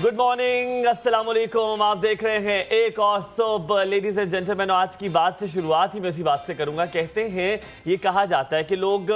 Good morning, अस्सलाम वालेकुम। आप देख रहे हैं एक और सुबह। लेडीज एंड जेंटलमैन, आज की बात से शुरुआत ही मैं उसी बात से करूंगा। कहते हैं, ये कहा जाता है कि लोग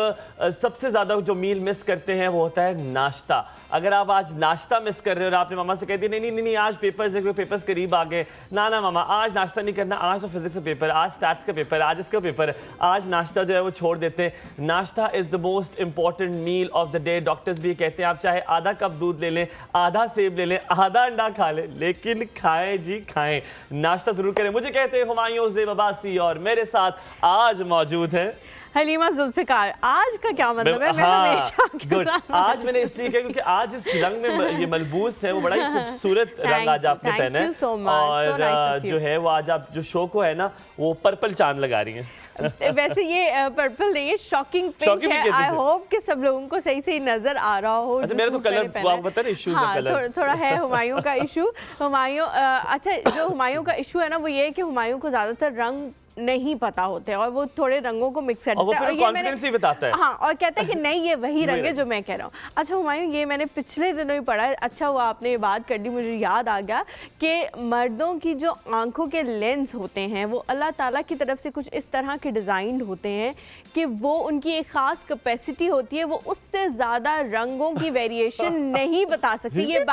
सबसे ज़्यादा जो मील मिस करते हैं वो होता है नाश्ता। अगर आप आज नाश्ता मिस कर रहे हो और आपने मामा से कह दिया नहीं नहीं नहीं आज पेपर्स करीब आ गए, ना ना मामा आज नाश्ता नहीं करना, आज तो फिजिक्स का पेपर, आज स्टैट्स का पेपर, आज इसका पेपर, आज नाश्ता जो है वो छोड़ देते हैं। Nashta is the most important meal of the day. Doctors भी कहते हैं आप चाहे आधा कप दूध ले लें, आधा सेब ले लें, आधा अंडा खा ले, लेकिन खाएं जी खाएं, नाश्ता जरूर करें। मुझे कहते हैं हुमायूं ज़ेब अब्बासी और मेरे साथ आज मौजूद है हलीमा जुल्फिकार। आज का क्या मतलब है? हाँ, गुड। आज मैंने इसलिए कहा क्योंकि आज इस रंग में ये मलबूस है, वो बड़ा ही खूबसूरत रंग आज आपने पहना है। और जो है वो आज आप जो शो को है ना वो पर्पल चांद लगा रही हैं। वैसे ये पर्पल नहीं है, शॉकिंग पिंक है। आई होप कि सब लोगों को सही सही नजर आ रहा हो। अच्छा, मेरा तो कलर बता रहे इशू हाँ, थोड़ा है हुमायूं का इशू। हुमायूं अच्छा, जो हुमायूं का इशू है ना वो ये है कि हुमायूं को ज्यादातर रंग नहीं पता होते हैं और वो थोड़े रंगों को मिक्स करते हैं और ये मैंने बताता है। हाँ, और कहता है कि नहीं ये वही रंग है जो मैं कह रहा हूँ। अच्छा हुमायूं, ये मैंने पिछले दिनों ही पढ़ा है। अच्छा हुआ आपने ये बात कर दी, मुझे याद आ गया कि मर्दों की जो आंखों के लेंस होते हैं वो अल्लाह ताला की तरफ से कुछ इस तरह के डिज़ाइन होते हैं कि वो उनकी एक ख़ास कैपेसिटी होती है, वो उससे ज़्यादा रंगों की वेरिएशन नहीं बता सकती। ये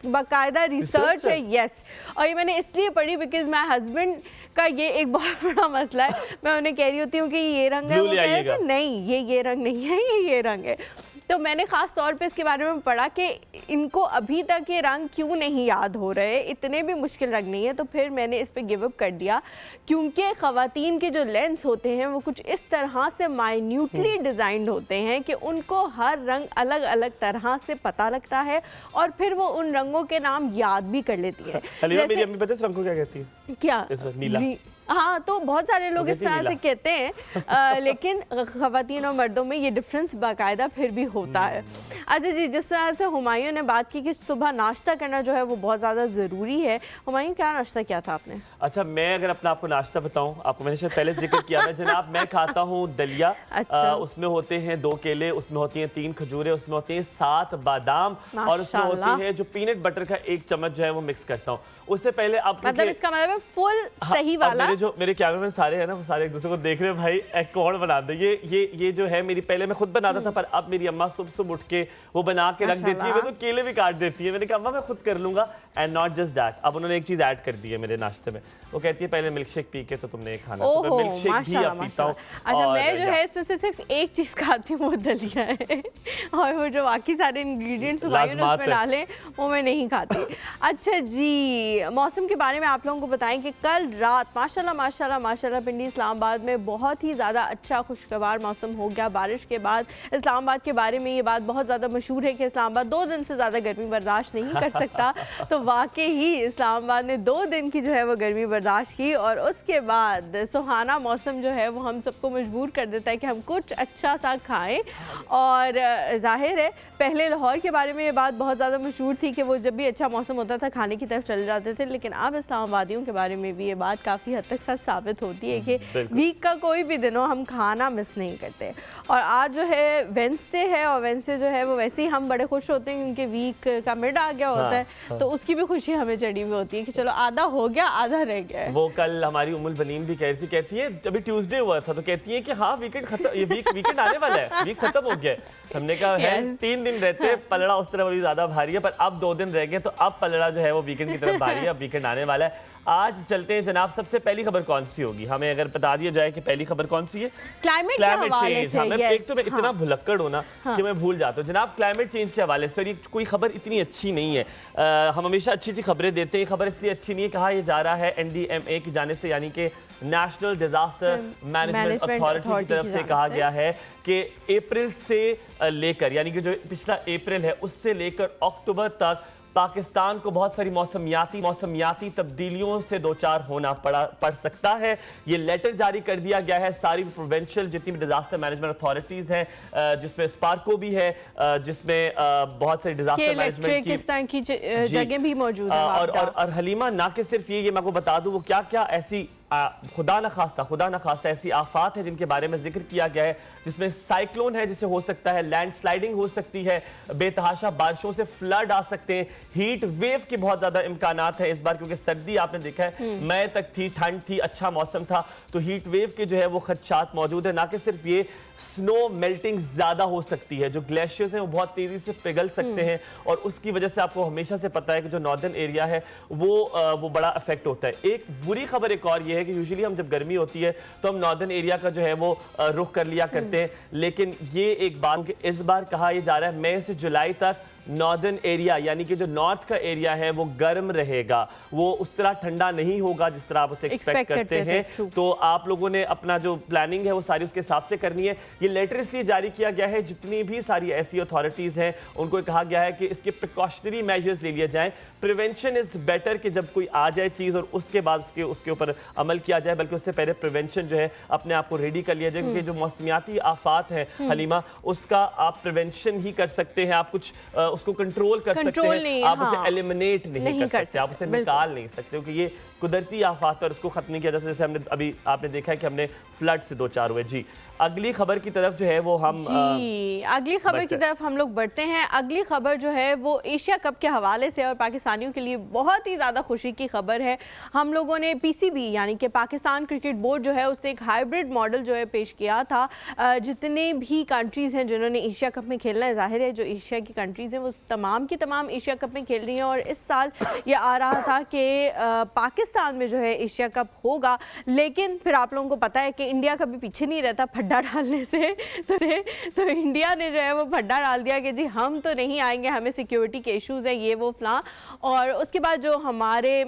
बाकायदा रिसर्च है। यस, और ये मैंने इसलिए पढ़ी बिकॉज माई हस्बैंड का ये एक बहुत बड़ा मसला है। मैं उन्हें कह रही होती हूँ कि ये रंग है, वो कह रहे हैं कि नहीं ये रंग नहीं है, ये रंग है। तो मैंने ख़ास तौर पे इसके बारे में पढ़ा कि इनको अभी तक ये रंग क्यों नहीं याद हो रहे, इतने भी मुश्किल रंग नहीं है। तो फिर मैंने इस पे गिव अप कर दिया क्योंकि ख़वातीन के जो लेंस होते हैं वो कुछ इस तरह से माइन्यूटली डिज़ाइंड होते हैं कि उनको हर रंग अलग अलग तरह से पता लगता है और फिर वो उन रंगों के नाम याद भी कर लेती है। मेरी अम्मी पता है इस रंग को क्या कहती है? क्या? नीला। हाँ, तो बहुत सारे लोग इस तरह से कहते हैं लेकिन ख़वातीन और मर्दों में ये डिफरेंस बाकायदा फिर भी होता है। अच्छा जी, जिस तरह से हुमायूं ने बात की कि सुबह नाश्ता करना जो है वो बहुत ज़्यादा ज़रूरी है। हुमायूं, क्या नाश्ता किया था आपने? अच्छा, मैं अगर अपना आपको नाश्ता बताऊं, आपको मैंने शायद पहले जिक्र किया है जनाब, मैं खाता हूं दलिया। अच्छा। उसमें होते हैं 2 केले, उसमें होती हैं 3 खजूरें, उसमें होती हैं 7 बादाम और उसमें होती है जो पीनट बटर का 1 चम्मच जो है वो मिक्स करता हूँ। उससे पहले आप मतलब इसका मतलब है फुल सही वाला। मेरे कैमरामैन सारे हैं ना, वो सारे एक दूसरे को देख रहे हैं, भाई कौन बना दे ये जो है मेरी, पहले मैं खुद बनाता था पर अब मेरी अम्मा सुबह उठ के वो बना के रख देती है। वो तो केले भी काट देती है। मैंने कहा अम्मा मैं खुद कर लूंगा। एंड नॉट जस्ट दैट, अब उन्होंने एक चीज ऐड कर दी है मेरे नाश्ते में। वो कहती है पहले मिल्क शेक पी के तो तुमने खाना, तो मैं मिल्क शेक भी अब पीता हूँ। अच्छा, मैं जो है इसमें से सिर्फ एक चीज खाती हूँ, वो दलिया है और वो जो बाकी सारे इंग्रेडिएंट्स उसमें डाले वो मैं नहीं खाती। अच्छा जी, मौसम के बारे में आप लोगों को बताएं कि कल रात माशाल्लाह पिंडी इस्लामाबाद में बहुत ही ज़्यादा अच्छा खुशगवार मौसम हो गया बारिश के बाद। इस्लामाबाद के बारे में ये बात बहुत ज़्यादा मशहूर है कि इस्लामाबाद 2 दिन से ज़्यादा गर्मी बर्दाश्त नहीं कर सकता। तो वाकई ही इस्लामाबाद ने 2 दिन की जो है वो गर्मी बर्दाश्त की और उसके बाद सुहाना मौसम जो है वो हम सबको मजबूर कर देता है कि हम कुछ अच्छा सा खाएँ। और जाहिर है पहले लाहौर के बारे में ये बात बहुत ज़्यादा मशहूर थी कि वो जब भी अच्छा मौसम होता था खाने की तरफ चले जाते थे, लेकिन अब इस्लामाबादियों के बारे में भी ये बात काफ़ी हद तक सच साबित होती है कि वीक का कोई भी दिन हो हम खाना मिस नहीं करते। और आज जो है वेंसडे है और वेंसडे जो है वो वैसे ही हम बड़े खुश होते हैं क्योंकि वीक का मिड आ गया होता है। तो उसकी भी खुशी हमें चढ़ी हुई होती है कि चलो आधा हो गया, आधा रह गया। वो कल हमारी उम्मुल बनीन भी कहती है अभी ट्यूसडे हुआ था तो कहती है कि हाँ वीकेंड खत्म, ये वीकेंड आने वाला है, वीक खत्म हो गया। हमने कहा है 3 दिन रहते, पलड़ा उस तरफ अभी ज्यादा भारी है पर अब 2 दिन रह गए तो अब पलड़ा जो है वो वीकेंड की तरफ भारी है, अब वीकेंड आने वाला है। आज चलते हैं जनाब, सबसे पहली खबर कौन सी होगी? हमें अगर बता दिया जाए कि पहली खबर कौन सी है? Climate change. हमें एक तो मैं इतना भुलक्कड़ हूं ना कि मैं भूल जाता हूँ। जनाब क्लाइमेट चेंज के हवाले से, और ये कोई खबर इतनी अच्छी नहीं है। हम हमेशा अच्छी खबरें देते हैं, खबर इसलिए अच्छी नहीं है, कहा यह जा रहा है NDMA की जानिब से, यानी कि नेशनल डिजास्टर मैनेजमेंट अथॉरिटी की तरफ से कहा गया है कि अप्रैल से लेकर, यानी कि जो पिछला अप्रैल है उससे लेकर अक्टूबर तक पाकिस्तान को बहुत सारी मौसमियाती तब्दीलियों से दो चार होना पड़ सकता है। ये लेटर जारी कर दिया गया है सारी प्रोविंशियल जितनी भी डिजास्टर मैनेजमेंट अथॉरिटीज हैं, जिसमें स्पार्को भी है, जिसमें बहुत सारी डिजास्टर मैनेजमेंट की जगह भी मौजूद है। और हलीमा, ना कि सिर्फ ये मैं आपको बता दूं वो क्या क्या ऐसी खुदा न खास्ता ऐसी आफात है जिनके बारे में जिक्र किया गया है, जिसमें साइक्लोन है जिससे हो सकता है लैंडस्लाइडिंग हो सकती है, बेतहाशा बारिशों से फ्लड आ सकते हैं, हीट वेव के बहुत ज्यादा इम्कानात है इस बार, क्योंकि सर्दी आपने देखा है मई तक थी, ठंड थी, अच्छा मौसम था, तो हीट वेव के जो है वो खदशात मौजूद है। ना कि सिर्फ ये स्नो मेल्टिंग ज्यादा हो सकती है, जो ग्लेशियर्स हैं वो बहुत तेजी से पिघल सकते हैं और उसकी वजह से आपको हमेशा से पता है कि जो नॉर्दर्न एरिया है वो बड़ा इफेक्ट होता है। एक बुरी खबर एक और ये है कि यूजुअली हम जब गर्मी होती है तो हम नॉर्दर्न एरिया का जो है वो रुख कर लिया करते हैं, लेकिन ये एक बात कि इस बार कहा यह जा रहा है मई से जुलाई तक नॉर्दर्न एरिया यानी कि जो नॉर्थ का एरिया है वो गर्म रहेगा, वो उस तरह ठंडा नहीं होगा जिस तरह आप उसे एक्सपेक्ट करते हैं। तो आप लोगों ने अपना जो प्लानिंग है वो सारी उसके हिसाब से करनी है। ये लेटर इसलिए जारी किया गया है, जितनी भी सारी ऐसी अथॉरिटीज हैं उनको कहा गया है कि इसके प्रिकॉशनरी मेजर्स ले लिए जाएं। प्रिवेंशन इज बेटर कि जब कोई आ जाए चीज और उसके बाद उसके ऊपर अमल किया जाए, बल्कि उससे पहले प्रिवेंशन जो है अपने आप को रेडी कर लिया जाए, क्योंकि जो मौसमियाती आफात है हलीमा, उसका आप प्रिवेंशन ही कर सकते हैं, आप कुछ उसको कंट्रोल कर सकते हैं, आप उसे एलिमिनेट नहीं कर सकते, आप उसे निकाल नहीं सकते, क्योंकि ये कुदरती आफात और उसको खत्म नहीं किया जा सकता। जैसे हमने अभी आपने देखा है कि हमने फ्लड से दो चार हुए। जी, अगली खबर की तरफ जो है वो हम अगली खबर की तरफ हम लोग बढ़ते हैं। अगली खबर जो है वो एशिया कप के हवाले से और पाकिस्तानियों के लिए बहुत ही ज़्यादा खुशी की खबर है। हम लोगों ने पीसीबी यानी कि पाकिस्तान क्रिकेट बोर्ड जो है उसने एक हाइब्रिड मॉडल जो है पेश किया था। जितने भी कंट्रीज़ हैं जिन्होंने एशिया कप में खेलना है, जाहिर है जो एशिया की कंट्रीज़ हैं वो तमाम की तमाम एशिया कप में खेल रही हैं, और इस साल ये आ रहा था कि पाकिस्तान में जो है एशिया कप होगा, लेकिन फिर आप लोगों को पता है कि इंडिया कभी पीछे नहीं रहता फड्डा डालने से, तो इंडिया ने जो है वो फड्डा डाल दिया कि जी हम तो नहीं आएंगे, हमें सिक्योरिटी के इश्यूज़ हैं, ये वो फलां। और उसके बाद जो हमारे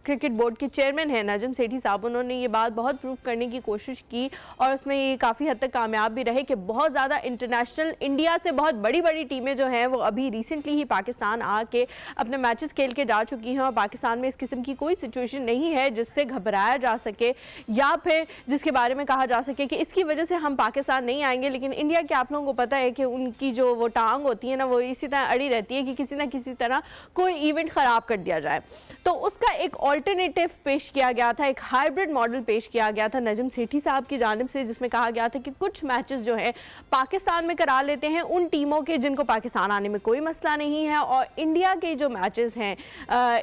क्रिकेट बोर्ड के चेयरमैन हैं नजम सेठी साहब, उन्होंने ये बात बहुत प्रूफ करने की कोशिश की और उसमें ये काफ़ी हद तक कामयाब भी रहे कि बहुत ज़्यादा इंटरनेशनल इंडिया से बहुत बड़ी बड़ी टीमें जो हैं वो अभी रिसेंटली ही पाकिस्तान आके अपने मैचेस खेल के जा चुकी हैं, और पाकिस्तान में इस किस्म की कोई सिचुएशन नहीं है जिससे घबराया जा सके या फिर जिसके बारे में कहा जा सके कि इसकी वजह से हम पाकिस्तान नहीं आएंगे। लेकिन इंडिया के आप लोगों को पता है कि उनकी जो वो टांग होती है ना, वो इसी तरह अड़ी रहती है कि किसी ना किसी तरह कोई इवेंट ख़राब कर दिया जाए। तो उसका एक ऑल्टरनेटिव पेश किया गया था, एक हाइब्रिड मॉडल पेश किया गया था नजम सेठी साहब की जानिब से, जिसमें कहा गया था कि कुछ मैचेस जो है पाकिस्तान में करा लेते हैं उन टीमों के जिनको पाकिस्तान आने में कोई मसला नहीं है, और इंडिया के जो मैचेस हैं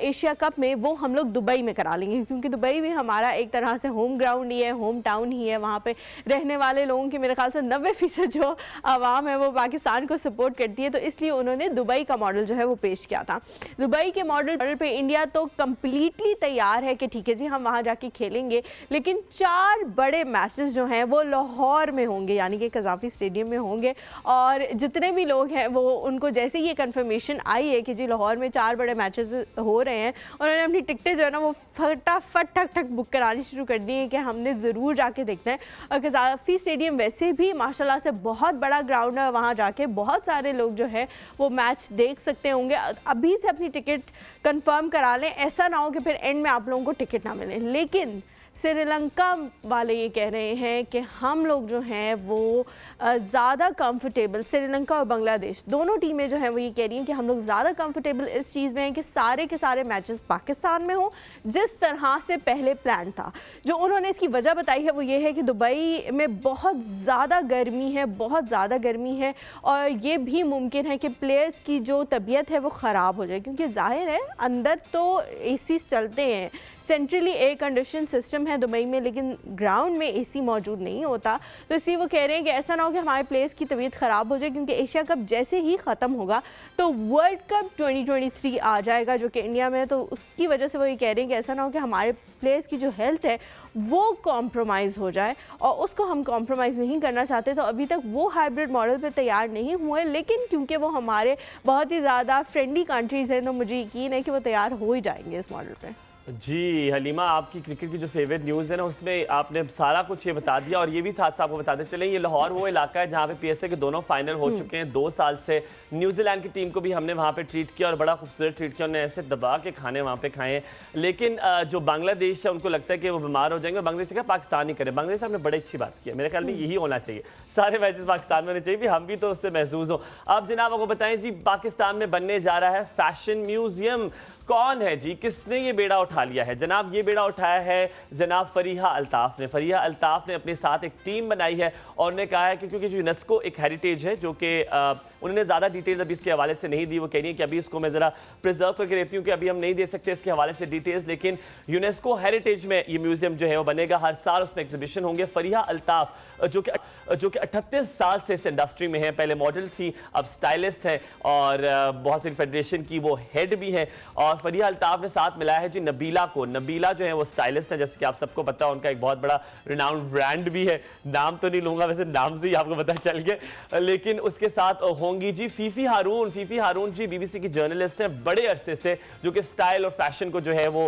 एशिया कप में वो हम लोग दुबई में करा लेंगे, क्योंकि दुबई भी हमारा एक तरह से होम ग्राउंड ही है, होम टाउन ही है। वहाँ पे रहने वाले लोगों की मेरे ख्याल से 90% जो आवाम है वो पाकिस्तान को सपोर्ट करती है, तो इसलिए उन्होंने दुबई का मॉडल जो है वो पेश किया था। दुबई के मॉडल पर इंडिया तो कंप्लीटली तैयार है कि ठीक है जी हम वहाँ जाके खेलेंगे, लेकिन 4 बड़े मैचेस जो हैं वो लाहौर में होंगे, यानी कि कज़ाफ़ी स्टेडियम में होंगे। और जितने भी लोग हैं वो उनको जैसे ही ये कंफर्मेशन आई है कि जी लाहौर में 4 बड़े मैचेस हो रहे हैं, उन्होंने अपनी टिकटें जो है ना वो फटाफट ठक ठक बुक करानी शुरू कर दी है कि हमने ज़रूर जाके देखना है। और कज़ाफ़ी स्टेडियम वैसे भी माशाल्लाह से बहुत बड़ा ग्राउंड है, वहाँ जाके बहुत सारे लोग जो है वो मैच देख सकते होंगे। अभी से अपनी टिकट कंफर्म करा लें, ऐसा ना हो कि फिर एंड में आप लोगों को टिकट ना मिले। लेकिन श्रीलंका वाले ये कह रहे हैं कि हम लोग जो हैं वो ज़्यादा कंफर्टेबल, श्रीलंका और बांग्लादेश दोनों टीमें जो हैं वो ये कह रही हैं कि हम लोग ज़्यादा कंफर्टेबल इस चीज़ में हैं कि सारे के सारे मैचेस पाकिस्तान में हो जिस तरह से पहले प्लान था। जो उन्होंने इसकी वजह बताई है वो ये है कि दुबई में बहुत ज़्यादा गर्मी है, बहुत ज़्यादा गर्मी है, और ये भी मुमकिन है कि प्लेयर्स की जो तबीयत है वो ख़राब हो जाए, क्योंकि जाहिर है अंदर तो एसी चलते हैं, सेंट्रली एयर कंडीशन सिस्टम है दुबई में, लेकिन ग्राउंड में एसी मौजूद नहीं होता। तो इसलिए वो कह रहे हैं कि ऐसा ना हो कि हमारे प्लेयर्स की तबीयत ख़राब हो जाए, क्योंकि एशिया कप जैसे ही ख़त्म होगा तो वर्ल्ड कप 2023 आ जाएगा जो कि इंडिया में है। तो उसकी वजह से वो ये कह रहे हैं कि ऐसा ना हो कि हमारे प्लेयर्स की जो हेल्थ है वो कॉम्प्रोमाइज़ हो जाए, और उसको हम कॉम्प्रोमाइज़ नहीं करना चाहते। तो अभी तक वो हाइब्रिड मॉडल पर तैयार नहीं हुए, लेकिन क्योंकि वो हमारे बहुत ही ज़्यादा फ्रेंडली कंट्रीज़ हैं तो मुझे यकीन है कि वो तैयार हो ही जाएंगे इस मॉडल पर। जी हलीमा, आपकी क्रिकेट की जो फेवरेट न्यूज़ है ना उसमें आपने सारा कुछ ये बता दिया, और ये भी साथ साथ आपको बताते चले ये लाहौर वो इलाका है जहाँ पे पीएसए के दोनों फाइनल हो चुके हैं 2 साल से। न्यूजीलैंड की टीम को भी हमने वहाँ पे ट्रीट किया और बड़ा खूबसूरत ट्रीट किया, उन्हें ऐसे दबा के खाने वहाँ पे खाए। लेकिन जो बांग्लादेश है उनको लगता है कि वो बीमार हो जाएंगे, बांग्लादेश का पाकिस्तान ही करे। बांग्लादेश आपने बड़ी अच्छी बात की है, मेरे ख्याल में यही होना चाहिए, सारे मैचेस पाकिस्तान में होने चाहिए, हम भी तो उससे महसूस हो। अब जनाब आपको बताएं जी, पाकिस्तान में बनने जा रहा है फैशन म्यूजियम। कौन है जी, किसने ये बेड़ा उठा लिया है? जनाब ये बेड़ा उठाया है जनाब फरीहा अल्ताफ ने। फरीहा अल्ताफ ने अपने साथ एक टीम बनाई है और उन्होंने कहा है कि क्योंकि जो यूनेस्को एक हेरिटेज है, जो कि उन्होंने ज़्यादा डिटेल्स अभी इसके हवाले से नहीं दी। वो कह रही है कि अभी इसको मैं ज़रा प्रिजर्व करके रहती हूँ कि अभी हम नहीं दे सकते इसके हवाले से डिटेल्स, लेकिन यूनेस्को हेरिटेज में ये म्यूजियम जो है वो बनेगा। हर साल उसमें एग्जीबिशन होंगे। फरीहा अल्ताफ जो कि 38 साल से इस इंडस्ट्री में है, पहले मॉडल थी, अब स्टाइलिस्ट है और बहुत सारी फेडरेशन की वो हेड भी है। और फरीहा अल्ताफ ने साथ मिलाया है जी नबीला को। नबीला जो है वो स्टाइलिस्ट है, जैसे कि आप सबको पता है, उनका एक बहुत बड़ा रिनाउंड ब्रांड भी है। नाम तो नहीं लूंगा, वैसे नाम से ही आपको पता चल गया। लेकिन उसके साथ होंगी जी फीफी हारून। फीफी हारून जी बीबीसी की जर्नलिस्ट हैं बड़े अरसे से, जो कि स्टाइल और फैशन को जो है वो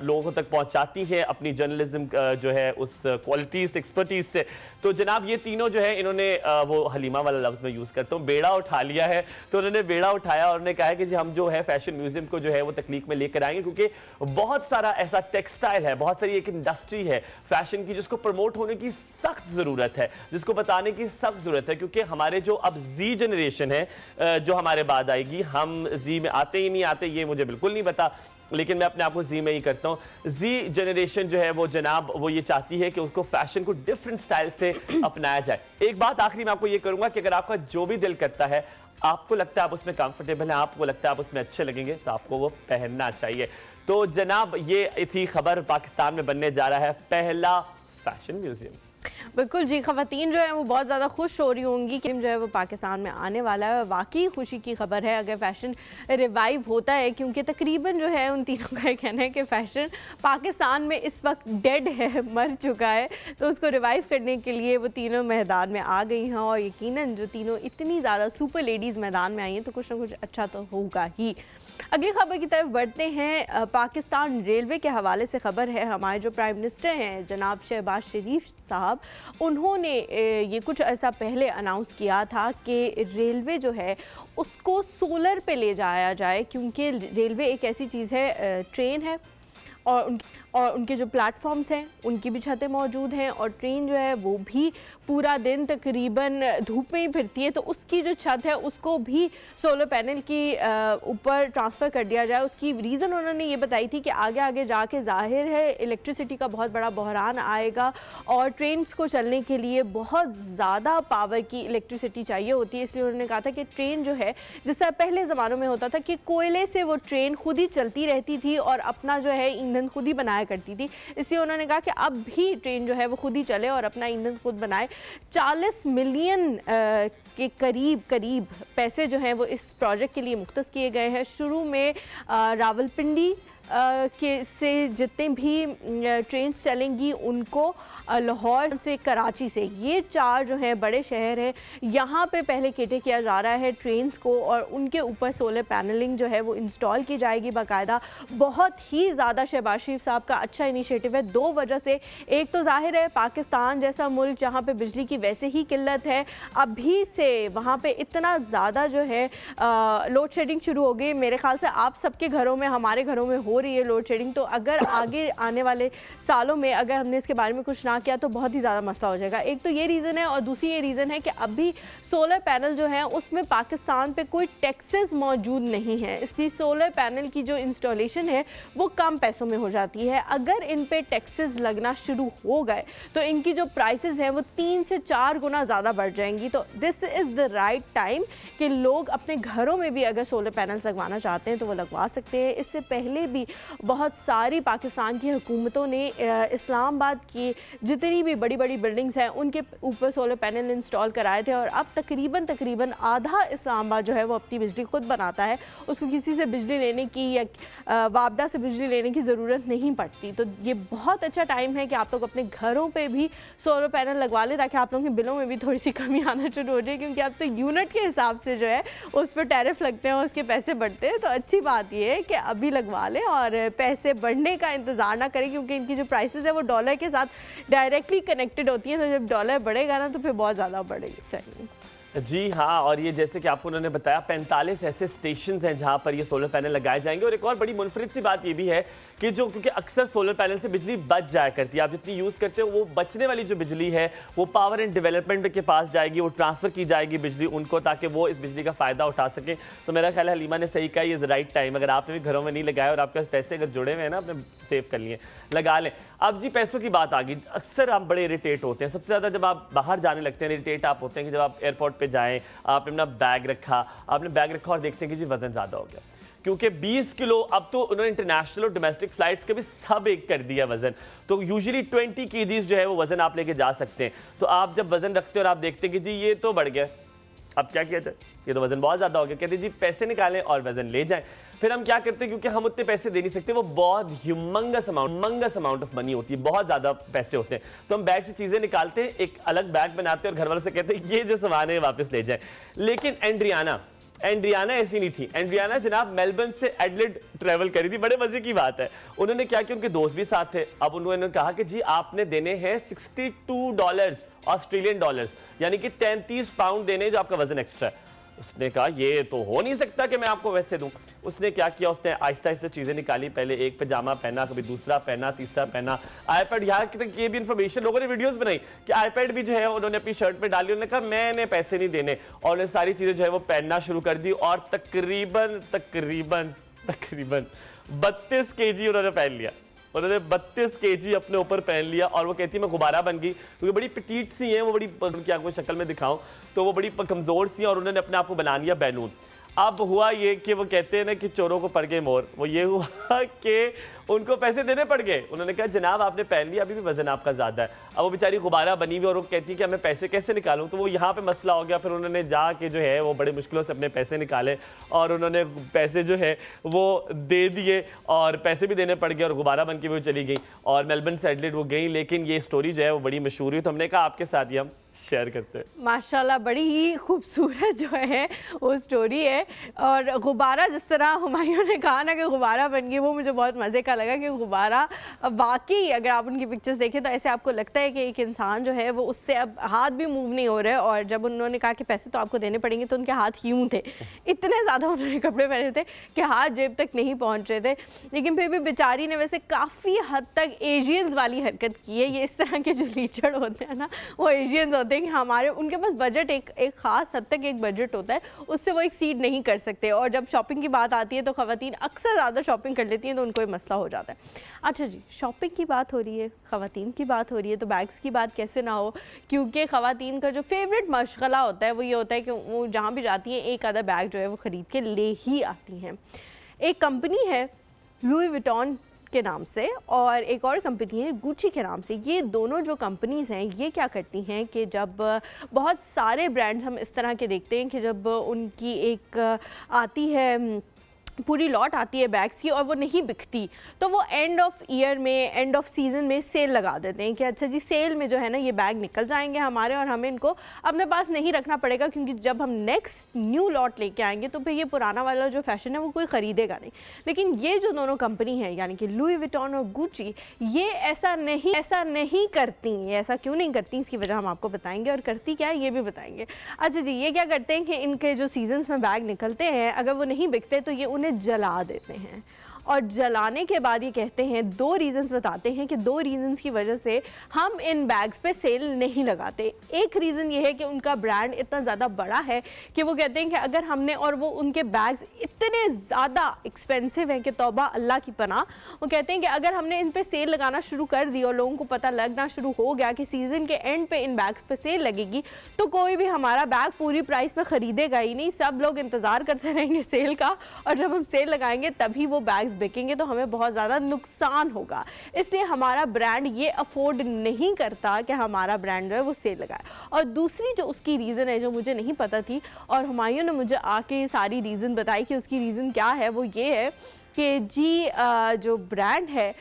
लोगों तक पहुंचाती है अपनी जर्नलिज्म जो है उस क्वालिटीज एक्सपर्टीज से। तो जनाब ये तीनों जो है इन्होंने वो हलीमा वाला लफ्ज़ मैं यूज़ करता हूँ, बेड़ा उठा लिया है। तो उन्होंने बेड़ा उठाया और उन्होंने कहा है कि जी हम जो है फैशन म्यूजियम को जो है वो तकलीक में लेकर आएंगे, क्योंकि बहुत सारा ऐसा टेक्सटाइल है, बहुत सारी एक इंडस्ट्री है फैशन की जिसको प्रमोट होने की सख्त ज़रूरत है, जिसको बताने की सख्त ज़रूरत है। क्योंकि हमारे जो अब जी जनरेशन है जो हमारे बाद आएगी, हम जी में आते ही नहीं आते ये मुझे बिल्कुल नहीं पता, लेकिन मैं अपने आप को जी में ही करता हूँ। जी जनरेशन जो है वो जनाब वो ये चाहती है कि उसको फैशन को डिफरेंट स्टाइल से अपनाया जाए। एक बात आखिरी में आपको ये करूँगा कि अगर आपका जो भी दिल करता है, आपको लगता है आप उसमें कंफर्टेबल हैं, आपको लगता है आप उसमें अच्छे लगेंगे, तो आपको वो पहनना चाहिए। तो जनाब ये थी खबर, पाकिस्तान में बनने जा रहा है पहला फैशन म्यूजियम। बिल्कुल जी, ख़वातीन जो है वो बहुत ज़्यादा खुश हो रही होंगी कि जो है वो पाकिस्तान में आने वाला है। वाकई खुशी की खबर है अगर फ़ैशन रिवाइव होता है, क्योंकि तकरीबन जो है उन तीनों का कहना है कि फ़ैशन पाकिस्तान में इस वक्त डेड है, मर चुका है। तो उसको रिवाइव करने के लिए वो तीनों मैदान में आ गई हैं और यकीनन जो तीनों इतनी ज़्यादा सुपर लेडीज़ मैदान में आई हैं तो कुछ ना कुछ अच्छा तो होगा ही। अगली खबर की तरफ बढ़ते हैं। पाकिस्तान रेलवे के हवाले से खबर है। हमारे जो प्राइम मिनिस्टर हैं जनाब शहबाज शरीफ साहब, उन्होंने ये कुछ ऐसा पहले अनाउंस किया था कि रेलवे जो है उसको सोलर पे ले जाया जाए, क्योंकि रेलवे एक ऐसी चीज़ है, ट्रेन है और उनके जो प्लेटफॉर्म्स हैं उनकी भी छतें मौजूद हैं और ट्रेन जो है वो भी पूरा दिन तकरीबन धूप में ही फिरती है, तो उसकी जो छत है उसको भी सोलर पैनल की ऊपर ट्रांसफ़र कर दिया जाए। उसकी रीज़न उन्होंने ये बताई थी कि आगे आगे जाके जाहिर है इलेक्ट्रिसिटी का बहुत बड़ा बहरान आएगा और ट्रेन्स को चलने के लिए बहुत ज़्यादा पावर की इलेक्ट्रिसिटी चाहिए होती है। इसलिए उन्होंने कहा था कि ट्रेन जो है, जैसा पहले ज़मानों में होता था कि कोयले से वो ट्रेन खुद ही चलती रहती थी और अपना जो है ईंधन खुद ही बनाया करती थी, इसलिए उन्होंने कहा कि अब भी ट्रेन जो है वो खुद ही चले और अपना ईंधन खुद बनाए। 40 मिलियन के करीब पैसे जो हैं वो इस प्रोजेक्ट के लिए मुख्तस किए गए हैं। शुरू में रावलपिंडी के से जितने भी ट्रेन्स चलेंगी उनको लाहौर से, कराची से, ये 4 जो हैं बड़े शहर हैं, यहाँ पे पहले केटर किया जा रहा है ट्रेन्स को और उनके ऊपर सोलर पैनलिंग जो है वो इंस्टॉल की जाएगी बाकायदा। बहुत ही ज़्यादा शहबाज शरीफ साहब का अच्छा इनिशिएटिव है 2 वजह से। एक तो जाहिर है पाकिस्तान जैसा मुल्क जहाँ पे बिजली की वैसे ही किल्लत है, अभी से वहाँ पे इतना ज़्यादा जो है लोड शेडिंग शुरू हो गई। मेरे ख्याल से आप सबके घरों में, हमारे घरों में हो रही है लोड शेडिंग। तो अगर आगे आने वाले सालों में अगर हमने इसके बारे में कुछ ना किया तो बहुत ही ज़्यादा मसला हो जाएगा। एक तो ये रीज़न है और दूसरी ये रीज़न है कि अभी सोलर पैनल जो है उसमें पाकिस्तान पे कोई टैक्सेस मौजूद नहीं है, इसलिए सोलर पैनल की जो इंस्टॉलेशन है वो कम पैसों में हो जाती है। अगर इन पे टैक्सेस लगना शुरू हो गए तो इनकी जो प्राइसेस हैं वो 3 से 4 गुना ज़्यादा बढ़ जाएंगी। तो this is the right time कि लोग अपने घरों में भी अगर सोलर पैनल्स लगवाना चाहते हैं तो वो लगवा सकते हैं। इससे पहले भी बहुत सारी पाकिस्तान की हुकूमतों ने इस्लामाबाद की जितनी भी बड़ी बड़ी बिल्डिंग्स हैं उनके ऊपर सोलर पैनल इंस्टॉल कराए थे और अब तकरीबन आधा इस्लामाबाद जो है वो अपनी बिजली खुद बनाता है, उसको किसी से बिजली लेने की या वापडा से बिजली लेने की ज़रूरत नहीं पड़ती। तो ये बहुत अच्छा टाइम है कि आप लोग अपने घरों पे भी सोलर पैनल लगवा लें ताकि आप लोगों के बिलों में भी थोड़ी सी कमी आना शुरू हो जाए, क्योंकि अब तो यूनिट के हिसाब से जो है उस पर टैरिफ लगते हैं और उसके पैसे बढ़ते हैं। तो अच्छी बात ये है कि अभी लगवा लें और पैसे बढ़ने का इंतज़ार ना करें, क्योंकि इनकी जो प्राइसेस है वो डॉलर के साथ डायरेक्टली कनेक्टेड होती है। तो जब डॉलर बढ़ेगा ना तो फिर बहुत ज़्यादा बढ़ेगी चाहिए। जी हाँ, और ये जैसे कि आपको उन्होंने बताया 45 ऐसे स्टेशंस हैं जहाँ पर ये सोलर पैनल लगाए जाएंगे। और एक और बड़ी मुनफरिद सी बात ये भी है कि क्योंकि अक्सर सोलर पैनल से बिजली बच जाया करती है, आप जितनी यूज़ करते हो वो बचने वाली जो बिजली है वो पावर एंड डेवलपमेंट के पास जाएगी, वो ट्रांसफ़र की जाएगी बिजली उनको, ताकि वो इस बिजली का फ़ायदा उठा सकें। तो मेरा ख्याल है हलीमा ने सही कहा, ये राइट टाइम। अगर आपने भी घरों में नहीं लगाया और आपके पास पैसे अगर जुड़े हुए हैं ना, अपने सेव कर लिए, लगा लें। अब जी पैसों की बात आ गई। अक्सर आप बड़े इरिटेट होते हैं, सबसे ज़्यादा जब आप बाहर जाने लगते हैं इरिटेट आप होते हैं कि जब आप एयरपोर्ट पे जाएं, आपने अपना बैग रखा और देखते हैं कि जी वज़न ज़्यादा हो गया, क्योंकि 20 किलो अब तो उन्होंने इंटरनेशनल और डोमेस्टिक फ्लाइट्स के भी सब एक कर दिया वज़न। तो यूजुअली 20 केजीज जो है वो वज़न आप लेके जा सकते हैं। तो आप जब वज़न रखते हैं और आप देखते हैं कि जी ये तो बढ़ गया, अब क्या किया जाए, ये तो वज़न बहुत ज़्यादा हो गया, कहते हैं जी पैसे निकालें और वज़न ले जाएं। फिर हम क्या करते हैं, क्योंकि हम उतने पैसे दे नहीं सकते, वो बहुत ह्यूमंगस अमाउंट ऑफ मनी होती है, बहुत ज़्यादा पैसे होते हैं। तो हम बैग से चीज़ें निकालते हैं, एक अलग बैग बनाते हैं और घर वालों से कहते हैं ये जो सामान है वापस ले जाएं। लेकिन एंड्रियाना ऐसी नहीं थी। एंड्रियाना जनाब मेलबर्न से एडलेड ट्रैवल करी थी। बड़े मजे की बात है, उन्होंने क्या किया, उनके दोस्त भी साथ थे। अब उन्होंने कहा कि जी आपने देने हैं $62 ऑस्ट्रेलियन डॉलर्स, यानी कि 33 पाउंड देने जो आपका वजन एक्स्ट्रा है। उसने कहा ये तो हो नहीं सकता कि मैं आपको वैसे दूं। उसने क्या किया, उसने आहिस्ता आहिस्ता चीज़ें निकाली, पहले एक पजामा पहना, कभी दूसरा पहना, तीसरा पहना, आईपैड। यहाँ तक ये भी इन्फॉर्मेशन लोगों ने वीडियोस बनाई कि आईपैड भी जो है उन्होंने अपनी शर्ट पे डाली। उन्होंने कहा मैंने पैसे नहीं देने, और उन्होंने सारी चीज़ें जो है वो पहनना शुरू कर दी और तकरीबन 32 kg उन्होंने पहन लिया। उन्होंने 32 kg अपने ऊपर पहन लिया और वो कहती है मैं गुब्बारा बन गई, क्योंकि बड़ी पिटीट सी हैं वो, बड़ी क्या आपको शक्ल में दिखाऊं तो वो बड़ी कमज़ोर सी हैं, और उन्होंने अपने आप को बना लिया बैलून। अब हुआ ये कि वो कहते हैं ना कि चोरों को पड़ गए मोर, वो ये हुआ कि उनको पैसे देने पड़ गए। उन्होंने कहा जनाब आपने पहन लिया, अभी भी वजन आपका ज़्यादा है। अब वो बेचारी गुब्बारा बनी हुई और वो कहती है कि मैं पैसे कैसे निकालूं, तो वो यहाँ पे मसला हो गया। फिर उन्होंने जाके जो है वो बड़े मुश्किलों से अपने पैसे निकाले और उन्होंने पैसे जो है वो दे दिए और पैसे भी देने पड़ गए और गुब्बारा बन के वो चली गई और मेलबर्न से एडलेड वो गई। लेकिन ये स्टोरी जो है वो बड़ी मशहूर हुई, तो हमने कहा आपके साथ ही हम शेयर करते हैं। माशाल्लाह बड़ी ही खूबसूरत जो है वो स्टोरी है। और गुब्बारा जिस तरह हुमायूं ने कहा ना कि गुब्बारा बन गई, वो मुझे बहुत मज़े का लगा कि गुब्बारा वाकई अगर आप उनकी पिक्चर्स देखें तो ऐसे आपको लगता है कि एक इंसान जो है वो उससे अब हाथ भी मूव नहीं हो रहे। और जब उन्होंने कहा कि पैसे तो आपको देने पड़ेंगे तो उनके हाथ यूं थे, इतने ज़्यादा उन्होंने कपड़े पहने थे कि हाथ जेब तक नहीं पहुँच रहे थे। लेकिन फिर भी बेचारी ने वैसे काफ़ी हद तक एशियंस वाली हरकत की है। ये इस तरह के जो लीचड़ होते हैं ना वो एशियंस होते हैं कि हमारे उनके पास बजट एक ख़ास हद तक एक बजट होता है, उससे वो एक्सीड नहीं कर सकते। और जब शॉपिंग की बात आती है तो ख़वातीन अक्सर ज़्यादा शॉपिंग कर लेती हैं, तो उनको ये मसला हो जाता है। अच्छा जी, शॉपिंग की बात हो रही है, ख़वातीन की बात हो रही है, तो बैग्स की बात कैसे ना हो, क्योंकि ख़वातीन का जो फेवरेट मशगला होता है वो ये होता है कि वो जहाँ भी जाती हैं एक आधा बैग जो है वो ख़रीद के ले ही आती हैं। एक कंपनी है लुई विटॉन के नाम से और एक और कंपनी है गुची के नाम से। ये दोनों जो कंपनीज़ हैं ये क्या करती हैं कि जब बहुत सारे ब्रांड्स हम इस तरह के देखते हैं कि जब उनकी एक आती है पूरी लॉट आती है बैग्स की और वो नहीं बिकती, तो वो एंड ऑफ ईयर में, एंड ऑफ सीज़न में सेल लगा देते हैं कि अच्छा जी सेल में जो है ना ये बैग निकल जाएंगे हमारे और हमें इनको अपने पास नहीं रखना पड़ेगा, क्योंकि जब हम नेक्स्ट न्यू लॉट लेके आएंगे तो फिर ये पुराना वाला जो फैशन है वो कोई ख़रीदेगा नहीं। लेकिन ये जो दोनों कंपनी है यानी कि लुई विटॉन और गुची, ये ऐसा नहीं करती। ऐसा क्यों नहीं करती इसकी वजह हम आपको बताएंगे, और करती क्या है ये भी बताएंगे। अच्छा जी, ये क्या करते हैं कि इनके जो सीजन्स में बैग निकलते हैं अगर वो नहीं बिकते तो ये उन्हें जला देते हैं। और जलाने के बाद ये कहते हैं, दो रीज़न्स बताते हैं कि दो रीज़न्स की वजह से हम इन बैग्स पे सेल नहीं लगाते। एक रीज़न ये है कि उनका ब्रांड इतना ज़्यादा बड़ा है कि वो कहते हैं कि अगर हमने, और वो उनके बैग्स इतने ज़्यादा एक्सपेंसिव हैं कि तौबा अल्लाह की पनाह, वो कहते हैं कि अगर हमने इन पे सेल लगाना शुरू कर दी और लोगों को पता लगना शुरू हो गया कि सीज़न के एंड पे इन बैग्स पे सेल लगेगी, तो कोई भी हमारा बैग पूरी प्राइस पे ख़रीदेगा ही नहीं। सब लोग इंतज़ार करते रहेंगे सेल का, और जब हम सेल लगाएंगे तभी वो बैग्स बिकेंगे, तो हमें बहुत ज़्यादा नुकसान होगा। इसलिए हमारा ब्रांड ये अफोर्ड नहीं करता कि हमारा ब्रांड जो है वो सेल लगाए। और दूसरी जो उसकी रीज़न है जो मुझे नहीं पता थी और हुमायूं ने मुझे आके सारी रीज़न बताई कि उसकी रीज़न क्या है, वो ये है कि जी जो ब्रांड है,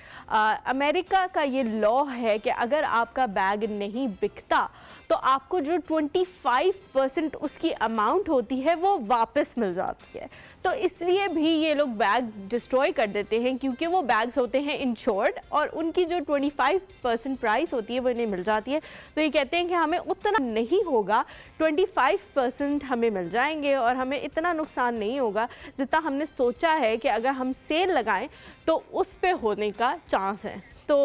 अमेरिका का ये लॉ है कि अगर आपका बैग नहीं बिकता तो आपको जो 25% उसकी अमाउंट होती है वो वापस मिल जाती है। तो इसलिए भी ये लोग बैग डिस्ट्रॉय कर देते हैं, क्योंकि वो बैग्स होते हैं इंश्योर्ड और उनकी जो 25% प्राइस होती है वो इन्हें मिल जाती है। तो ये कहते हैं कि हमें उतना नहीं होगा, 25% हमें मिल जाएंगे और हमें इतना नुकसान नहीं होगा जितना हमने सोचा है कि अगर हम सेल लगाएं तो उस पे होने का चांस है। तो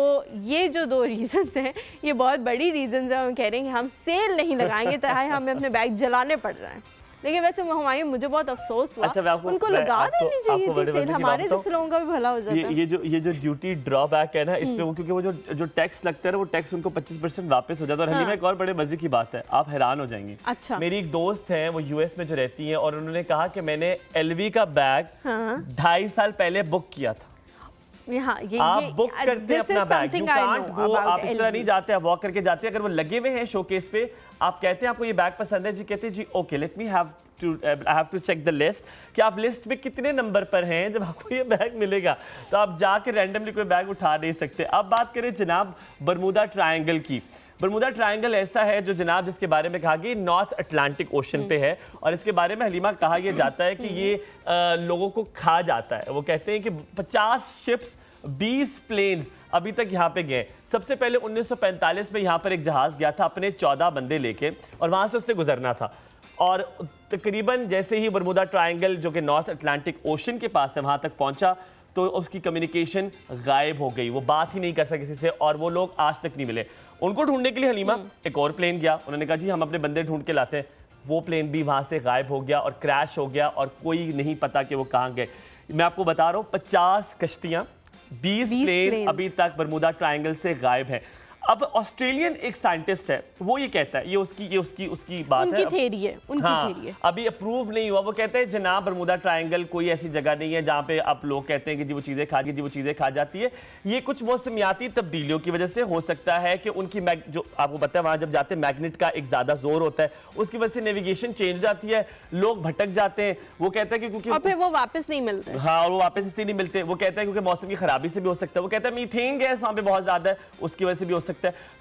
ये जो दो रीज़न्स हैं ये बहुत बड़ी रीज़न्स हैं। हम कह रहे हैं कि हम सेल नहीं लगाएंगे चाहे हमें अपने बैग जलाने पड़ जाएं। लेकिन वैसे हुमायूं मुझे बहुत अफसोस हुआ, अच्छा, उनको लगा देनी चाहिए थी सेल, हमारे जैसे लोगों का भी भला हो जाता है। ये जो ड्यूटी ड्रॉबैक है ना, इसमें वो क्योंकि वो जो टैक्स लगता है ना, वो टैक्स उनको 25% वापस हो जाता है। और हलीमा, एक और बड़े मजे की बात है, आप हैरान हो जाएंगी। अच्छा, मेरी एक दोस्त है, वो यूएस में जो रहती है, और उन्होंने कहा कि मैंने एलवी का बैग 2.5 साल पहले बुक किया था। आप बुक करते हैं अपना बैग, यू कांट गो, आप इस तरह नहीं जाते, आप वॉक करके जाते हैं। अगर वो लगे हुए हैं शोकेस पे, आप कहते हैं आपको ये बैग पसंद है जी, कहते हैं जी okay let me have to check the list कि आप लिस्ट में कितने नंबर पर हैं जब आपको ये बैग मिलेगा। तो आप जाके रैंडमली कोई बैग उठा नहीं सकते। अब बात करें जनाब बरमूडा ट्रायंगल की। बरमूडा ट्रायंगल ऐसा है जो जनाब जिसके बारे में कहा कि नॉर्थ अटलांटिक ओशन पे है, और इसके बारे में हलीमा कहा यह जाता है कि ये लोगों को खा जाता है। वो कहते हैं कि 50 शिप्स 20 प्लेन्स अभी तक यहाँ पे गए। सबसे पहले 1945 में यहाँ पर एक जहाज गया था अपने 14 बंदे लेके, और वहाँ से उससे गुजरना था। और तकरीबन जैसे ही बरमूडा ट्रायंगल जो कि नॉर्थ अटलांटिक ओशन के पास है वहाँ तक पहुँचा तो उसकी कम्युनिकेशन गायब हो गई, वो बात ही नहीं कर सके किसी से, और वो लोग आज तक नहीं मिले। उनको ढूंढने के लिए हलीमा एक और प्लेन गया, उन्होंने कहा जी हम अपने बंदे ढूंढ के लाते हैं। वो प्लेन भी वहाँ से गायब हो गया और क्रैश हो गया, और कोई नहीं पता कि वो कहाँ गए। मैं आपको बता रहा हूँ 50 कश्तियाँ 20 प्लेन अभी तक बरमूडा ट्रायंगल से गायब है। अब ऑस्ट्रेलियन एक साइंटिस्ट है, वो ये कहता है, ये उसकी बात उनकी है, थ्योरी है, उनकी थ्योरी है। अभी अप्रूव नहीं हुआ। वो कहते हैं जनाब बरमूडा ट्रायंगल कोई ऐसी जगह नहीं है जहाँ पे आप लोग कहते हैं कि जी वो चीज़ें खा जाती है। ये कुछ मौसमियाती तब्दीलियों की वजह से हो सकता है कि उनकी जो आपको पता है वहाँ जब जाते हैं मैग्नेट का एक ज़्यादा जोर होता है, उसकी वजह से नेविगेशन चेंज हो जाती है, लोग भटक जाते हैं। वो कहता है कि क्योंकि और फिर वो वापस नहीं मिलते। हाँ, और वो वापस इसलिए नहीं मिलते। वो कहता है क्योंकि मौसम की खराबी से भी हो सकता है। वो कहता है मीथेन गैस वहाँ पे बहुत ज़्यादा है, उसकी वजह से भी हो सकता है।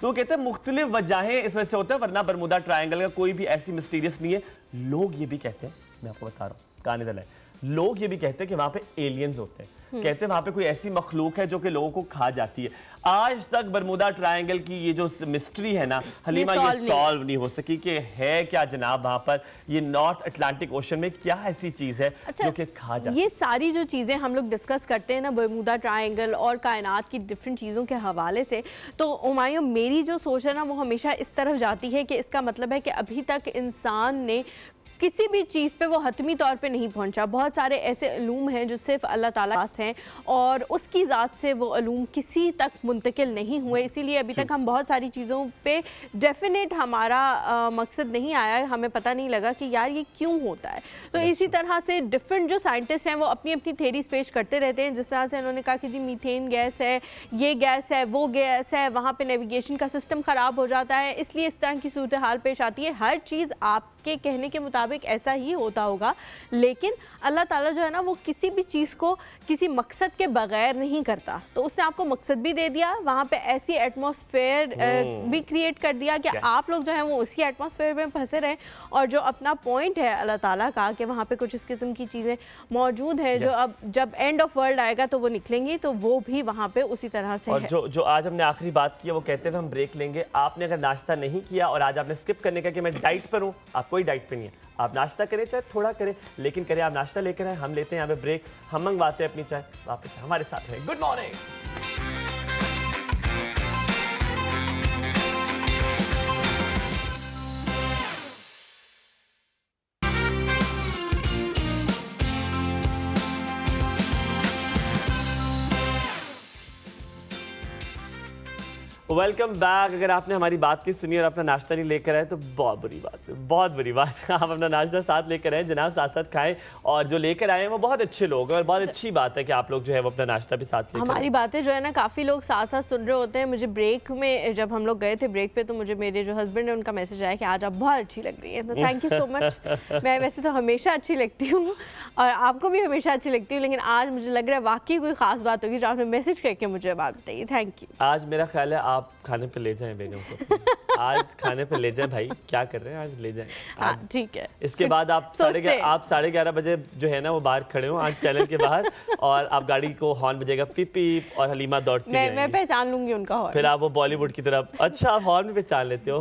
तो वो कहते हैं मुख्तलिफ वजहें इस वजह से होता है, वरना बरमूडा ट्रायंगल का कोई भी ऐसी मिस्टीरियस नहीं है। लोग ये भी कहते हैं, मैं आपको बता रहा हूँ कान इधर है, लोग ये भी कहते हैं कि वहाँ पे एलियंस होते हैं। कहते हैं वहाँ पे कोई ऐसी मखलूक है जो कि लोगों को खा जाती है। आज तक बरमूडा ट्रायंगल की ये जो मिस्ट्री है ना हलीमा, ये सॉल्व नहीं हो सकी कि है क्या जनाब वहाँ पर, ये नॉर्थ अटलांटिक ओशन में क्या ऐसी चीज़ है जो कि खा जाती है। ये सारी जो चीज़ें हम लोग डिस्कस करते हैं ना बरमूडा ट्रायंगल और कायनात की डिफरेंट चीज़ों के हवाले से, तो हुमायूं मेरी जो सोच है ना वो हमेशा इस तरफ जाती है कि इसका मतलब है कि अभी तक इंसान ने किसी भी चीज़ पे वो हतमी तौर पे नहीं पहुंचा। बहुत सारे ऐसे अलूम हैं जो सिर्फ अल्लाह ताला पास हैं और उसकी ज़ात से वो अलूम किसी तक मुंतकिल नहीं हुए, इसीलिए अभी तक हम बहुत सारी चीज़ों पे डेफिनेट हमारा मकसद नहीं आया, हमें पता नहीं लगा कि यार ये क्यों होता है। तो इसी तरह से डिफरेंट जो साइंटिस्ट हैं वो अपनी अपनी थेरीज पेश करते रहते हैं। जिस तरह से उन्होंने कहा कि जी मीथेन गैस है, ये गैस है, वो गैस है, वहाँ पर नेविगेशन का सिस्टम ख़राब हो जाता है, इसलिए इस तरह की सूरत हाल पेश आती है। हर चीज़ आपके कहने के मुताबिक ऐसा ही होता होगा, लेकिन अल्लाह ताला जो है ना वो किसी भी चीज़ को किसी मकसद के बगैर नहीं करता। तो उसने आपको मकसद भी दे दिया, वहाँ पे ऐसी एटमॉस्फेयर भी क्रिएट कर दिया कि आप लोग जो है वो उसी एटमॉस्फेयर में फंसे रहें। और जो अपना पॉइंट है अल्लाह ताला का कि वहाँ पे कुछ इस किस्म की चीज़ें मौजूद है जो अब जब एंड ऑफ वर्ल्ड आएगा तो वो निकलेंगी, तो वो भी वहाँ पे उसी तरह से और है। जो आज हमने आखिरी बात की है वो कहते हैं हम ब्रेक लेंगे। आपने अगर नाश्ता नहीं किया और आज आपने स्किप करने का कि मैं डाइट पर हूँ, आप कोई डाइट पे नहीं है, आप नाश्ता करें चाहे थोड़ा करें, लेकिन करें आप नाश्ता लेकर आए। हम लेते हैं यहाँ पे ब्रेक, हम मंगवाते हैं अपनी चाय, वापस हमारे साथ रहें। Good morning. Welcome back. अगर आपने हमारी बात नहीं सुनी और अपना नाश्ता नहीं लेकर आए तो बहुत बुरी बात है, बहुत बुरी बात है। आप अपना नाश्ता साथ लेकर आए जनाब, साथ साथ खाएं, और जो लेकर आए हैं वो बहुत अच्छे लोग हैं और बहुत अच्छी बात है कि आप लोग जो है वो अपना नाश्ता भी साथ लेकर हमारी बातें जो है ना काफ़ी लोग साथ साथ सुन रहे होते हैं। मुझे ब्रेक में जब हम लोग गए थे ब्रेक पे तो मुझे मेरे जो हस्बैंड है उनका मैसेज आया कि आज आप बहुत अच्छी लग रही हैं, तो थैंक यू सो मच। मैं वैसे तो हमेशा अच्छी लगती हूँ और आपको भी हमेशा अच्छी लगती हूँ, लेकिन आज मुझे लग रहा है वाकई कोई ख़ास बात होगी जो आपने मैसेज करके मुझे बात बताई। Thank you. आज मेरा ख्याल है आप आप खाने पे ले जाएं बेगम को आज खाने पे ले जाएं भाई, क्या कर रहे हैं आज, ले जाएं हाँ, ठीक है। इसके बाद आप 11:30 बजे जो है ना वो बाहर खड़े हो आज चैनल के बाहर और आप गाड़ी को हॉर्न बजेगा पिप पिप और हलीमा दौड़ती मैं पहचान लूंगी उनका हॉर्न। फिर आप वो बॉलीवुड की तरफ, अच्छा आप हॉर्न भी पहचान लेते हो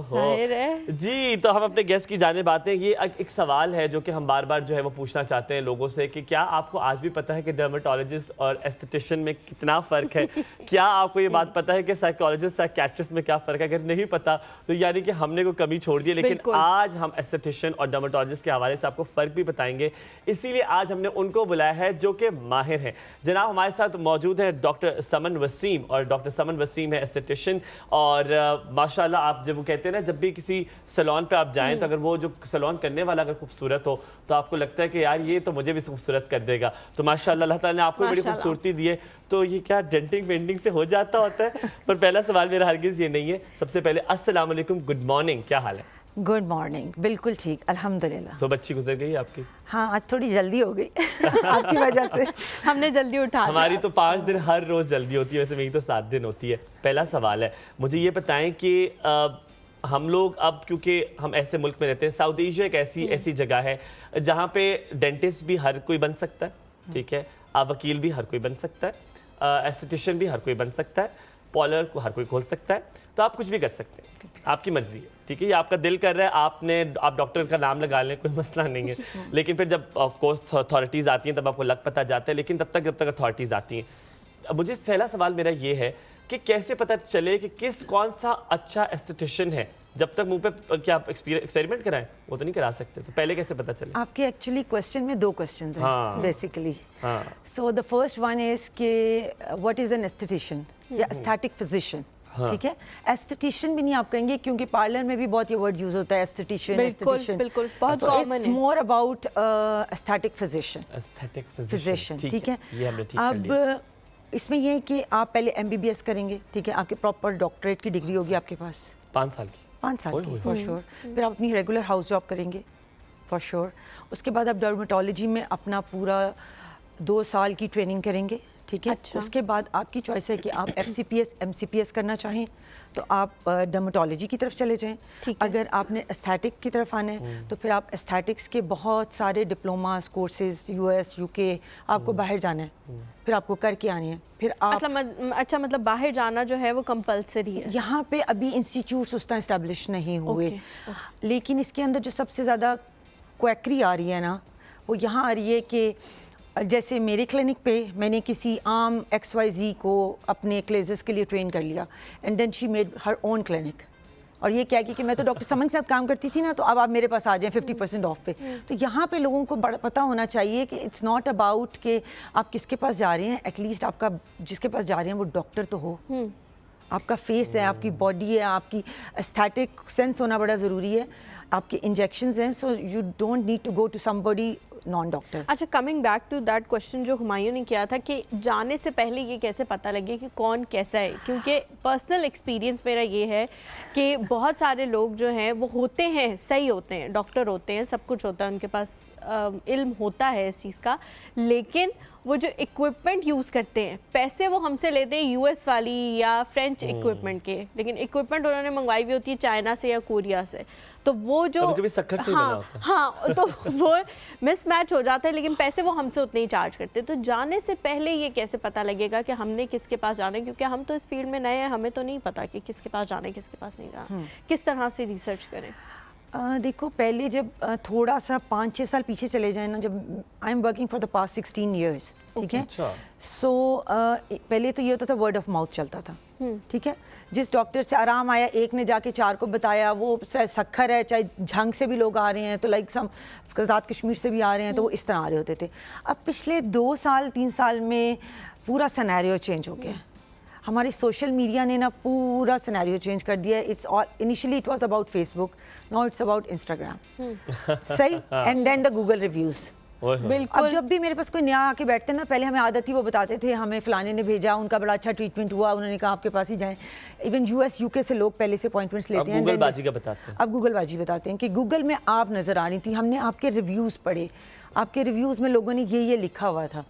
जी। तो हम अपने गेस्ट की जाने बातें, ये एक सवाल है जो कि हम बार बार जो है वो पूछना चाहते हैं लोगों से कि क्या आपको आज भी पता है कि डर्मेटोलॉजिस्ट और एस्थेटिशियन में कितना फ़र्क है? क्या आपको ये बात पता है कि साइकोलॉजिस्ट साइकियाट्रिस्ट में क्या फ़र्क है? अगर नहीं पता तो यानी कि हमने कोई कमी छोड़ दी है। लेकिन आज हम एस्थेटिशियन और डर्मेटोलॉजिस्ट के हवाले से आपको फ़र्क भी बताएंगे, इसीलिए आज हमने उनको बुलाया है जो कि माहिर हैं। जनाब हमारे साथ मौजूद है डॉक्टर समन वसीम, और डॉक्टर समन वसीम है एस्थेटिशियन। और माशाल्लाह आप जब वो कहते हैं ना, जब भी किसी सैलून पे आप जाएं तो अगर वो जो सैलून करने वाला अगर खूबसूरत हो तो आपको लगता है कि यार ये तो मुझे भी खूबसूरत कर देगा। तो माशाल्लाह अल्लाह ताला ने आपको बड़ी खूबसूरती दी है। तो ये क्या डेंटिंग पेंटिंग से हो जाता होता है? पर पहला सवाल मेरा हरगिज़ ये नहीं है। सबसे पहले अस्सलाम वालेकुम, गुड मॉर्निंग, क्या हाल है? गुड मॉर्निंग, बिल्कुल ठीक, अल्हम्दुलिल्लाह। सो बच्ची गुजर गई आपकी? हाँ, आज थोड़ी जल्दी हो गई आपकी वजह से। हमने जल्दी उठा हमारी तो 5 दिन हर रोज़ जल्दी होती है, वैसे मेरी तो 7 दिन होती है। पहला सवाल है, मुझे ये बताएं कि हम लोग अब क्योंकि हम ऐसे मुल्क में रहते हैं, साउथ एशिया एक ऐसी जगह है जहाँ पे डेंटिस्ट भी हर कोई बन सकता है, ठीक है, वकील भी हर कोई बन सकता है, एस्थेटिशियन भी हर कोई बन सकता है, पार्लर को हर कोई खोल सकता है, तो आप कुछ भी कर सकते हैं, आपकी मर्जी है, ठीक है। ये आपका दिल कर रहा है, आप डॉक्टर का नाम लगा लें, कोई मसला नहीं है। लेकिन फिर जब ऑफ कोर्स अथॉरिटीज़ आती हैं तब आपको लग पता जाता है, लेकिन जब तक अथॉरिटीज़ आती हैं, अब मुझे पहला सवाल मेरा ये है कि कैसे पता चले कि कौन सा अच्छा एस्थेटिशियन है? जब तक मुंह पे क्या एक्सपेरिमेंट कराएं, वो तो नहीं करा सकते, तो पहले कैसे पता चले? आपके एक्चुअली क्वेश्चन में 2 क्वेश्चंस हैं बेसिकली। हाँ। So the first one is कि व्हाट इज एन एस्थेटिशियन या एस्थेटिक फिजिशियन, ठीक है। एस्थेटिशियन भी नहीं आप कहेंगे, क्योंकि पार्लर में भी बहुत ये वर्ड यूज होता है, एस्थेटिशियन, एस्थेटिशियन। बिल्कुल, बहुत कॉमन है। It's more about aesthetic physician, aesthetic physician, ठीक है। ये हमने ठीक कर लिया। अब इसमें ये है कि आप पहले MBBS करेंगे, ठीक है, आपके प्रॉपर डॉक्टरेट की डिग्री होगी आपके पास 5 साल की, 5 साल की फॉर श्योर। फिर आप अपनी रेगुलर हाउस जॉब करेंगे फॉर श्योर। उसके बाद आप डर्मेटोलॉजी में अपना पूरा 2 साल की ट्रेनिंग करेंगे, ठीक है। अच्छा। उसके बाद आपकी चॉइस है कि आप FCPS MCPS करना चाहें तो आप डर्मेटोलॉजी की तरफ चले जाएं। अगर आपने एस्थेटिक की तरफ आना है तो फिर आप एस्थेटिक्स के बहुत सारे डिप्लोमास कोर्सेज US UK आपको बाहर जाना है, फिर आपको करके आनी है। फिर आप मतलब बाहर जाना जो है वो कंपलसरी है। यहाँ पे अभी इंस्टीट्यूट्स उस तरह इस्टेब्लिश नहीं हुए, लेकिन इसके अंदर जो सबसे ज़्यादा क्वैकरी आ रही है ना, वो यहाँ आ रही है कि जैसे मेरे क्लिनिक पे मैंने किसी आम XYZ को अपने क्लेजेस के लिए ट्रेन कर लिया, and then she made her own clinic, और ये क्या कि मैं तो डॉक्टर समन के साथ काम करती थी ना, तो अब आप मेरे पास आ जाएं 50% ऑफ पे। तो यहाँ पे लोगों को बड़ा पता होना चाहिए कि इट्स नॉट अबाउट कि आप किसके पास जा रहे हैं, एटलीस्ट आपका जिसके पास जा रहे हैं वो डॉक्टर तो हो, आपका फेस है, आपकी बॉडी है, आपकी एस्थेटिक सेंस होना बड़ा ज़रूरी है, आपके इंजेक्शंस हैं, so you don't need to go to somebody non doctor. अच्छा, coming back to that question जो हुमायूं ने किया था कि जाने से पहले ये कैसे पता लगे कि कौन कैसा है, क्योंकि पर्सनल एक्सपीरियंस मेरा ये है कि बहुत सारे लोग जो हैं वो होते हैं, सही होते हैं, डॉक्टर होते हैं, सब कुछ होता है उनके पास, इल्म होता है इस चीज़ का, लेकिन वो जो इक्विपमेंट यूज़ करते हैं, पैसे वो हमसे लेते हैं US वाली या फ्रेंच इक्विपमेंट के, लेकिन इक्विपमेंट उन्होंने मंगवाई हुई होती है चाइना से या कोरिया से, तो वो जो कभी शक्कर से ही बना होता है। हाँ, तो वो मिसमैच हो जाता है, लेकिन पैसे वो हमसे उतने ही चार्ज करते हैं। तो जाने से पहले ये कैसे पता लगेगा कि हमने किसके पास जाना है, क्योंकि हम तो इस फील्ड में नए हैं, हमें तो नहीं पता कि किसके पास जाना है किसके पास नहीं जाना, किस तरह से रिसर्च करें? देखो, पहले जब थोड़ा सा 5-6 साल पीछे चले जाए ना, जब I am working for the past 16 years, ठीक है। सो पहले तो ये होता था वर्ड ऑफ माउथ चलता था, ठीक है। जिस डॉक्टर से आराम आया, एक ने जाके 4 को बताया, वो सखर है, चाहे झंग से भी लोग आ रहे हैं, तो लाइक सम आज़ाद कश्मीर से भी आ रहे हैं, तो वो इस तरह आ रहे होते थे। अब पिछले 2 साल 3 साल में पूरा सिनेरियो चेंज हो गया। हमारी सोशल मीडिया ने ना पूरा सिनेरियो चेंज कर दिया है। It's all, initially it was about Facebook, now it's about Instagram, सही, and then the Google reviews. बिल्कुल। अब जब भी मेरे पास कोई नया आके बैठते हैं ना, पहले हमें आदत थी, वो बताते थे हमें फलाने ने भेजा, उनका बड़ा अच्छा ट्रीटमेंट हुआ, उन्होंने कहा आपके पास ही जाएं। इवन US UK से लोग पहले से अपॉइंटमेंट्स लेते हैं, गूगलबाजी का बताते हैं। अब गूगलबाजी बताते हैं कि गूगल में आप नज़र आ रही थी, हमने आपके रिव्यूज़ पढ़े, आपके रिव्यूज़ में लोगों ने ये लिखा हुआ था,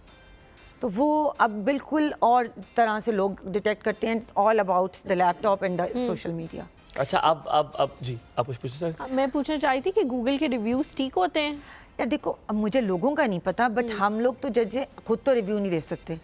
तो वो अब बिल्कुल और इस तरह से लोग डिटेक्ट करते हैं. It's all about the laptop and the social media. अच्छा, अब जी आप कुछ पूछ रहे थे? मैं पूछना चाहती थी कि गूगल के रिव्यूज ठीक होते हैं? यार देखो, अब मुझे लोगों का नहीं पता, बट हम लोग तो जैसे खुद तो रिव्यू नहीं दे सकते.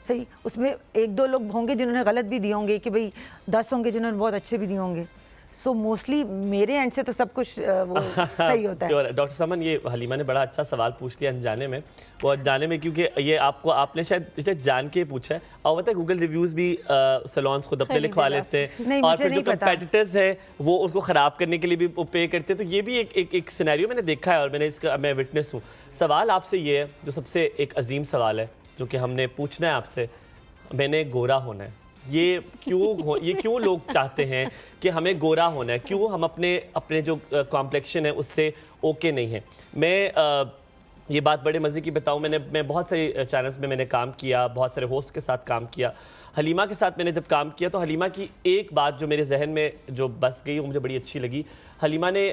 सही, उसमें एक दो लोग होंगे जिन्होंने गलत भी दिए होंगे कि भाई 10 होंगे जिन्होंने बहुत अच्छे भी दिए होंगे. सो मोस्टली मेरे एंड से तो सब कुछ वो सही होता है. डॉक्टर समन, ये हलीमा ने बड़ा अच्छा सवाल पूछ लिया अनजाने में. वो अनजाने में क्योंकि ये आपने शायद जान के पूछा है. और पता है गूगल रिव्यूज भी सैलून्स खुद अपने लिखवा लेते हैं. नहीं, और मुझे फिर जो नहीं पता. कंपेटिटर्स है वो उसको खराब करने के लिए भी पे करते हैं. तो ये भी एक सिनेरियो मैंने देखा है और मैं विटनेस हूँ. सवाल आपसे ये है, जो सबसे एक अजीम सवाल है जो कि हमने पूछना है आपसे. मैंने गोरा होना है. ये क्यों लोग चाहते हैं कि हमें गोरा होना है? क्यों हम अपने जो कॉम्प्लेक्शन है उससे ओके नहीं है? मैं ये बात बड़े मज़े की बताऊं. मैं बहुत सारे चैनल्स में मैंने काम किया, बहुत सारे होस्ट के साथ काम किया. हलीमा के साथ मैंने जब काम किया तो हलीमा की एक बात जो मेरे जहन में जो बस गई वो मुझे बड़ी अच्छी लगी. हलीमा ने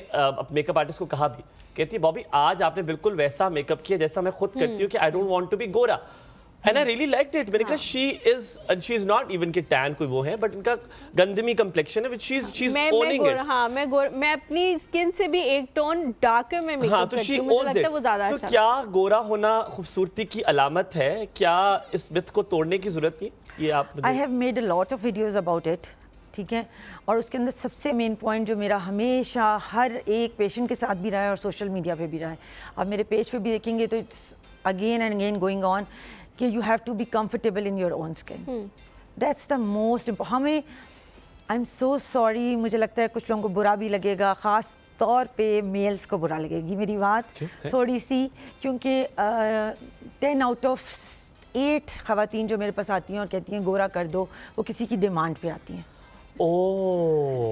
मेकअप आर्टिस्ट को कहा भी, कहती है बॉबी आज आपने बिल्कुल वैसा मेकअप किया जैसा मैं खुद करती हूँ कि I don't want to be गोरा. And I really liked it. मैंने कहा she is not even कि tan कोई वो है, but इनका गंदमी complexion है, which she's owning it. हाँ, मैं अपनी स्किन से भी एक टोन डार्कर में मेकअप करती हूँ. मुझे लगता है वो ज़्यादा अच्छा. तो क्या गोरा होना खूबसूरती की अलामत है? क्या इस मिथ को तोड़ने की जरूरत नहीं? ये आप I have made a lot of videos about it. ठीक है, और उसके अंदर सबसे मेन पॉइंट जो मेरा हमेशा हर एक पेशेंट के साथ भी रहा है और सोशल मीडिया पे भी रहा है, आप मेरे पेज पे भी देखेंगे तो it's again and again going on कि you have to be comfortable in your own skin. That's the most important. हमें आई एम सो सॉरी, मुझे लगता है कुछ लोगों को बुरा भी लगेगा, ख़ास तौर पे मेल्स को बुरा लगेगी मेरी बात थोड़ी सी, क्योंकि 10 आउट ऑफ 8 ख़वातीन जो मेरे पास आती हैं और कहती हैं गोरा कर दो, वो किसी की डिमांड पे आती हैं.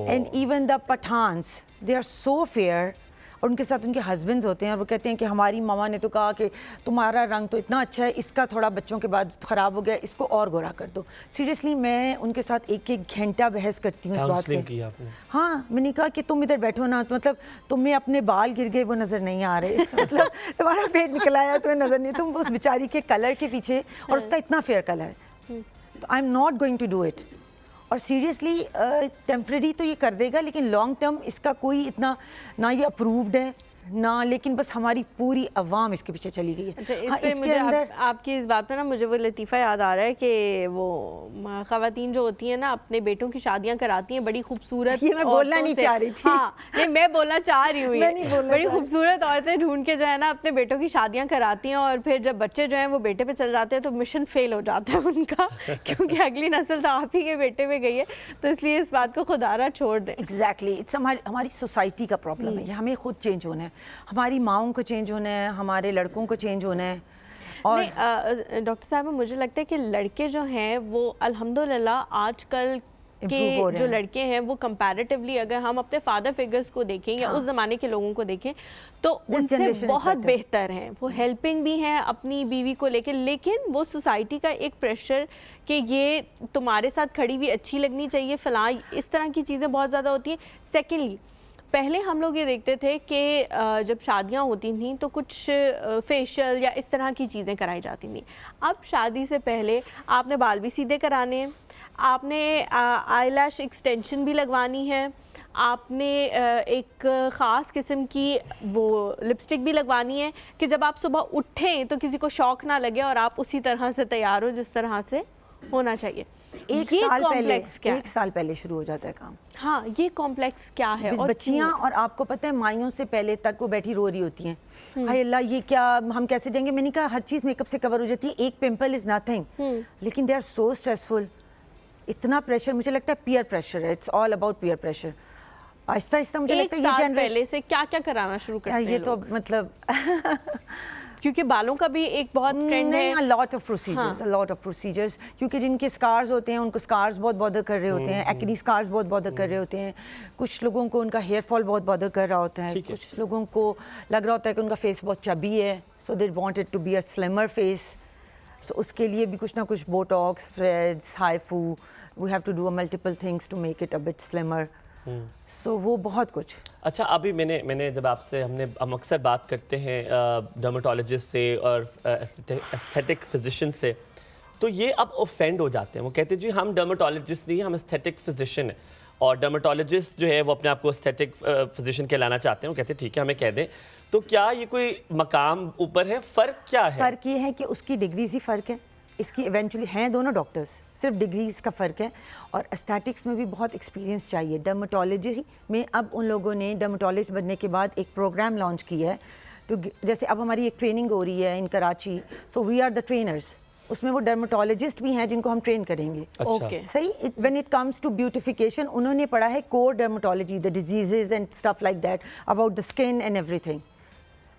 And even the Pathans, they are so fair, और उनके साथ उनके हस्बैंड्स होते हैं और वो कहते हैं कि हमारी मामा ने तो कहा कि तुम्हारा रंग तो इतना अच्छा है, इसका थोड़ा बच्चों के बाद ख़राब हो गया, इसको और गोरा कर दो. सीरियसली मैं उनके साथ एक घंटा बहस करती हूँ इस बात पे. हाँ, मैंने कहा कि तुम इधर बैठो ना, तो मतलब तुम्हें अपने बाल गिर गए वो नज़र नहीं आ रहे, मतलब तुम्हारा पेट निकल आया तुम्हें नज़र नहीं, तुम उस बेचारी के कलर के पीछे, और उसका इतना फेयर कलर है. तो I am not going to do it. और सीरियसली टेम्प्रेरी तो ये कर देगा, लेकिन लॉन्ग टर्म इसका कोई इतना ना ये अप्रूव्ड है ना, लेकिन बस हमारी पूरी अवाम इसके पीछे चली गई है. अच्छा, इसके मुझे अंदर आपकी इस बात पे ना मुझे वो लतीफ़ा याद आ रहा है कि वो ख़वातीन जो होती हैं ना अपने बेटों की शादियां कराती हैं बड़ी खूबसूरत. ये मैं बोलना नहीं चाह रही थी. हाँ, नहीं मैं बोलना चाह रही हूँ. बड़ी खूबसूरत औरतें ढूंढ के जो है ना अपने बेटों की शादियां कराती हैं, और फिर जब बच्चे जो हैं वो बेटे पे चल जाते हैं तो मिशन फेल हो जाता है उनका, क्योंकि अगली नस्ल तो आप ही के बेटे पे गई है. तो इसलिए इस बात को खुदारा छोड़ दें. एग्जैक्टली, इट्स हमारी सोसाइटी का प्रॉब्लम है. हमें खुद चेंज होना है, हमारी माओं को चेंज होना है, हमारे लड़कों को चेंज होना है. और डॉक्टर साहब, मुझे लगता है कि लड़के जो हैं वो अल्हम्दुलिल्लाह आजकल के जो लड़के हैं वो कंपैरेटिवली अगर हम अपने फादर फिगर्स को देखें या उस ज़माने के लोगों को देखें तो उनसे बहुत बेहतर हैं. वो हेल्पिंग भी हैं अपनी बीवी को लेकर, लेकिन वो सोसाइटी का एक प्रेशर कि ये तुम्हारे साथ खड़ी हुई अच्छी लगनी चाहिए, फलां, इस तरह की चीज़ें बहुत ज़्यादा होती हैं. सेकेंडली, पहले हम लोग ये देखते थे कि जब शादियां होती थीं तो कुछ फेशियल या इस तरह की चीज़ें कराई जाती थीं. अब शादी से पहले आपने बाल भी सीधे कराने हैं, आपने आईलैश एक्सटेंशन भी लगवानी है, आपने एक ख़ास किस्म की वो लिपस्टिक भी लगवानी है कि जब आप सुबह उठें तो किसी को शौक ना लगे और आप उसी तरह से तैयार हो जिस तरह से होना चाहिए. एक साल पहले शुरू हो जाता है काम. हाँ, ये कॉम्प्लेक्स क्या है? और बच्चियाँ, और आपको पता है माइयों से पहले तक वो बैठी रो रही होती हैं, हाय अल्लाह ये क्या, हम कैसे जाएंगे. मैंने कहा हर चीज़ मेकअप से कवर हो जाती है, एक पिंपल इज़ नथिंग, लेकिन दे आर सो स्ट्रेसफुल. इतना प्रेशर, मुझे लगता है पीयर प्रेशर है. It's all about peer pressure. Aahista Aahista मुझे लगता है ये जनरेशन पहले से क्या क्या कराना शुरू करते हैं ये तो मतलब क्योंकि बालों का भी एक बहुत ट्रेंड है. लॉट ऑफ प्रोसीजर्स, क्योंकि जिनके स्कार्स होते हैं उनको स्कार्स बहुत बॉदर कर रहे होते हैं, एक्नी स्कार्स बहुत बॉदर कर रहे होते हैं. कुछ लोगों को उनका हेयर फॉल बहुत बॉदर कर रहा होता है, कुछ लोगों को लग रहा होता है कि उनका फेस बहुत चबी है, so they want it to be a slimmer face. So उसके लिए भी कुछ ना कुछ Botox, threads, HIFU, we have to do multiple things to make it a bit slimmer. So वो बहुत कुछ. अच्छा, अभी मैंने जब आपसे हम अक्सर बात करते हैं डर्मेटोलॉजिस्ट से और एस्थेटिक फिजिशियन से, तो ये अब ऑफेंड हो जाते हैं, वो कहते हैं जी हम डर्मेटोलॉजिस्ट नहीं, हम एस्थेटिक फिजिशियन है, और डर्मेटोलॉजिस्ट जो है वो अपने आप को एस्थेटिक फिजिशियन कहलाना चाहते हैं, वो कहते हैं ठीक है हमें कह दें। तो क्या ये कोई मकाम ऊपर है, फ़र्क क्या है? फ़र्क ये है कि उसकी डिग्रीज ही फ़र्क है, इसकी इवेंचुअली हैं दोनों डॉक्टर्स, सिर्फ डिग्रीज का फ़र्क है। और एस्थेटिक्स में भी बहुत एक्सपीरियंस चाहिए। डर्मेटोलॉजी में अब उन लोगों ने डर्मेटोलॉजिस्ट बनने के बाद एक प्रोग्राम लॉन्च किया है, तो जैसे अब हमारी एक ट्रेनिंग हो रही है in Karachi, so we are the trainers, उसमें वो डर्मेटोलॉजिस्ट भी हैं जिनको हम ट्रेन करेंगे। अच्छा। सही। When it comes to beautification, उन्होंने पढ़ा है core dermatology, the diseases and stuff like that, about the skin and everything.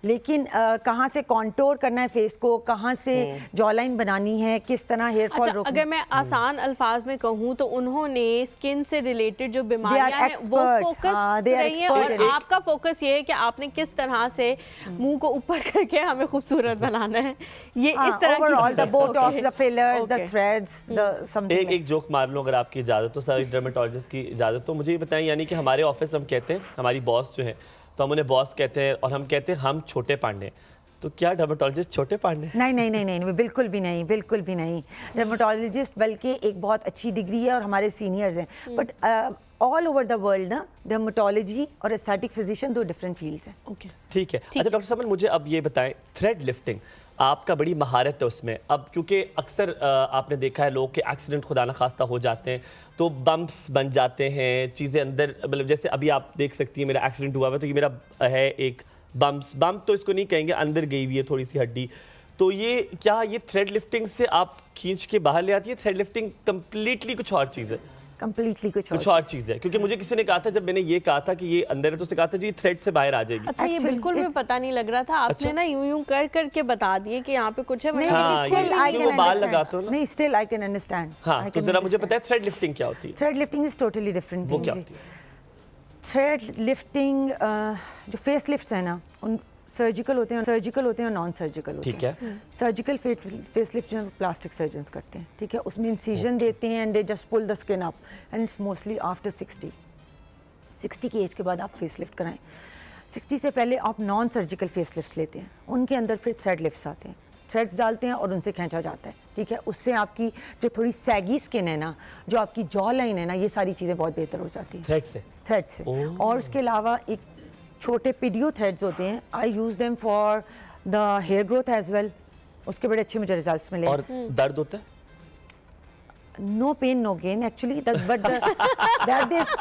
लेकिन कहाँ से कॉन्टोर करना है फेस को, कहाँ से जॉ लाइन बनानी है, किस तरह हेयर फॉल रोकना। अगर मैं आसान अल्फाज में कहूँ तो उन्होंने स्किन से रिलेटेड जो बीमारियां हैं वो फोकस रही है, और आपका फोकस ये है कि आपने किस तरह से मुंह को ऊपर करके हमें खूबसूरत बनाना है। ये इस तरह overall the Botox, the fillers, the threads, the something. एक जोक मार लूं अगर आपकी इजाज़त हो, सारी डर्मेटोलॉजिस्ट की इजाज़त तो मुझे ये बताएं, यानी कि हमारे ऑफिस हम कहते हैं, हमारी बॉस जो है तो हम उन्हें बॉस कहते हैं, और हम कहते हैं हम छोटे पांडे, तो क्या डर्मेटोलॉजिस्ट छोटे पांडे? नहीं नहीं नहीं नहीं, बिल्कुल भी नहीं, बिल्कुल भी नहीं। डर्मेटोलॉजिस्ट बल्कि एक बहुत अच्छी डिग्री है और हमारे सीनियर्स हैं, but all over the world ना डर्मेटोलॉजी और एस्थेटिक फिजिशियन दो डिफरेंट फील्ड्स हैं। ओके, ठीक है। अच्छा डॉक्टर साहब मुझे अब ये बताएं, थ्रेड लिफ्टिंग आपका बड़ी महारत है उसमें, अब क्योंकि अक्सर आपने देखा है लोग के एक्सीडेंट खुदा न खास्ता हो जाते हैं, तो बम्प्स बन जाते हैं, चीज़ें अंदर, मतलब जैसे अभी आप देख सकती हैं मेरा एक्सीडेंट हुआ हुआ, तो ये मेरा है एक बम्प तो इसको नहीं कहेंगे, अंदर गई हुई है थोड़ी सी हड्डी। तो ये क्या ये थ्रेड लिफ्टिंग से आप खींच के बाहर ले आती है? थ्रेड लिफ्टिंग कम्प्लीटली कुछ और चीज़ है? कंप्लीटली कुछ और चीज़ है, क्योंकि मुझे किसी ने कहा था, जब मैंने ये कहा था कि ये अंदर है, तो उसने कहा था जी थ्रेड से बाहर आ जाएगी। अच्छा, ये बिल्कुल भी पता नहीं लग रहा था, आपने ना यूं यूं कर करके बता दिए कि यहाँ पे कुछ है। नहीं, स्टिल आई कैन अंडरस्टैंड। हाँ, तो जरा मुझे बताएं थ्रेड लिफ्टिंग क्या होती है? Thread lifting is totally different. वो क्या होती है? थ्रेड लिफ्टिंग जो फेस लिफ्ट्स है ना, उन सर्जिकल होते हैं और नॉन सर्जिकल होते हैं। ठीक है। सर्जिकल फेस लिफ्ट जो है प्लास्टिक सर्जन्स करते हैं, ठीक है, उसमें इंसिजन देते हैं and they just pull the skin up, and it's mostly after 60 की एज के बाद आप फेस लिफ्ट कराएं। 60 से पहले आप नॉन सर्जिकल फेस लिफ्ट्स लेते हैं, उनके अंदर फिर थ्रेड लिफ्ट्स आते हैं, थ्रेड्स डालते हैं और उनसे खींचा जाता है, ठीक है। उससे आपकी जो थोड़ी सैगी स्किन है ना, जो आपकी जॉ लाइन है ना, ये सारी चीज़ें बहुत बेहतर हो जाती हैं थ्रेड से। और उसके अलावा एक छोटे पीडियो थ्रेड्स होते हैं, I use them for the hair growth as well, उसके बड़े अच्छे मुझे रिजल्ट्स मिले। और दर्द होता है? No pain no gain actually, but that is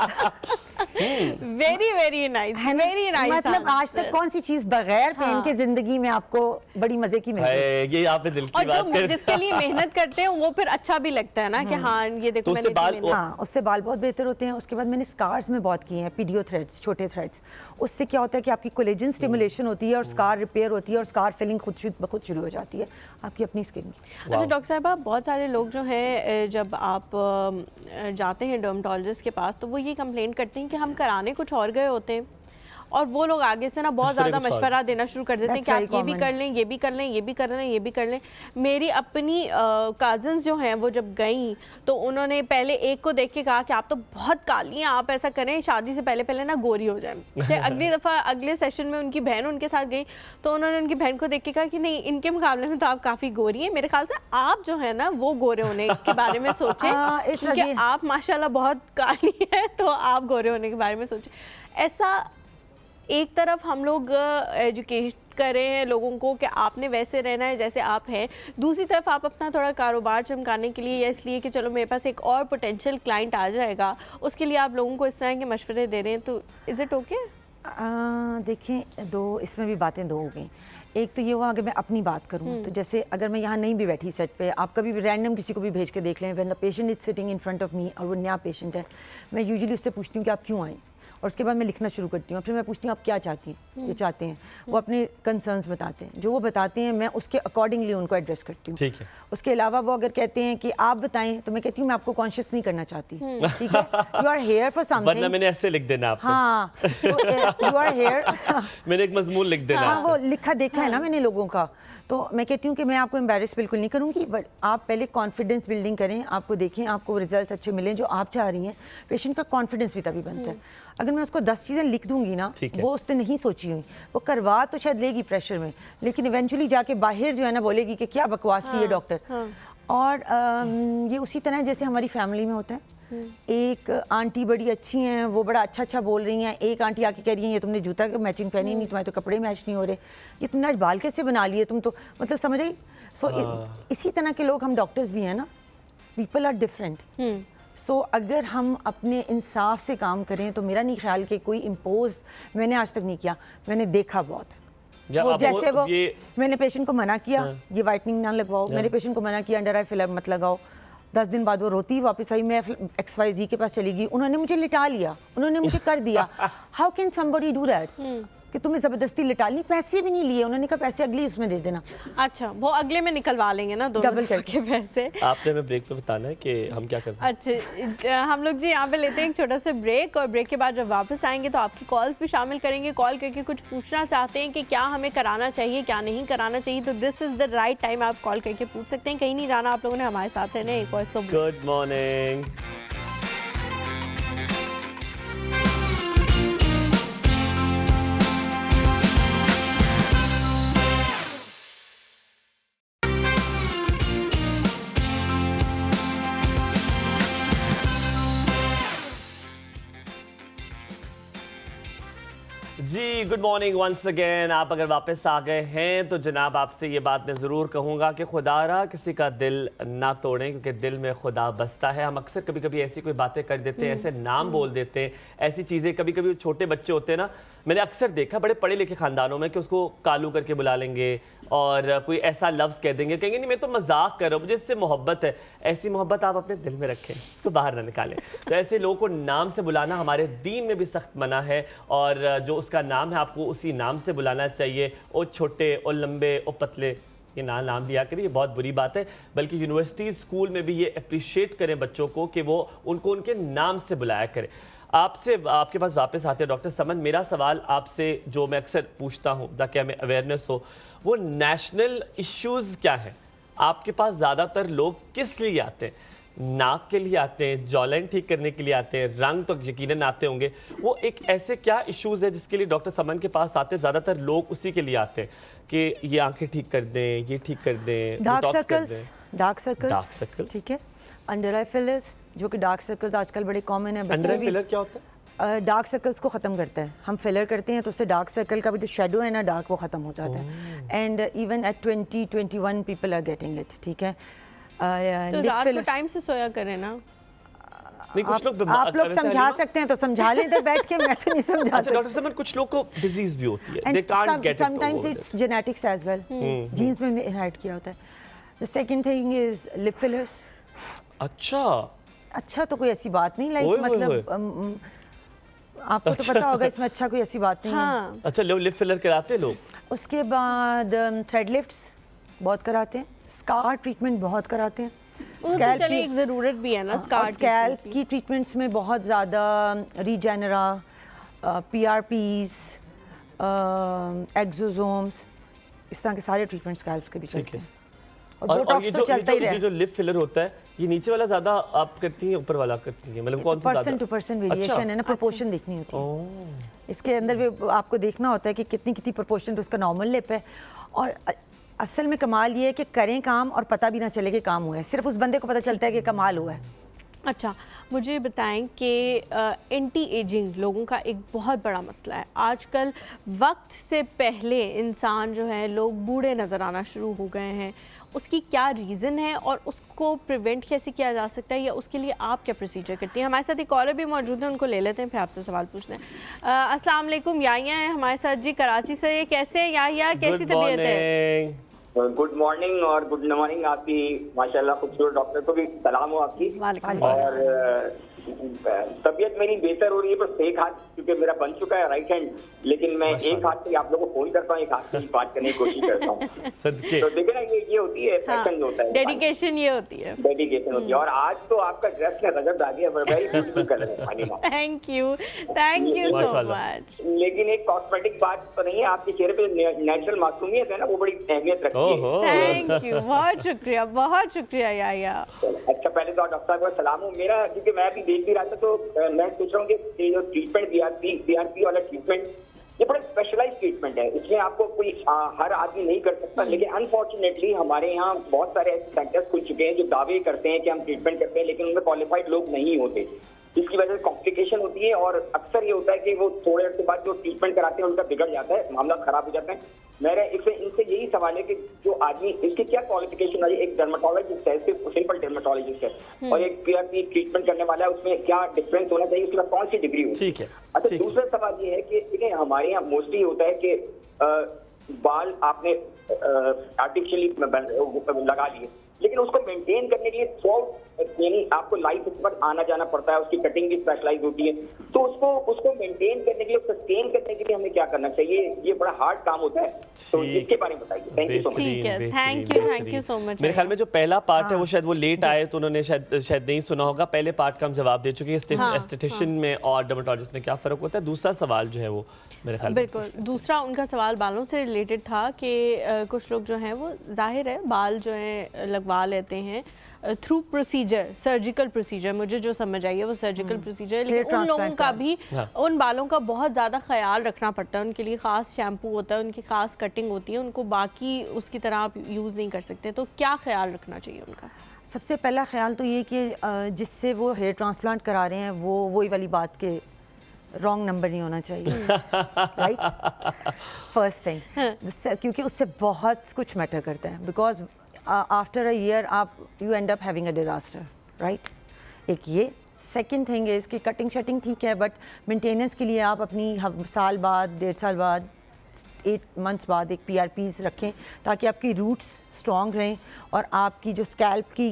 very very nice, very nice. मतलब आज तक कौन सी चीज बगैर पेन के जिंदगी में आपको बड़ी मजे की मिलती है? ये आपने दिल की और बात कर, जिसके लिए मेहनत करते हैं वो फिर अच्छा भी लगता है ना कि हाँ ये देखो, तो उससे बाल बहुत बेहतर होते हैं। उसके बाद मैंने स्कार्स में बहुत किए हैं, पीडियो थ्रेड्स, छोटे थ्रेड्स। उससे क्या होता है कि आपकी कोलेजन स्टिमुलेशन होती है और स्कार रिपेयर होती है और स्कार फिलिंग खुद शुरू हो जाती है आपकी अपनी स्किन की। अच्छा डॉक्टर साहब, बहुत सारे लोग जो हैं जब आप जाते हैं डर्मेटोलॉजिस्ट के पास, तो वो ये कंप्लेंट करते हैं कि हम कराने कुछ और गए होते हैं, और वो लोग आगे से ना बहुत ज़्यादा मशवरा देना शुरू कर देते हैं कि आप ये भी कर लें, ये भी कर लें, ये भी कर लें, ये भी कर लें। मेरी अपनी कज़न्स जो हैं वो जब गई तो उन्होंने पहले एक को देख के कहा कि आप तो बहुत काली हैं, आप ऐसा करें शादी से पहले ना गोरी हो जाएं। अगली दफ़ा अगले सेशन में उनकी बहन उनके साथ गई तो उन्होंने उनकी बहन को देख के कहा कि नहीं, इनके मुकाबले में तो आप काफ़ी गोरी हैं, मेरे ख्याल से आप जो है ना वो गोरे होने के बारे में सोचें, क्योंकि आप माशाल्लाह बहुत काली हैं, तो आप गोरे होने के बारे में सोचें। ऐसा एक तरफ हम लोग एजुकेट कर रहे हैं लोगों को कि आपने वैसे रहना है जैसे आप हैं, दूसरी तरफ आप अपना थोड़ा कारोबार चमकाने के लिए या इसलिए कि चलो मेरे पास एक और पोटेंशियल क्लाइंट आ जाएगा, उसके लिए आप लोगों को इस तरह के मशवरे दे रहे हैं, तो इज़ इट ओके? देखें, इसमें भी बातें दो हो गई। एक तो ये हुआ, अगर मैं अपनी बात करूं तो जैसे अगर मैं यहाँ नहीं भी बैठी सेट पे, आप कभी भी रैंडम किसी को भी भेज के देख लें, when the patient is sitting in front of me और वो नया पेशेंट है, मैं यूजुअली उससे पूछती हूँ कि आप क्यों आए, और उसके बाद मैं लिखना शुरू करती हूँ। फिर मैं पूछती हूँ आप क्या चाहती हैं, ये चाहते हैं, वो अपने कंसर्न्स बताते हैं, जो वो बताते हैं मैं उसके अकॉर्डिंगली उनको एड्रेस करती हूँ। ठीक है। उसके अलावा वो अगर कहते हैं कि आप बताएं, तो मैं कहती हूँ मैं आपको कॉन्शियस नहीं करना चाहती, ठीक है, you are here for something, वरना मैंने ऐसे लिख देना आपको। हाँ, यू आर हेयर मैंने एक मजमून लिख देना। हाँ, वो लिखा देखा है ना मैंने लोगों का, तो मैं कहती हूँ कि मैं आपको एम्बैरेस बिल्कुल नहीं करूँगी, बट आप पहले कॉन्फिडेंस बिल्डिंग करें, आपको देखें, आपको रिजल्ट्स अच्छे मिलें जो आप चाह रही हैं। पेशेंट का कॉन्फिडेंस भी तभी बनता है। अगर मैं उसको 10 चीज़ें लिख दूंगी ना, वो उसने नहीं सोची हुई, वो करवा तो शायद लेगी प्रेशर में, लेकिन इवेंचुअली जाके बाहर जो है ना बोलेगी कि क्या बकवास थी ये डॉक्टर। और ये उसी तरह जैसे हमारी फैमिली में होता है। एक आंटी बड़ी अच्छी हैं, वो बड़ा अच्छा बोल रही हैं, एक आंटी आके कह रही हैं ये तुमने जूता मैचिंग पहनी नहीं, तुम्हारे तो कपड़े मैच नहीं हो रहे, ये तुमने आज बाल कैसे बना लिए, तुम तो मतलब समझ आई। सो इसी तरह के लोग हम डॉक्टर्स भी हैं ना, पीपल आर डिफरेंट। सो अगर हम अपने इंसाफ से काम करें तो मेरा नहीं ख्याल कि कोई इम्पोज मैंने आज तक नहीं किया, मैंने देखा बहुत है। वो जैसे वो मैंने पेशेंट को मना किया ये वाइटनिंग ना लगवाओ, मैंने पेशेंट को मना किया अंडर आई फिलर मत लगाओ, 10 दिन बाद वो रोती वापस आई, मैं XYZ के पास चली गई, उन्होंने मुझे लिटा लिया, उन्होंने मुझे कर दिया। How can somebody do that कि तुम्हें ज़बरदस्ती लिटा ली, पैसे भी नहीं लिए, उन्होंने कहा पैसे अगली उसमें दे देना। अच्छा, वो अगले में निकलवा लेंगे ना दोनों डबल के पैसे। आपने हमें ब्रेक पे बताना है कि हम क्या करते हैं। अच्छा, हम लोग जी यहाँ पे लेते हैं एक छोटा सा ब्रेक, और ब्रेक के बाद जब वापस आएंगे तो आपकी कॉल्स भी शामिल करेंगे। कॉल करके कुछ पूछना चाहते हैं कि क्या हमें कराना चाहिए, क्या नहीं कराना चाहिए, तो this is the right time, आप कॉल करके पूछ सकते हैं। कहीं नहीं जाना आप लोगों ने, हमारे साथ रहना। एक और सब गुड मॉर्निंग। जी गुड मॉर्निंग वंस अगेन। आप अगर वापस आ गए हैं तो जनाब आपसे ये बात मैं ज़रूर कहूँगा कि खुदारा किसी का दिल ना तोड़ें, क्योंकि दिल में खुदा बसता है। हम अक्सर कभी कभी ऐसी कोई बातें कर देते हैं, ऐसे नाम बोल देते हैं, ऐसी चीज़ें, कभी कभी छोटे बच्चे होते हैं ना, मैंने अक्सर देखा बड़े पढ़े लिखे ख़ानदानों में कि उसको कालू करके बुला लेंगे और कोई ऐसा लफ्ज़ कह देंगे, कहेंगे नहीं मैं तो मजाक कर रहा हूँ, मुझे इससे मोहब्बत है। ऐसी मोहब्बत आप अपने दिल में रखें, इसको बाहर ना निकालें। तो ऐसे लोगों को नाम से बुलाना हमारे दीन में भी सख्त मना है, और जो उसका नाम है आपको उसी नाम से बुलाना चाहिए। ओ छोटे, ओ लंबे, ओ पतले, ये नाम लिया करें, ये बहुत बुरी बात है। बल्कि यूनिवर्सिटी स्कूल में भी ये अप्रिशिएट करें बच्चों को कि वो उनको उनके नाम से बुलाया करें। आपसे आपके पास वापस आते हैं डॉक्टर समन। मेरा सवाल आपसे जो मैं अक्सर पूछता हूँ ताकि हमें अवेयरनेस हो, वो नेशनल इश्यूज़ क्या है आपके पास? ज़्यादातर लोग किस लिए आते हैं? नाक के लिए आते हैं, जॉलाइन ठीक करने के लिए आते हैं, रंग तो यकीनन आते होंगे। वो एक ऐसे क्या इश्यूज़ है जिसके लिए डॉक्टर समन के पास आते हैं? ज़्यादातर लोग उसी के लिए आते हैं कि ये आंखें ठीक कर दें, ये ठीक कर दें, डार्क सर्कल्स, ठीक है, अंडर आई फिलर्स, जो कि डार्क सर्कल्स आजकल बड़े कॉमन है। अंडर आई फिलर क्या होता है? डार्क सर्कल्स को ख़त्म करता है। हम फिलर करते हैं तो उससे डार्क सर्कल का भी जो शेडो है ना डार्क, वो ख़त्म हो जाता है। And even at 20-21 people are getting it, ठीक है। तो रात को टाइम से सोया करें ना। नहीं, कुछ लोग आप लोग समझा सकते हैं तो समझा लें इधर बैठ के, मैं तो नहीं समझा सकती। डॉक्टर समन, कुछ लोग को डिजीज भी होती है, they can't get it sometimes it's genetics as well, genes में इनहेरिट किया होता है। The second thing is lip fillers। अच्छा तो कोई ऐसी बात नहीं, लाइक मतलब आपको तो पता होगा इसमें अच्छा कोई ऐसी बात नहीं है। अच्छा, लिप फिलर कराते हैं लोग। उसके बाद थ्रेड लिफ्ट्स बहुत कराते हैं, स्कार ट्रीटमेंट बहुत कराते हैं। स्कैल्प की एक ज़रूरत भी है ना, स्कैल्प की ट्रीटमेंट्स में बहुत ज़्यादा रीजेनरा, PRPs, एक्सोसोम्स, इस तरह के सारे ट्रीटमेंट स्कैल्प्स के भी चलते हैं। और बोटॉक्स तो चलता ही रहे। जो लिप फिलर होता है, ये नीचे वाला ज़्यादा आप करती हैं, ऊपर वाला करती हैं? मतलब कौन सा ज़्यादा? पर्सन टू पर्सन वेरिएशन है ना, प्रोपोर्शन देखनी होती है। इसके अंदर भी आपको देखना होता है कि कितनी कितनी प्रोपोर्शन तो उसका नॉर्मल लिप है। और असल में कमाल ये है कि करें काम और पता भी ना चले कि काम हुआ है, सिर्फ उस बंदे को पता चलता है कि कमाल हुआ है। अच्छा, मुझे बताएं कि एंटी एजिंग लोगों का एक बहुत बड़ा मसला है। आजकल वक्त से पहले इंसान जो है, लोग बूढ़े नज़र आना शुरू हो गए हैं। उसकी क्या रीज़न है और उसको प्रिवेंट कैसे किया जा सकता है, या उसके लिए आप क्या प्रोसीजर करती हैं? हमारे साथ एक कॉलर भी मौजूद है, उनको ले लेते हैं, फिर आपसे सवाल पूछते हैं। अस्सलाम वालेकुम, याहिया है हमारे साथ जी कराची से। कैसे हैं याहिया, कैसी तबीयत है? गुड मॉर्निंग और गुड मॉर्निंग आपकी माशाल्लाह खूबसूरत डॉक्टर को भी सलाम हो आपकी। और तबीयत मेरी बेहतर हो रही है, बस एक हाथ क्योंकि मेरा बन चुका है राइट हैंड, लेकिन मैं एक हाथ से आप लोगों को फोन करता हूँ, एक हाथ से ही बात करने की कोशिश करता हूँ। सदके। तो देखिए ना, ये होती है पैशन होता है, डेडिकेशन ये होती है, डेडिकेशन होती है। और आज तो आपका ड्रेस का गजब आ गया, वेरी ब्यूटीफुल कलर है। Thank you so much. लेकिन एक कॉस्मेटिक बात तो नहीं है, आपके चेहरे पे नेचुरल मासूमियत है ना, वो बड़ी अहमियत रखती है। थैंक यू, बहुत शुक्रिया याहिया। अच्छा, पहले तो डॉक्टर साहब का सलाम हो मेरा, क्योंकि मैं भी देख भी रहा था तो मैं सोच रहा हूँ कि ये जो ट्रीटमेंट BRP वाला ट्रीटमेंट ये बड़ा स्पेशलाइज ट्रीटमेंट है, इसमें आपको कोई हर आदमी नहीं कर सकता। लेकिन अनफॉर्चुनेटली हमारे यहाँ बहुत सारे ऐसे सेंटर्स खुल चुके हैं जो दावे करते हैं कि हम ट्रीटमेंट करते हैं, लेकिन उनमें क्वालिफाइड लोग नहीं होते, जिसकी वजह से कॉम्प्लिकेशन होती है। और अक्सर ये होता है कि वो थोड़े अर्से बाद जो ट्रीटमेंट कराते हैं उनका बिगड़ जाता है, मामला खराब हो जाता है। मेरा इनसे यही सवाल है कि जो आदमी, इसकी क्या क्वालिफिकेशन है, एक डर्माटोलॉजिस्ट है, सिर्फ सिंपल डर्माटोलॉजिस्ट है, और एक पीआरपी ट्रीटमेंट करने वाला है, उसमें क्या डिफरेंस होना चाहिए, उसके बाद कौन सी डिग्री होती है? ठीक है। अच्छा, दूसरा सवाल ये है कि देखिए हमारे यहाँ मोस्टली होता है कि बाल आपने आर्टिफिशियली लगा लिए, लेकिन उसको मेंटेन करने के लिए यानी आपको लाइफ पर आना जाना पड़ता है, उसकी कटिंग भी स्पेशलाइज होती है, तो उसको मेंटेन करने के लिए, सस्टेन करने के लिए हमें क्या करना चाहिए? ये बड़ा हार्ड काम होता है, तो इसके बारे में बताइए। Thank you so much. ठीक है, थैंक यू सो मच। मेरे ख्याल में जो पहला पार्ट है वो शायद वो लेट आए तो उन्होंने शायद नहीं सुना होगा। पहले पार्ट का हम जवाब दे चुके हैं, एस्थेटिशियन में और डर्मेटोलॉजिस्ट में क्या फर्क होता है। दूसरा सवाल जो है वो मेरे ख्याल में बिल्कुल दूसरा उनका सवाल बालों से रिलेटेड था कि कुछ लोग जो हैं वो जाहिर है बाल जो है लगवा लेते हैं थ्रू प्रोसीजर, सर्जिकल प्रोसीजर, मुझे जो समझ आई है वो सर्जिकल प्रोसीजर, लेकिन उन लोगों का भी उन बालों का बहुत ज़्यादा ख्याल रखना पड़ता है, उनके लिए ख़ास शैम्पू होता है, उनकी ख़ास कटिंग होती है, उनको बाकी उसकी तरह आप यूज़ नहीं कर सकते। तो क्या ख्याल रखना चाहिए उनका? सबसे पहला ख्याल तो ये कि जिससे वो हेयर ट्रांसप्लांट करा रहे हैं वो वही वाली बात के रॉन्ग नंबर नहीं होना चाहिए, राइट, फर्स्ट थिंग, क्योंकि उससे बहुत कुछ मैटर करता है। बिकॉज आफ्टर अ ईयर आप you and up having a disaster, right. एक ये सेकंड थिंग है इसकी कटिंग शटिंग ठीक है, बट मेंटेनेंस के लिए आप अपनी साल बाद 1.5 साल बाद 8 मंथ्स बाद एक PRPs रखें ताकि आपकी रूट्स स्ट्रॉन्ग रहें और आपकी जो स्कैल्प की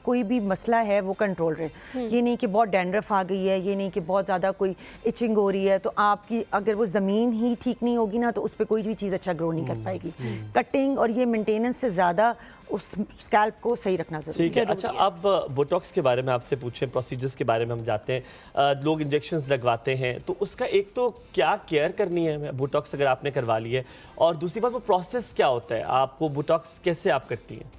कोई भी मसला है वो कंट्रोल रहे। ये नहीं कि बहुत डैंड्रफ आ गई है, ये नहीं कि बहुत ज़्यादा कोई इचिंग हो रही है, तो आपकी अगर वो ज़मीन ही ठीक नहीं होगी ना तो उस पर कोई भी चीज़ अच्छा ग्रो नहीं कर पाएगी। कटिंग और ये मेंटेनेंस से ज़्यादा उस स्कैल्प को सही रखना ज़रूरी है। ठीक है। अच्छा, अब बोटॉक्स के बारे में आपसे पूछें, प्रोसीजर्स के बारे में हम जाते हैं। लोग इंजेक्शंस लगवाते हैं तो उसका एक तो क्या केयर करनी है बोटॉक्स अगर आपने करवा ली है, और दूसरी बात वो प्रोसेस क्या होता है, आपको बोटॉक्स कैसे आप करती हैं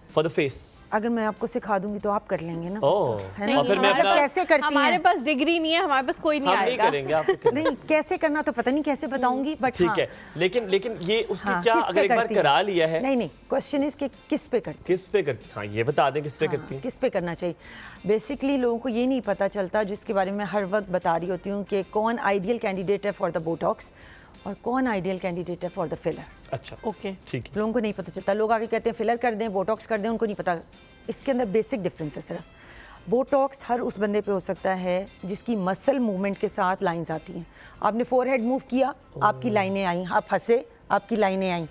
फॉर द फेस? अगर मैं आपको सिखा दूंगी तो आप कर लेंगे ना, ओह, है ना? और फिर मैं मतलब कैसे करती हैं? हमारे पास डिग्री नहीं है, हमारे पास कोई नहीं हम नहीं आएगा। करेंगे, आप करेंगे। नहीं, कैसे करना तो पता नहीं कैसे बताऊंगी, बट ठीक है, लेकिन ये उसकी हाँ, क्या किस अगर पे एक बार करती हैं? करा लिया है? नहीं, क्वेश्चन इज कि किस पे करती किस पे करती? हाँ, ये बता दें किस पे करती हैं? किस पे करना चाहिए। बेसिकली लोगों को ये नहीं पता चलता, जिसके बारे में हर वक्त बता रही होती हूँ कि कौन आइडियल कैंडिडेट है फॉर द बोटॉक्स और कौन आइडियल कैंडिडेट है फॉर द फिलर। अच्छा, ओके, ठीक है। लोगों को नहीं पता चलता, लोग आगे कहते हैं फिलर कर दें, बोटॉक्स कर दें, उनको नहीं पता। इसके अंदर बेसिक डिफरेंस है सिर्फ। बोटॉक्स हर उस बंदे पे हो सकता है जिसकी मसल मूवमेंट के साथ लाइंस आती हैं। आपने फोरहेड मूव किया, आपकी लाइनें आई, आप हंसे, आपकी लाइनें आई,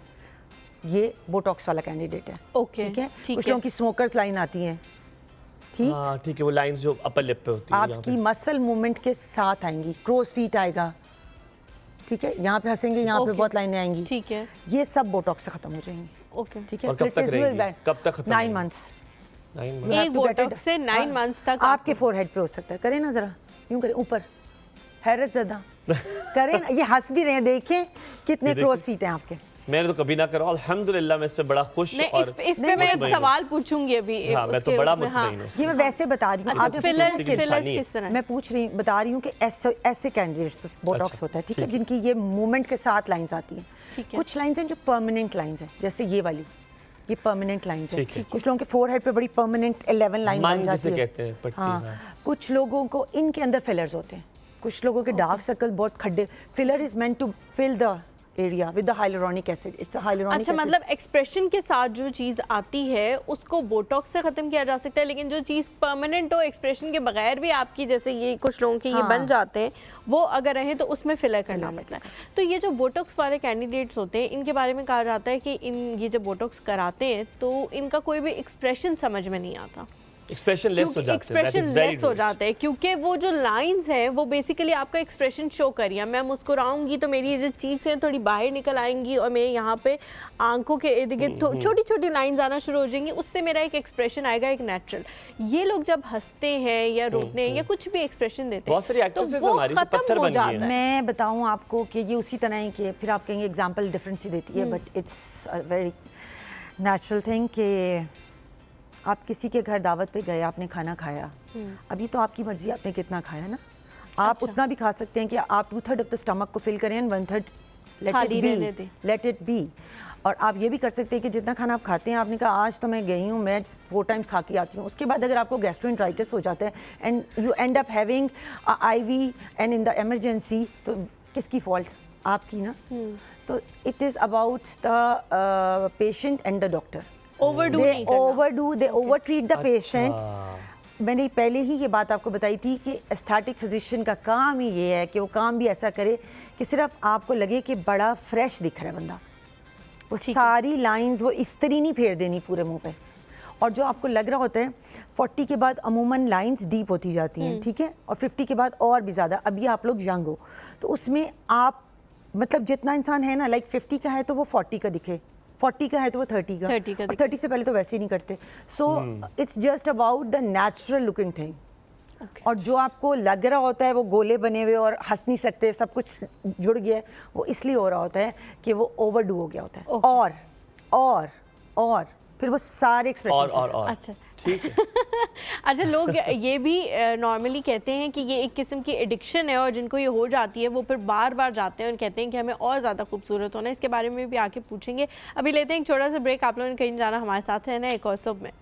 ये बोटॉक्स वाला कैंडिडेट है। ओके, ठीक है। ठीक कुछ है। लोगों की स्मोकर्स लाइन आती हैं, ठीक, हाँ ठीक है, वो लाइंस जो अपर लिप पे होती है यहाँ आपकी पे। मसल मूवमेंट के साथ आएंगी, क्रोस फीट आएगा, ठीक है, यहाँ पे हंसेंगे, यहाँ पे ओके, बहुत लाइनें आएंगी, ठीक है, ये सब बोटॉक्स से खत्म हो जाएंगी। ओके। ठीक है। और कब तक रहेंगी? कब तक खत्म 9 होंगी? मंथ्स। 9 You months। have एक to get बोटॉक्स it- से 9 हाँ, मंथ्स तक आपके फोरहेड पे हो सकता है। करें ना जरा, यूं करें ऊपर, हैरत ज़्यादा करें ना, ये हंस भी रहे हैं, देखें कितने क्रॉस फीट हैं आपके। मैंने तो कभी ना करा, अल्हम्दुलिल्लाह मैं इस पे बड़ा खुश नहीं, और इस पे मैं एक मुतमईन हूँ। सवाल पूछूंगी अभी। हाँ, मैं तो उसके बड़ा उसमें, हाँ। मुतमईन हूँ। ये मैं वैसे बता रही हूँ, अच्छा, आपने फिलर्स पूछा की कि निशानी है। किस तरह? मैं पूछ रही बता रही हूँ कि ऐसे कैंडिडेट्स पे बोटॉक्स अच्छा, होता है, ठीक है, ठीक। जिनकी ये मूवमेंट के साथ लाइंस आती हैं। ठीक है। कुछ लाइंस हैं जो परमानेंट लाइंस हैं, जैसे ये वाली, ये परमानेंट लाइंस है। ठीक है। कुछ लोगों के फोरहेड पे बड़ी परमानेंट 11 लाइन मन बन जाती जिसे है। कहते हैं, पट्टी, हाँ, हाँ। कुछ लोगों को इनके अंदर फिलर्स होते हैं, कुछ लोगों के डार्क सर्कल बहुत खड्डे। Filler is meant to fill the area with the hyaluronic acid, it's a hyaluronic अच्छा, मतलब एक्सप्रेशन के साथ जो चीज़ आती है उसको बोटॉक्स से ख़त्म किया जा सकता है, लेकिन जो चीज़ परमानेंट हो एक्सप्रेशन के बगैर भी आपकी, जैसे ये कुछ लोगों के ये हाँ। बन जाते हैं, वो अगर रहे तो उसमें फिलर करना पड़ता है। तो ये जो बोटॉक्स वाले कैंडिडेट्स होते हैं, इनके बारे में कहा जाता है कि ये जब बोटॉक्स कराते हैं तो इनका कोई भी एक्सप्रेशन समझ में नहीं आता, एक्सप्रेशन लेस हो जाते हैं। एक्सप्रेशन लेस हो जाते हैं, क्योंकि वो जो लाइंस हैं वो बेसिकली आपका एक्सप्रेशन शो कर रही है। मैं मुस्कुराऊंगी तो मेरी ये जो चीक्स हैं थोड़ी बाहर निकल आएंगी और मैं यहाँ पे आंखों के इर्द गिर्द छोटी छोटी लाइंस आना शुरू हो जाएंगी, उससे मेरा एक एक्सप्रेशन आएगा, एक नेचुरल। ये लोग जब हंसते हैं या रोते हैं या कुछ भी एक्सप्रेशन देते बहुत सारी हैं तो actresses वो हमारी जो खत्म पत्थर हो बन गई हैं। जाता है। मैं बताऊं आपको कि ये उसी तरह ही कि फिर आप कहेंगे एग्जांपल डिफरेंस ही देती है, but it's a very natural thing कि आप किसी के घर दावत पे गए, आपने खाना खाया, अभी तो आपकी मर्जी आपने कितना खाया ना, आप उतना भी खा सकते हैं कि आप 2/3 ऑफ द स्टमक को फिल करें एंड 1/3 खाली रहने दें। Let it be. और आप ये भी कर सकते हैं कि जितना खाना आप खाते हैं, आपने कहा आज तो मैं गई हूँ, मैं 4 टाइम्स खा के आती हूँ, उसके बाद अगर आपको गैस्ट्रोएंटराइटिस हो जाता है and you and up having IV and in the emergency, तो किसकी फॉल्ट? आपकी ना। तो it is about the patient and the doctor. Overdo नहीं करना। दे ओवर ट्रीट द पेशेंट। मैंने पहले ही ये बात आपको बताई थी कि एस्थेटिक फिजिशियन का काम ही ये है कि वो काम भी ऐसा करे कि सिर्फ आपको लगे कि बड़ा फ्रेश दिख रहा है बंदा, वो सारी लाइंस वो इस तरह नहीं फेर देनी पूरे मुंह पे। और जो आपको लग रहा होता है 40 के बाद अमूमन लाइंस डीप होती जाती हैं, ठीक है, और 50 के बाद और भी ज़्यादा। अभी आप लोग यंग हो तो उसमें आप मतलब जितना इंसान है ना, लाइक 50 का है तो वो 40 का दिखे, 40 का है तो वो 30 का, और 30 से पहले तो वैसे ही नहीं करते। So it's just about the natural looking thing. और जो आपको लग रहा होता है वो गोले बने हुए और हंस नहीं सकते, सब कुछ जुड़ गया है, वो इसलिए हो रहा होता है कि वो ओवरडू हो गया होता है। और फिर वो सारे एक्सप्रेशन और अच्छा ठीक है। अच्छा, लोग ये भी नॉर्मली कहते हैं कि ये एक किस्म की एडिक्शन है और जिनको ये हो जाती है वो फिर बार बार जाते हैं और कहते हैं कि हमें और ज़्यादा खूबसूरत होना है। इसके बारे में भी आके पूछेंगे। अभी लेते हैं एक छोटा सा ब्रेक। आप लोगों ने कहीं जाना, हमारे साथ है ना एक और सब में।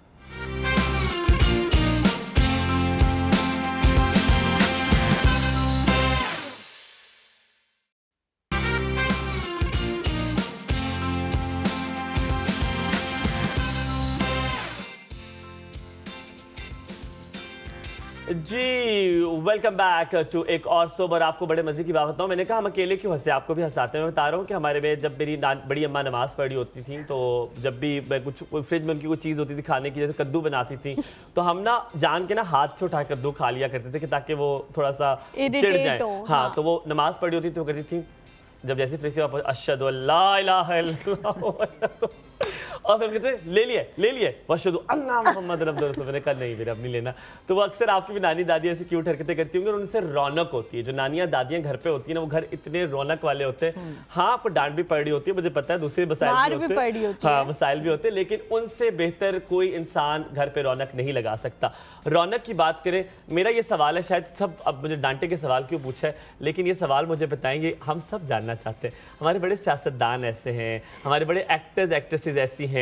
जी वेलकम बैक टू एक और सोब। और आपको बड़े मजे की बात बताऊं, मैंने कहा हम अकेले क्यों हंसे, आपको भी हंसाते हैं। मैं बता रहा हूँ कि हमारे में जब मेरी बड़ी अम्मा नमाज पढ़ी होती थी, तो जब भी मैं कुछ फ्रिज में उनकी कोई चीज़ होती थी खाने की, जैसे कद्दू बनाती थी, तो हम ना जान के ना हाथ से उठा कद्दू खा लिया करते थे कि ताकि वो थोड़ा सा चिढ़ जाए। हाँ, तो वो नमाज पढ़ी होती थी तो करती थी, जब जैसे फ्रिज के वापस अशहदु अल्ला इलाहा इल्लल्लाह, और फिर कहते ले लिए वशहदु अन्ना मुहम्मद रसूलुल्लाह। मैंने कहा नहीं मेरा अब नहीं लेना। तो वो अक्सर आपकी भी नानी दादी ऐसी क्यूट हरकतें करती होंगी और उनसे रौनक होती है। जो नानियाँ दादियाँ घर पे होती है ना, वो घर इतने रौनक वाले होते हैं। हाँ, आपको डांट भी पड़ रही होती है, मुझे पता है, दूसरे मसाइल भी होते हैं, हाँ मसाइल भी होते हैं, लेकिन उनसे बेहतर कोई इंसान घर पे रौनक नहीं लगा सकता। रौनक की बात करें, मेरा ये सवाल है, शायद सब अब मुझे डांटे के सवाल क्यों पूछा है, लेकिन ये सवाल मुझे बताएंगे, हम सब जानना चाहते हैं। हमारे बड़े सियासतदान ऐसे हैं, हमारे बड़े एक्टर्स एक्ट्रेसेस ऐसी हैं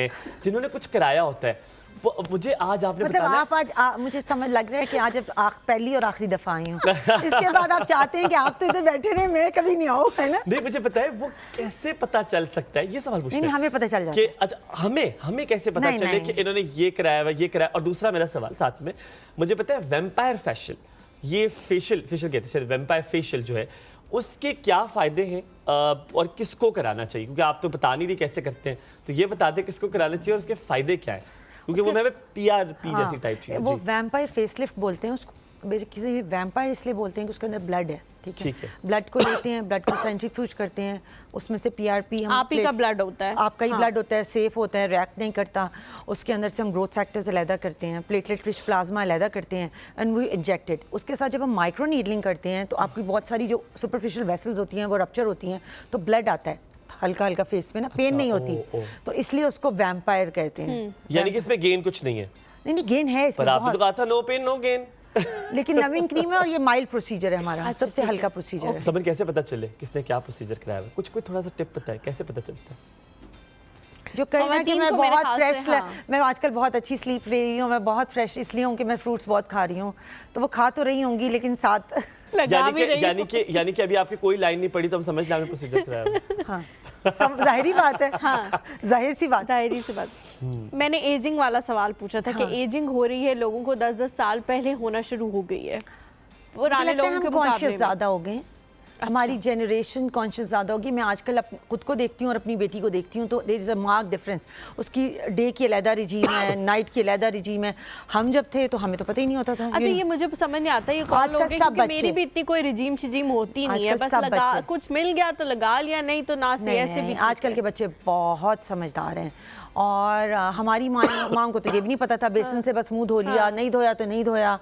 जिन्होंने कुछ कराया होता है। मुझे आज आपने मतलब आप आज मुझे समझ लग रहा है कि आज पहली और आखिरी दफा आई हूँ। इसके बाद आप चाहते हैं कि आप तो इधर बैठे रहे, मैं कभी नहीं आऊँ, है ना? नहीं, मुझे पता है वो कैसे पता चल सकता है, ये सवाल पूछते हैं। नहीं, हमें पता चल जाता है। अच्छा, हमें कैसे पता चले कि इन्होंने ये कराया ये कराया। और दूसरा मेरा सवाल साथ में, मुझे पता है वैम्पायर फेशियल, ये फेशियल कहते हैं, वैम्पायर फेशियल जो है उसके क्या फ़ायदे हैं और किसको कराना चाहिए? क्योंकि आप तो बता नहीं रही कैसे करते हैं, तो ये बता दें किसको कराना चाहिए और उसके फ़ायदे क्या हैं, क्योंकि वो मैं PRP जैसी टाइप चीज़। वो वैम्पायर फेसलिफ्ट बोलते हैं उसको। बेसिकली वैम्पायर इसलिए बोलते हैं कि उसके अंदर ब्लड है, ठीक है? ब्लड को लेते हैं, ब्लड को सेंट्रीफ्यूज करते हैं, उसमें से PRP हम आप ही का ब्लड होता है, आपका ही ब्लड होता है, सेफ होता है, रिएक्ट नहीं करता। उसके अंदर से हम ग्रोथ फैक्टर्स अलहदा करते हैं, प्लेटलेट रिच प्लाज्मा अलहदा करते हैं एंड वी इंजेक्टेड। उसके साथ जब हम माइक्रो नीडलिंग करते हैं तो आपकी बहुत सारी जो सुपरफिशियल वेसल्स होती हैं वो रप्चर होती हैं, तो ब्लड आता है हल्का हल्का फेस में ना, पेन नहीं होती, तो इसलिए उसको वैम्पायर कहते हैं। यानी कि इसमें गेन कुछ नहीं है? नहीं, गेन है इसमें, पर आपने तो कहा था नो पेन नो गेन। लेकिन नवीन क्रीम है और ये माइल्ड प्रोसीजर है हमारा, सबसे हल्का प्रोसीजर है। समझ कैसे पता चले किसने क्या प्रोसीजर कराया है? कुछ कोई थोड़ा सा टिप पता है कैसे पता चलता है? जो कहना है कि मैं बहुत फ्रेश, मैं आजकल बहुत अच्छी स्लीप ले रही हूँ, मैं बहुत फ्रेश इसलिए हूँ कि मैं फ्रूट्स बहुत खा रही हूँ, तो वो खा तो रही होंगी लेकिन साथ यानी कि अभी आपकी कोई लाइन नहीं पड़ी तो हम समझ लेंगे प्रोसीजर कराया। हाँ, जाहिर बात है। हाँ, जाहिर सी बात। मैंने एजिंग वाला सवाल पूछा था कि एजिंग हो रही है, लोगों को 10-10 साल पहले होना शुरू हो गई है, पुराने लोगों के कॉन्शियस ज़्यादा हो गए, हमारी जनरेशन कॉन्शियस ज़्यादा होगी। मैं आजकल खुद को देखती हूँ और अपनी बेटी को देखती हूँ, तो there is a mark difference. उसकी डे की अलहदा रिजीम है, नाइट की अलहदा रिजीम है। हम जब थे तो हमें तो पता ही नहीं होता था। अच्छा, ये मुझे समझ नहीं आता, ये कौन लोग हैं, क्योंकि मेरी भी इतनी कोई रिजीम शिजीम होती नहीं है, बस लगा कुछ मिल गया तो लगा लिया, नहीं तो ना से ऐसे भी। आजकल के बच्चे बहुत समझदार हैं और हमारी माँ को तो ये भी नहीं पता था, बेसन से बस मुँह धो लिया, नहीं धोया तो नहीं धोया।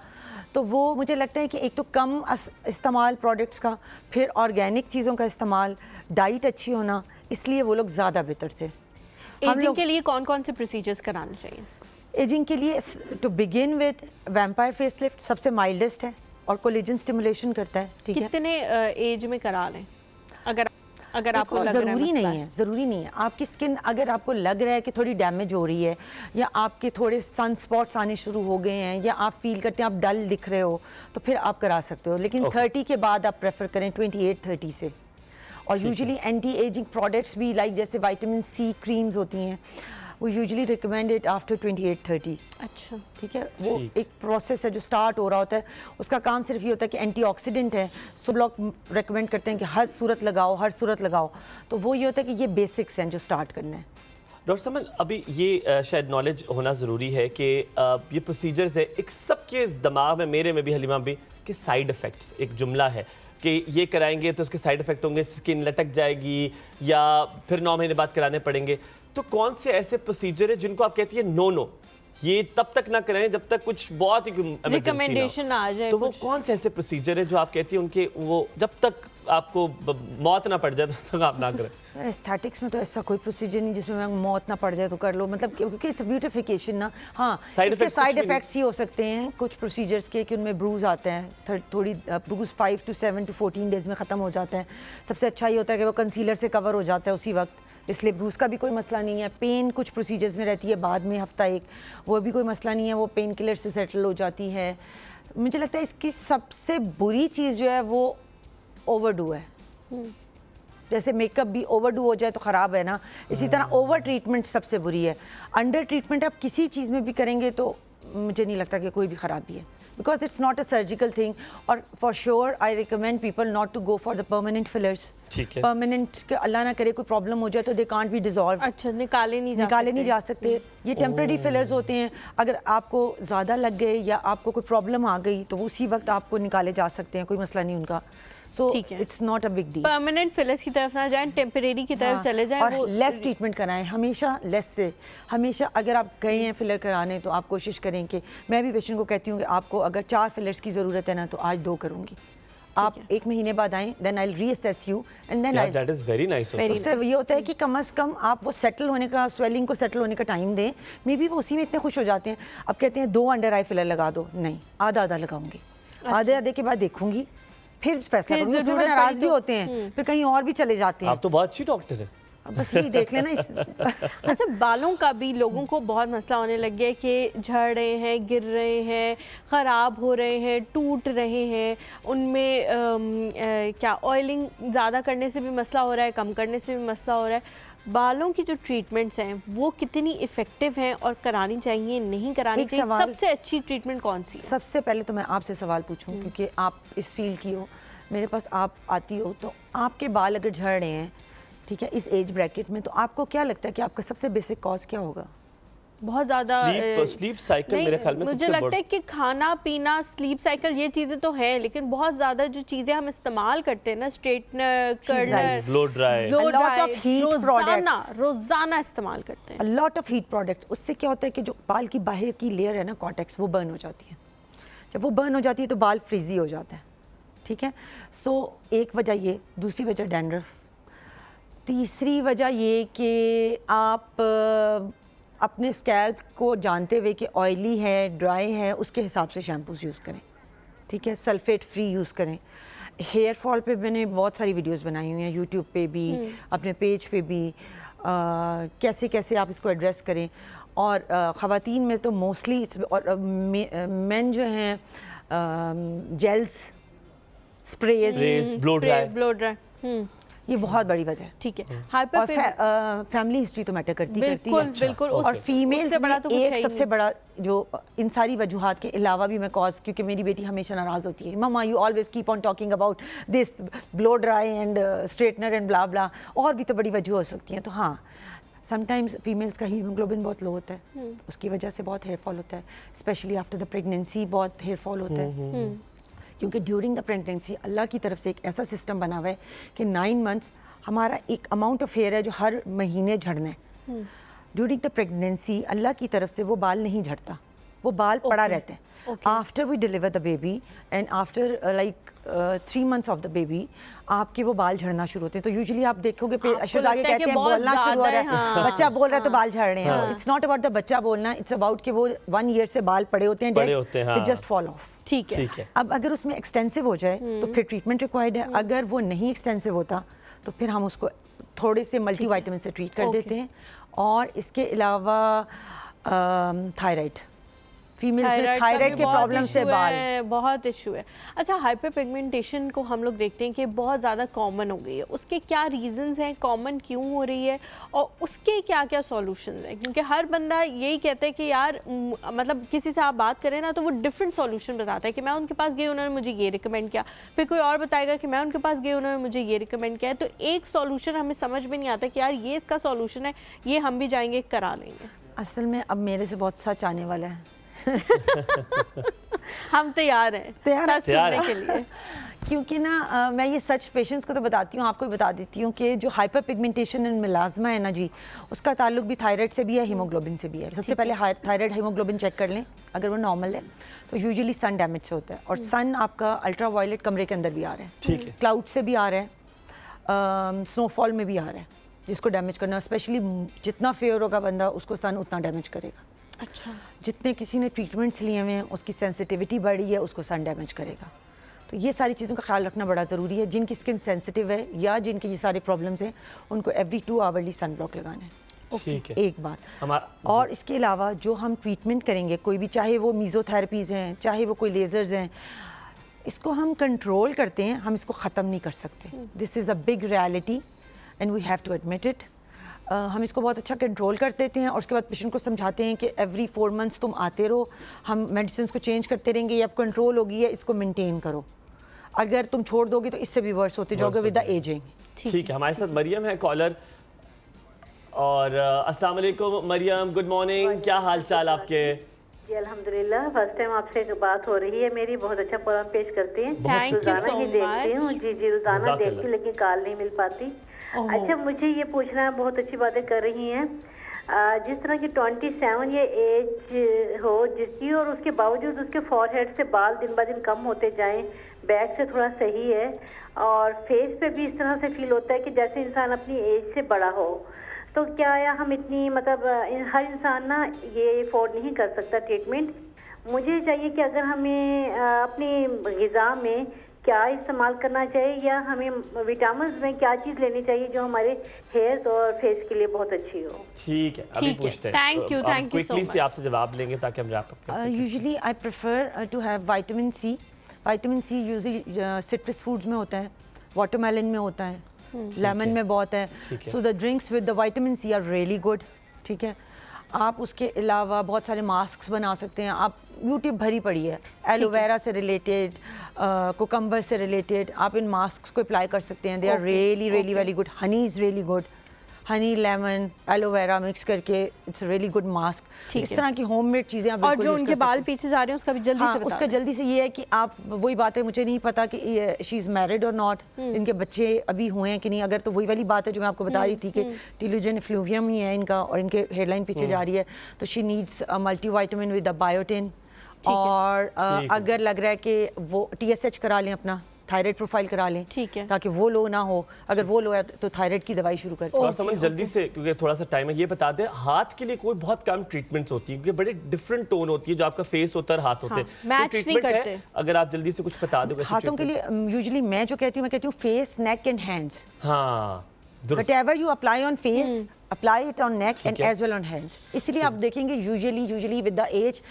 तो वो मुझे लगता है कि एक तो कम इस्तेमाल प्रोडक्ट्स का, फिर ऑर्गेनिक चीज़ों का इस्तेमाल, डाइट अच्छी होना, इसलिए वो लोग ज़्यादा बेहतर थे। एजिंग के लिए कौन कौन से प्रोसीजर्स कराने चाहिए? एजिंग के लिए to begin with vampire facelift सबसे माइल्डेस्ट है और कोलेजन स्टिमुलेशन करता है। ठीक है, कितने एज में करा लें अगर आपको लग रहा है ज़रूरी मसला नहीं है, ज़रूरी नहीं है। आपकी स्किन अगर आपको लग रहा है कि थोड़ी डैमेज हो रही है या आपके थोड़े सन स्पॉट्स आने शुरू हो गए हैं या आप फील करते हैं आप डल दिख रहे हो तो फिर आप करा सकते हो, लेकिन 30 के बाद आप प्रेफर करें 28-30 से। और यूजुअली एंटी एजिंग प्रोडक्ट्स भी लाइक जैसे विटामिन सी क्रीम्स होती हैं वो यूजुअली रिकमेंड इट आफ्टर 28-30। अच्छा, ठीक है, वो एक प्रोसेस है जो स्टार्ट हो रहा होता है। उसका काम सिर्फ ये होता है कि एंटीऑक्सीडेंट है, सब लोग रेकमेंड करते हैं कि हर सूरत लगाओ। तो वो ये होता है कि ये बेसिक्स हैं जो स्टार्ट करना है। डॉक्टर समन, अभी ये शायद नॉलेज होना ज़रूरी है कि ये प्रोसीजर्स है, एक सबके दिमाग में, मेरे में भी, हलीमा भी, कि साइड इफ़ेक्ट्स एक जुमला है कि ये कराएंगे तो उसके साइड इफ़ेक्ट होंगे, स्किन लटक जाएगी या फिर 9 महीने बाद कराने पड़ेंगे। तो कौन से ऐसे प्रोसीजर है जिनको आप कहती है नो ये तब तक ना करें जब तक कुछ बहुत ही रिकमेंडेशन ना आ जाए? तो वो कौन से ऐसे प्रोसीजर है जो आप कहती है उनके वो जब तक आपको मौत ना पड़ जाए तब तक आप ना करें? एस्थेटिक्स में तो ऐसा कोई प्रोसीजर नहीं जिसमें मौत ना पड़ जाए तो कर लो, मतलब क्योंकि इट्स ब्यूटिफिकेशन ना। हाँ, इसके साइड इफेक्ट्स ही हो सकते हैं कुछ प्रोसीजर्स के कि उनमें ब्रूज आते हैं, थोड़ी ब्रूज 5 to 7 to 14 डेज में ख़त्म हो जाता है। सबसे अच्छा ये होता है कि वो कंसीलर से कवर हो जाता है उसी वक्त, इसलिए ब्रूज का भी कोई मसला नहीं है। पेन कुछ प्रोसीजर्स में रहती है बाद में हफ्ता एक, वो भी कोई मसला नहीं है, वो पेन किलर से सेटल हो जाती है। मुझे लगता है इसकी सबसे बुरी चीज़ जो है वो ओवरडू है। जैसे मेकअप भी ओवरडू हो जाए तो ख़राब है ना, इसी तरह ओवर ट्रीटमेंट सबसे बुरी है। अंडर ट्रीटमेंट आप किसी चीज़ में भी करेंगे तो मुझे नहीं लगता कि कोई भी ख़राबी है, because it's not a surgical thing. और for sure I recommend people not to go for the permanent fillers. ठीक है, परमानेंट के अल्लाह ना करे कोई प्रॉब्लम हो जाए तो दे कांट बी डिजॉल्व। अच्छा, निकाले नहीं जा सकते। ये टेम्परेरी फिलर्स होते हैं, अगर आपको ज़्यादा लग गए या आपको कोई प्रॉब्लम आ गई तो उसी वक्त आपको निकाले जा सकते हैं, कोई मसला नहीं उनका। So it's not a big deal. Permanent fillers की तरफ ना जाएं, टेम्परेरी की तरफ चले जाएं और लेस ट्रीटमेंट कराएं, हमेशा लेस से। हमेशा अगर आप गए हैं फिलर कराने तो आप कोशिश करें कि, मैं भी पेशेंट को कहती हूँ कि आपको अगर 4 फिलर्स की ज़रूरत है ना तो आज 2 करूँगी, आप 1 महीने बाद आएँ, then I will reassess you and then I. That is very nice. उससे ये होता है कि कम से कम आप वो सेटल होने का, स्वेलिंग को सेटल होने का टाइम दें। मे बी वो उसी में इतने खुश हो जाते हैं, अब कहते हैं 2 अंडर आई फिलर लगा दो, नहीं आधा लगाऊंगी, आधे के बाद देखूंगी फिर फैसला करूंगी। उसमें नाराज भी होते हैं, फिर कहीं और भी चले जाते हैं। आप तो बहुत अच्छी डॉक्टर है, बस यही देख लेना इस अच्छा, बालों का भी लोगों को बहुत मसला होने लग गया है कि झड़ रहे हैं, गिर रहे हैं, ख़राब हो रहे हैं, टूट रहे हैं। उनमें क्या ऑयलिंग ज़्यादा करने से भी मसला हो रहा है, कम करने से भी मसला हो रहा है। बालों की जो ट्रीटमेंट्स हैं वो कितनी इफ़ेक्टिव हैं और करानी चाहिए, नहीं करानी चाहिए? सबसे अच्छी ट्रीटमेंट कौन सी है? सबसे पहले तो मैं आपसे सवाल पूछूं, क्योंकि आप इस फील्ड की हो, मेरे पास आप आती हो, तो आपके बाल अगर झड़ रहे हैं, ठीक है, इस एज ब्रैकेट में, तो आपको क्या लगता है कि आपका सबसे बेसिक कॉज क्या होगा? बहुत ज़्यादा स्लीप साइकिल मेरे ख्याल में मुझे लगता है कि खाना पीना, स्लीप साइकिल, ये चीज़ें तो हैं, लेकिन बहुत ज़्यादा जो चीज़ें हम इस्तेमाल करते हैं ना, स्ट्रेटनर, कर्लर, ब्लो ड्राई, रोज़ाना इस्तेमाल करते हैं, लॉट ऑफ हीट प्रोडक्ट। उससे क्या होता है कि जो बाल की बाहर की लेयर है ना, कॉर्टेक्स, वो बर्न हो जाती है। जब वो बर्न हो जाती है तो बाल फ्रीजी हो जाता है। ठीक है, सो एक वजह ये, दूसरी वजह डैंड्रफ, तीसरी वजह ये कि आप अपने स्कैल्प को जानते हुए कि ऑयली है, ड्राई है, उसके हिसाब से शैम्पूस यूज़ करें। ठीक है, सल्फेट फ्री यूज़ करें। हेयर फॉल पे मैंने बहुत सारी वीडियोस बनाई हुई हैं, यूट्यूब पे भी, अपने पेज पे भी, कैसे कैसे आप इसको एड्रेस करें। और ख़वातीन में तो मोस्टली, और मेन जो हैं जेल्स, स्प्रेज, ब्लो ड्राई, ये बहुत बड़ी वजह है। ठीक है, और फैमिली हिस्ट्री तो मैटर करती है। बिल्कुल। और फीमेल्स में एक सबसे बड़ा जो इन सारी वजूहात के अलावा भी मैं कॉज, क्योंकि मेरी बेटी हमेशा नाराज़ होती है, mama you always keep on talking about this blow dry and straightener and blah blah, और भी तो बड़ी वजह हो सकती हैं। तो हाँ, समटाइम्स फीमेल्स का हीमोग्लोबिन बहुत लो होता है, उसकी वजह से बहुत हेयर फॉल होता है, स्पेशली आफ्टर द प्रेगनेंसी बहुत हेयर फॉल होता है। क्योंकि ड्यूरिंग द प्रेगनेंसी अल्लाह की तरफ से एक ऐसा सिस्टम बना हुआ है कि 9 मंथ्स हमारा एक अमाउंट ऑफ हेयर है जो हर महीने झड़ना है। ड्यूरिंग द प्रेगनेंसी अल्लाह की तरफ से वो बाल नहीं झड़ता, वो बाल पड़ा रहता है। After we deliver the baby and after like 3 months of the baby आपके वो बाल झड़ना शुरू होते हैं। तो यूजुअली आप देखोगे पेशेंट्स आगे कहते हैं बोलना शुरू हो रहा है, हाँ, बच्चा बोल रहा है तो बाल झड़ रहे हैं। इट्स नॉट अबाउट द बच्चा बोलना, इट्स अबाउट कि वो 1 year से बाल पड़े होते हैं, हाँ। Just fall of. ठीक है। अब अगर उसमें एक्सटेंसिव हो जाए तो फिर ट्रीटमेंट रिक्वायर्ड है। अगर वो नहीं एक्सटेंसिव होता तो फिर हम उसको थोड़े से मल्टीविटामिन से ट्रीट कर देते हैं। और इसके अलावा थायराइड, फीमेल्स में थायराइड के प्रॉब्लम से बाल बहुत इशू है। अच्छा, हाइपर पिगमेंटेशन को हम लोग देखते हैं कि बहुत ज़्यादा कॉमन हो गई है, उसके क्या रीजंस हैं, कॉमन क्यों हो रही है और उसके क्या क्या सॉल्यूशंस हैं? क्योंकि हर बंदा यही कहता है कि यार मतलब किसी से आप बात करें ना तो वो डिफरेंट सॉल्यूशन बताता है कि मैं उनके पास गई उन्होंने मुझे ये रिकमेंड किया, फिर कोई और बताएगा कि मैं उनके पास गई उन्होंने मुझे ये रिकमेंड किया। तो एक सॉल्यूशन हमें समझ में नहीं आता कि यार ये इसका सॉल्यूशन है, ये हम भी जाएंगे करा लेंगे। असल में अब मेरे से बहुत सच आने वाला है। हम तैयार हैं सच सुनने के लिए। क्योंकि ना मैं ये सच पेशेंट्स को तो बताती हूँ, आपको भी बता देती हूँ कि जो हाइपर पिगमेंटेशन एंड मिलाजमा है ना जी, उसका ताल्लुक भी थायराइड से भी है, हीमोग्लोबिन से भी है। सबसे पहले थायराइड हीमोग्लोबिन चेक कर लें, अगर वो नॉर्मल है तो यूजुअली सन डैमेज से होता है। और सन आपका अल्ट्रा वायलेट कमरे के अंदर भी आ रहा है, ठीक है, क्लाउड से भी आ रहा है, स्नोफॉल में भी आ रहा है, जिसको डैमेज करना। स्पेशली जितना फेयर होगा बंदा उसको सन उतना डैमेज करेगा। अच्छा, जितने किसी ने ट्रीटमेंट्स लिए हुए हैं उसकी सेंसिटिविटी बढ़ी है, उसको सन डैमेज करेगा। तो ये सारी चीज़ों का ख्याल रखना बड़ा ज़रूरी है। जिनकी स्किन सेंसिटिव है या जिनके ये सारे प्रॉब्लम्स हैं उनको एवरी 2 आवर्ली सन ब्लॉक लगाना है। ठीक है, एक बात। और इसके अलावा जो हम ट्रीटमेंट करेंगे कोई भी, चाहे वो मीज़ोथेरेपीज़ हैं, चाहे वो कोई लेज़र्स हैं, इसको हम कंट्रोल करते हैं, हम इसको ख़त्म नहीं कर सकते। This is a big reality and we have to admit it. हम इसको बहुत अच्छा कंट्रोल कर देते हैं और उसके बाद पेशेंट को समझाते हैं कि एवरी 4 months तुम आते रहो, हम मेडिसिन को चेंज करते रहेंगे, ये अब कंट्रोल होगी है, इसको मेंटेन करो। अगर तुम छोड़ दोगे तो इससे भी वर्स होते जाओगे विद द एजिंग। ठीक है, हमारे साथ मरियम है कॉलर। और अस्सलाम वालेकुम मरियम, गुड मॉर्निंग, क्या हाल चाल आपके? जी अल्हम्दुलिल्लाह, फर्स्ट टाइम आपसे बात हो रही है मेरी। बहुत अच्छा प्रोग्राम पेश करते हैं, रोजाना ही देखती हूँ। जी रोजाना देखती हूँ लेकिन कॉल नहीं मिल पाती। अच्छा, मुझे ये पूछना है, बहुत अच्छी बातें कर रही हैं। जिस तरह की 27 ये एज हो जिसकी और उसके बावजूद उसके फॉरहेड से बाल दिन ब दिन कम होते जाएं, बैक से थोड़ा सही है और फेस पे भी इस तरह से फील होता है कि जैसे इंसान अपनी एज से बड़ा हो। तो क्या हम इतनी मतलब हर इंसान ना ये अफोर्ड नहीं कर सकता ट्रीटमेंट। मुझे चाहिए कि अगर हमें अपनी ग़िज़ा में क्या इस्तेमाल करना चाहिए या हमें विटामिन में क्या चीज़ लेनी चाहिए जो हमारे हेयर्स और फेस के लिए बहुत अच्छी हो। ठीक है, अभी पूछते हैं। थैंक यू क्विकली से आपसे जवाब लेंगे ताकि हम रैप अप कर सकें। Usually I prefer to have vitamin C. Vitamin C usually citrus foods में होता है, वाटरमेलन में होता है, लेमन में बहुत है। So the drinks with the vitamin C are really good. ठीक है, आप उसके अलावा बहुत सारे मास्क बना सकते हैं। आप यूट्यूब भरी पड़ी है एलोवेरा से रिलेटेड, कुकम्बर से रिलेटेड, आप इन मास्क को अप्लाई कर सकते हैं। They are really really very good. Honey is really good, honey lemon aloe vera mix करके इट्स रियली गुड मास्क। इस तरह की होममेड चीज़ें आप और जो उनके बाल पीछे जा रहे हैं उसका भी जल्दी से बता उसका जल्दी से ये है कि आप, वही बात है, मुझे नहीं पता कि शी इज़ मैरिड और नॉट, इनके बच्चे अभी हुए हैं कि नहीं। अगर तो वही वाली बात है जो मैं आपको बता रही थी कि टीलोजन फ्लूवियम ही है इनका और इनके हेयरलाइन पीछे जा रही है, तो she needs multivitamin with the biotin. और अगर लग रहा है कि वो TSH करा लें, अपना थायराइड प्रोफाइल करा लें, ठीक है, ताकि वो लो ना हो। अगर वो लो है तो थायराइड की दवाई शुरू करते हैं। और समझ जल्दी से, क्योंकि थोड़ा सा टाइम है, ये बता दें हाथ के लिए कोई बहुत कम ट्रीटमेंट्स होती है क्योंकि बड़े डिफरेंट टोन होती है, जो आपका फेस होता है और हाथ होते हैं, मैच नहीं करते। अगर आप जल्दी से कुछ बता दो। हाथों के लिए यूजुअली मैं जो कहती हूँ, मैं कहती हूँ फेस, नेक एंड हैंड्स। हाँ, Whatever you apply on face, apply it on neck and as well on hands. इसलिए आप देखेंगे यूजुअली विद द एज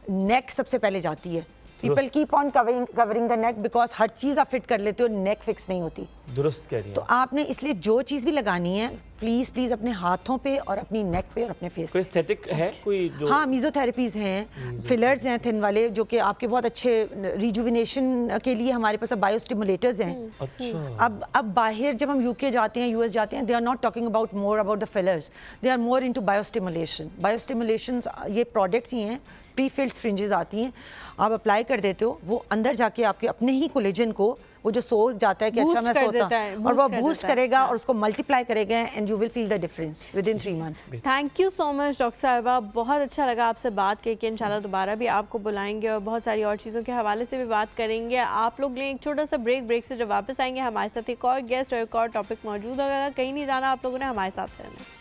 नेक सबसे पहले जाती है। People keep on covering the neck because हर चीज़ आप फिट कर लेते हो, नेक फिक्स नहीं होती। दुरुस्त कह रही हैं। तो आपने इसलिए जो चीज़ भी लगानी है प्लीज़ अपने हाथों पे और अपनी नेक पे और अपने फेस कोई एस्थेटिक है कोई जो? हाँ, मीज़ोथेरेपीज़ हैं, फिलर्स हैं थिन वाले, जो कि आपके बहुत अच्छे रिजुविनेशन के लिए हमारे पास अब बायोस्टिमुलेटर्स हैं। अच्छा। अब बाहर जब हम UK जाते हैं, US जाते हैं, they are not talking about more about the fillers, they are more into biostimulation. Biostimulation ये प्रोडक्ट्स ही हैं प्री फिल्ड सिरिंजेस आती हैं, आप अप्लाई कर देते हो, वो अंदर जाके आपके अपने ही कोलेजन को वो जो सो जाता है कि अच्छा मैं सोता और वो बूस्ट करेगा और उसको मल्टीप्लाई करेगा and you will feel the difference with in 3 months. Thank you so much doctor साहिबा, बहुत अच्छा लगा आपसे बात करके। इंशाल्लाह दोबारा भी आपको बुलाएंगे और बहुत सारी और चीज़ों के हवाले से भी बात करेंगे। आप लोग लें एक छोटा सा ब्रेक से जब वापस आएंगे हमारे साथ एक और गेस्ट और एक और टॉपिक मौजूद होगा। कहीं नहीं जाना, आप लोगों ने हमारे साथ रहना है।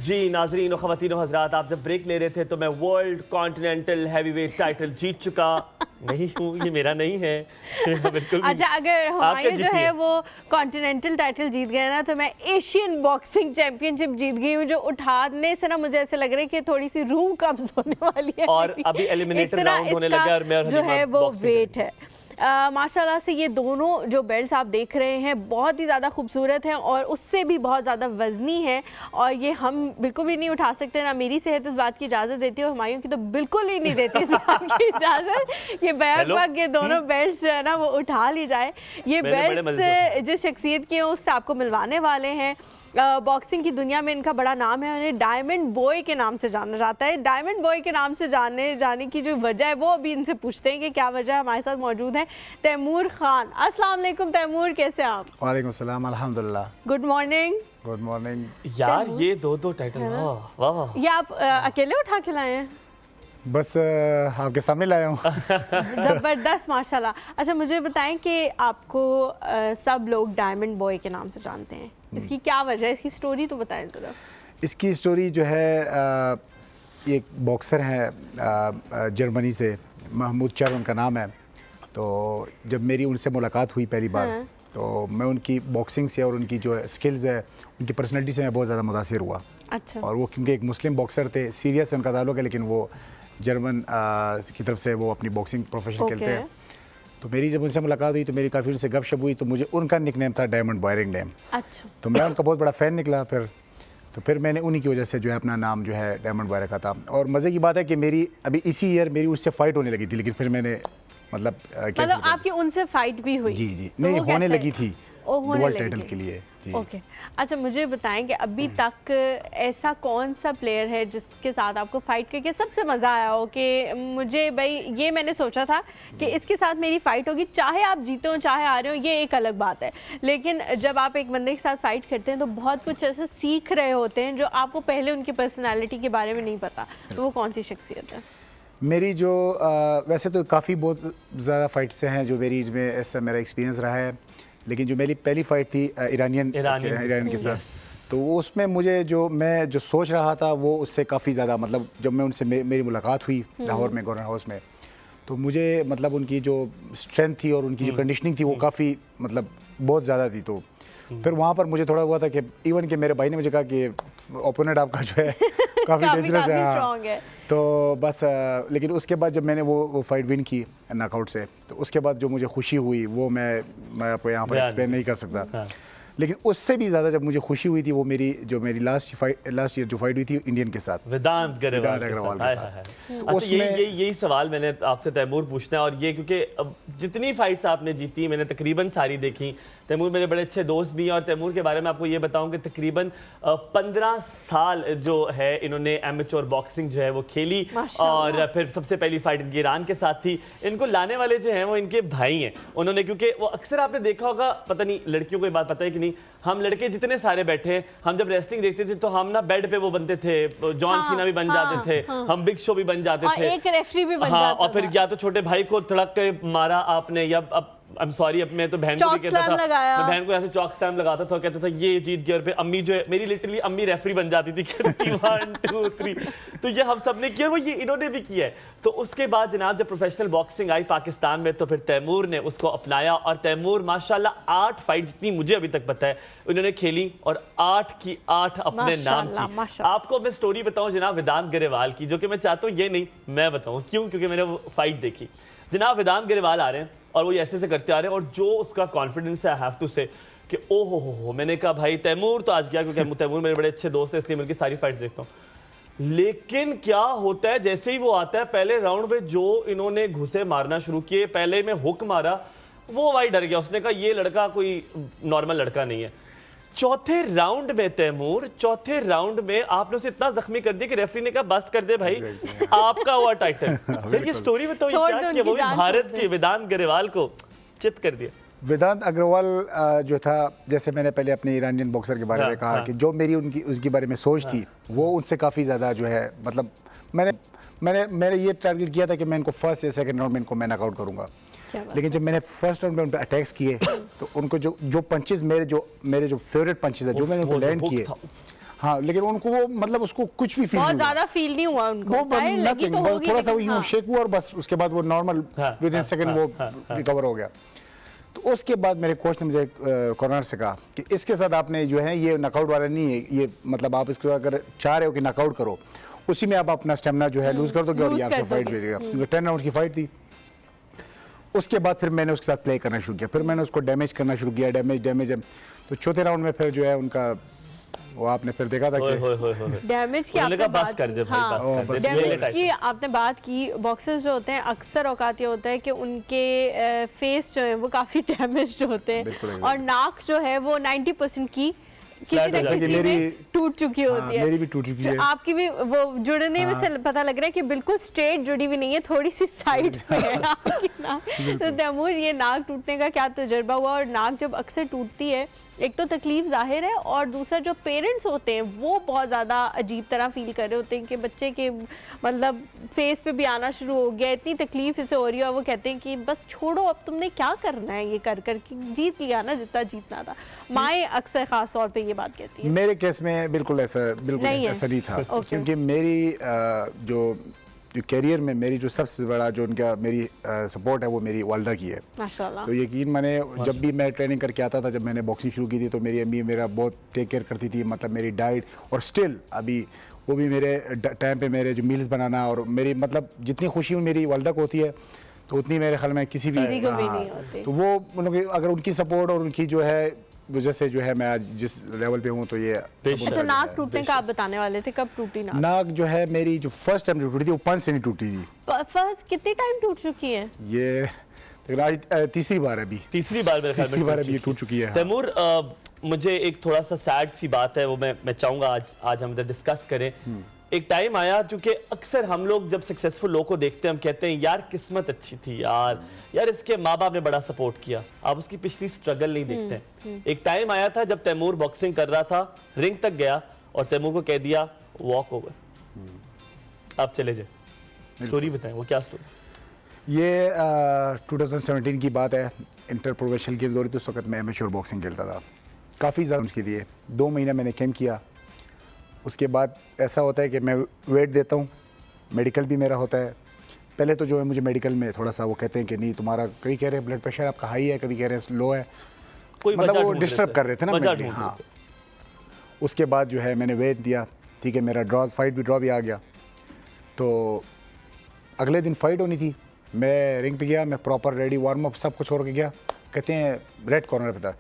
जी नाजरीन और ख़वातीन हज़रात, आप जब ब्रेक ले रहे थे तो मैं वर्ल्ड कॉन्टिनेंटल हैवीवेट टाइटल जीत चुका नहीं हूँ, ये मेरा नहीं है बिल्कुल। अच्छा, अगर हमारे जो है वो कॉन्टिनेंटल टाइटल जीत गए ना, तो मैं एशियन बॉक्सिंग चैंपियनशिप जीत गई हूँ, जो उठाने से ना मुझे ऐसे लग रहा है कि थोड़ी सी रूह कब्ज होने वाली है। और अभी एलिमिनेटर राउंड होने लगा और मैं जो है वो वेट है। माशाल्लाह से ये दोनों जो बेल्ट्स आप देख रहे हैं बहुत ही ज़्यादा खूबसूरत हैं और उससे भी बहुत ज़्यादा वज़नी है और ये हम बिल्कुल भी नहीं उठा सकते। ना मेरी सेहत इस बात की इजाज़त देती है, हुमायूं की तो बिल्कुल ही नहीं देती इस बात की इजाज़त। ये बैक ये दोनों बेल्ट्स जो है ना वो उठा ली जाए। ये बेल्ट्स जिस शख्सियत की हैं उससे आपको मिलवाने वाले हैं। बॉक्सिंग की दुनिया में इनका बड़ा नाम है, उन्हें डायमंड बॉय के नाम से जाना जाता है। डायमंड बॉय के नाम से जाने की जो वजह है वो अभी इनसे पूछते हैं कि क्या वजह है। हमारे साथ मौजूद है तैमूर खान। अस्सलाम वालेकुम तैमूर, कैसे आप? वालेकुम सलाम, अल्हम्दुलिल्लाह। Good morning. Good morning. यार ये दो टाइटल, वाह वाह। ये आप अकेले उठा के लाए हैं? बस आपके सामने लाया हूँ। ज़बरदस्त, माशाल्लाह। अच्छा, मुझे बताएं कि आपको सब लोग डायमंड बॉय के नाम से जानते हैं, इसकी क्या वजह है? इसकी स्टोरी तो बताएं ज़रा। इसकी स्टोरी जो है, एक बॉक्सर हैं जर्मनी से, महमूद चर उनका नाम है। तो जब मेरी उनसे मुलाकात हुई पहली बार, तो मैं उनकी बॉक्सिंग से और उनकी जो स्किल्स है, उनकी पर्सनैलिटी से मैं बहुत ज़्यादा मुतासिर हुआ। अच्छा। और वो क्योंकि एक मुस्लिम बॉक्सर थे, सीरिया से उनका ताल्लुक है, लेकिन वो जर्मन की तरफ से वो अपनी बॉक्सिंग प्रोफेशन खेलते हैं। तो मेरी जब उनसे मुलाकात हुई तो मेरी काफ़ी उनसे गपशप हुई, तो मुझे उनका निकनेम था डायमंड बॉय, रिंग नेम। अच्छा। तो मैं उनका बहुत बड़ा फ़ैन निकला फिर मैंने उन्हीं की वजह से जो है अपना नाम जो है डायमंड बॉय रखा था। और मज़े की बात है कि मेरी अभी इसी ईयर मेरी उससे फ़ाइट होने लगी थी, लेकिन फिर मैंने मतलब आपकी उनसे फाइट भी हुई? जी नहीं, होने लगी थी वर्ल्ड टाइटल के लिए। ओके। अच्छा, मुझे बताएं कि अभी तक ऐसा कौन सा प्लेयर है जिसके साथ आपको फाइट करके सबसे मज़ा आया हो कि मुझे भाई ये मैंने सोचा था कि इसके साथ मेरी फ़ाइट होगी, चाहे आप जीते हो चाहे आ रहे हो, ये एक अलग बात है, लेकिन जब आप एक बंदे के साथ फ़ाइट करते हैं तो बहुत कुछ ऐसा सीख रहे होते हैं जो आपको पहले उनकी पर्सनैलिटी के बारे में नहीं पता, तो वो कौन सी शख्सियत है? मेरी जो वैसे तो काफ़ी बहुत ज़्यादा फ़ाइट्स से हैं जो मेरी में ऐसा मेरा एक्सपीरियंस रहा है, लेकिन जो मेरी पहली फ़ाइट थी ईरानियन के साथ, तो वो उसमें मुझे जो सोच रहा था वो उससे काफ़ी ज़्यादा, मतलब जब मैं उनसे मेरी मुलाकात हुई लाहौर में गवर्नर हाउस में, तो मुझे मतलब उनकी जो स्ट्रेंथ थी और उनकी जो कंडीशनिंग थी वो काफ़ी मतलब बहुत ज़्यादा थी। तो फिर वहाँ पर मुझे थोड़ा हुआ था कि इवन कि मेरे भाई ने मुझे कहा कि ओपोनेंट आपका जो है काफ़ी डेंजरस है। तो बस लेकिन उसके बाद जब मैंने वो फाइट विन की नॉकआउट से, तो उसके बाद जो मुझे खुशी हुई वो मैं आपको यहाँ पर एक्सप्लेन नहीं कर सकता। लेकिन उससे भी ज़्यादा जब मुझे खुशी हुई थी वो मेरी लास्ट ईयर जो फाइट हुई थी इंडियन के साथ, वेदांत अग्रवाल के साथ। अच्छा, यही सवाल मैंने आपसे तैमूर पूछना है, और ये क्योंकि जितनी फाइट्स आपने जीती मैंने तकरीबन सारी देखी। तैमूर मेरे बड़े अच्छे दोस्त भी हैं, और तैमूर के बारे में आपको ये बताऊं कि तकरीबन 15 साल जो है इन्होंने एमेच्योर बॉक्सिंग जो है वो खेली, और फिर सबसे पहली फाइट इनकी ईरान के साथ थी। इनको लाने वाले जो हैं वो इनके भाई हैं उन्होंने, क्योंकि वो अक्सर आपने देखा होगा, पता नहीं लड़कियों को ये बात पता है कि नहीं, हम लड़के जितने सारे बैठे हैं, हम जब रेसलिंग देखते थे तो हम ना बेड पे वो बनते थे, जॉन सीना भी बन जाते थे, हम बिग शो भी बन जाते थे, एक रेफरी भी बन जाता और फिर या तो छोटे भाई को तड़क के मारा आपने, या आई एम सॉरी मैं तो बहन को भी कहता था, मैं बहन को ऐसे चॉक स्लैम लगाता था, कहता था ये जीत गया, और फिर अम्मी जो है मेरी लिटरली अम्मी रेफरी बन जाती थी, 1 2 3। तो ये हम सब ने किया, वो ये इन्होंने भी किया है। तो उसके बाद जनाब जब प्रोफेशनल बॉक्सिंग आई पाकिस्तान में, तो फिर तैमूर ने उसको अपनाया, और तैमूर माशाल्लाह 8 फाइट जितनी मुझे अभी तक पता है उन्होंने खेली, और 8 की 8 अपने नाम की। आपको मैं स्टोरी बताऊं जनाब वेदांत ग्रेवाल की, जो कि मैं चाहता हूँ ये नहीं मैं बताऊँ, क्यों? क्योंकि मैंने वो फाइट देखी। जनाब वेदांत ग्रेवाल आ रहे हैं और वो ऐसे करते आ रहे हैं, और जो उसका कॉन्फिडेंस है, आई हैव टू से कि ओ हो, मैंने कहा भाई तैमूर तो आज गया, क्योंकि तैमूर मेरे बड़े अच्छे दोस्त हैं, इसलिए मैं उनकी सारी फाइट्स देखता हूँ। लेकिन क्या होता है जैसे ही वो आता है पहले राउंड में जो इन्होंने घुसे मारना शुरू किए, पहले में हुक मारा, वो भाई डर गया, उसने कहा ये लड़का कोई नॉर्मल लड़का नहीं है। चौथे राउंड में तैमूर, चौथे राउंड में आपने उसे इतना जख्मी कर दिया कि रेफरी ने कहा बस कर दे भाई, आपका हुआ टाइटल। फिर ये स्टोरी में तो क्या किया, वो भी भारत के वेदांत गरेवाल को चित कर दिया। वेदांत अग्रवाल जो था, जैसे मैंने पहले अपने ईरानियन बॉक्सर के बारे में कहा कि जो मेरी उनकी बारे में सोच थी वो उनसे काफ़ी ज़्यादा जो है, मतलब मैंने ये टारगेट किया था कि मैं इनको फर्स्ट या सेकंड राउंड में इनको मैं नॉकआउट करूंगा। लेकिन जब मैंने फर्स्ट राउंड में उन पर अटैक्स किए तो उनको जो पंचेस मेरे जो फेवरेट पंचेस है जो मैंने उनको लैंड किए, हाँ, लेकिन उनको वो मतलब उसको कुछ भी बहुत ज़्यादा फील नहीं हुआ उनको, वो थोड़ा सा यूं शेक हुआ और बस उसके बाद वो नॉर्मल विद इन सेकंड वो रिकवर हो गया। तो उसके बाद मेरे कोच ने मुझे कॉर्नर से कहा कि इसके साथ आपने जो है ये नॉकआउट वाला नहीं है, ये मतलब आप इसको अगर चाह रहे हो कि नॉकआउट करो उसी में आप अपना स्टेमिना जो है लूज कर दोगे और ये आपसे फाइट मिलेगा। 10 राउंड की फाइट थी। उसके बाद फिर मैंने उसके साथ प्ले करना शुरू किया, फिर मैंने उसको डैमेज करना शुरू किया, डैमेज। तो चौथे राउंड में फिर जो है उनका वो आपने फिर देखा था कि डैमेज की आपने बात कर दे भाई, बस कर दे। डैमेज की आपने बात की। बॉक्सर्स जो होते हैं अक्सर औकात ये होता है कि उनके फेस जो है वो काफी डैमेज होते हैं और नाक जो है वो 90% की किसी न किसी में टूट चुकी होती है। मेरी भी टूट चुकी है। आपकी भी वो जुड़ने में से पता लग रहा है कि बिल्कुल स्ट्रेट जुड़ी हुई नहीं है, थोड़ी सी साइड में है आपकी नाक। तो तैमूर, ये नाक टूटने का क्या तजुर्बा हुआ? और नाक जब अक्सर टूटती है, एक तो तकलीफ जाहिर है और दूसरा जो पेरेंट्स होते हैं वो बहुत ज़्यादा अजीब तरह फील कर रहे होते हैं कि बच्चे के मतलब फेस पे भी आना शुरू हो गया, इतनी तकलीफ इसे हो रही है और वो कहते हैं कि बस छोड़ो, अब तुमने क्या करना है ये कर कर कि जीत लिया ना जितना जीतना था। माएँ अक्सर ख़ास तौर पे ये बात कहती है। मेरे केस में बिल्कुल ऐसा नहीं था, क्योंकि मेरी जो कैरियर में मेरी जो सबसे बड़ा जो उनका मेरी सपोर्ट है वो मेरी वालदा की है माशाल्लाह। तो यकीन माने जब भी मैं ट्रेनिंग करके आता था, जब मैंने बॉक्सिंग शुरू की थी तो मेरी अम्मी मेरा बहुत टेक केयर करती थी, मतलब मेरी डाइट और स्टिल अभी वो भी मेरे टाइम पे मेरे जो मील्स बनाना और मेरी मतलब जितनी खुशी मेरी वालदा को होती है तो उतनी मेरे ख्याल में किसी भी तो वो मतलब अगर उनकी सपोर्ट और उनकी जो है वजह से जो है मैं आज जिस लेवल पे हूँ तो ये। अच्छा, नाक टूटने का आप बताने वाले थे, कब टूटी नाक? नाक जो है मेरी जो फर्स्ट टाइम जो टूटी थी वो 5 से नहीं टूटी थी। फर्स्ट कितने टाइम टूट चुकी है ये? आज तीसरी बार अभी ये टूट चुकी है। तैमूर, मुझे एक थोड़ा सा सैड सी बात है वो मैं चाहूंगा आज हम इधर डिस्कस करें। एक टाइम आया क्योंकि अक्सर हम लोग जब सक्सेसफुल लोगों को देखते हैं हम कहते हैं यार किस्मत अच्छी थी यार इसके माँ बाप ने बड़ा सपोर्ट किया, आप उसकी पिछली स्ट्रगल नहीं देखते हैं। एक टाइम आया था जब तैमूर बॉक्सिंग कर रहा था, रिंग तक गया और तैमूर को कह दिया वॉक ओवर, आप चले जाए। स्टोरी बताएं, वो क्या स्टोरी? ये 2017 की बात है, इंटर प्रोफेशनल गेम हो रही थी उस वक्त मैं एमेच्योर बॉक्सिंग खेलता था, काफ़ी ज़्यादा उसके लिए 2 महीना मैंने कैंप किया। उसके बाद ऐसा होता है कि मैं वेट देता हूँ, मेडिकल भी मेरा होता है। पहले तो जो है मुझे मेडिकल में थोड़ा सा वो कहते हैं कि नहीं तुम्हारा, कभी कह रहे हैं ब्लड प्रेशर आपका हाई है, कभी कह रहे हैं लो है, मतलब वो डिस्टर्ब कर रहे थे ना। हाँ, उसके बाद जो है मैंने वेट दिया, ठीक है, मेरा फाइट भी आ गया। तो अगले दिन फाइट होनी थी, मैं रिंग पे गया, मैं प्रॉपर रेडी वार्म अप सब कुछ छोड़ के गया। कहते हैं रेड कॉर्नर पे था,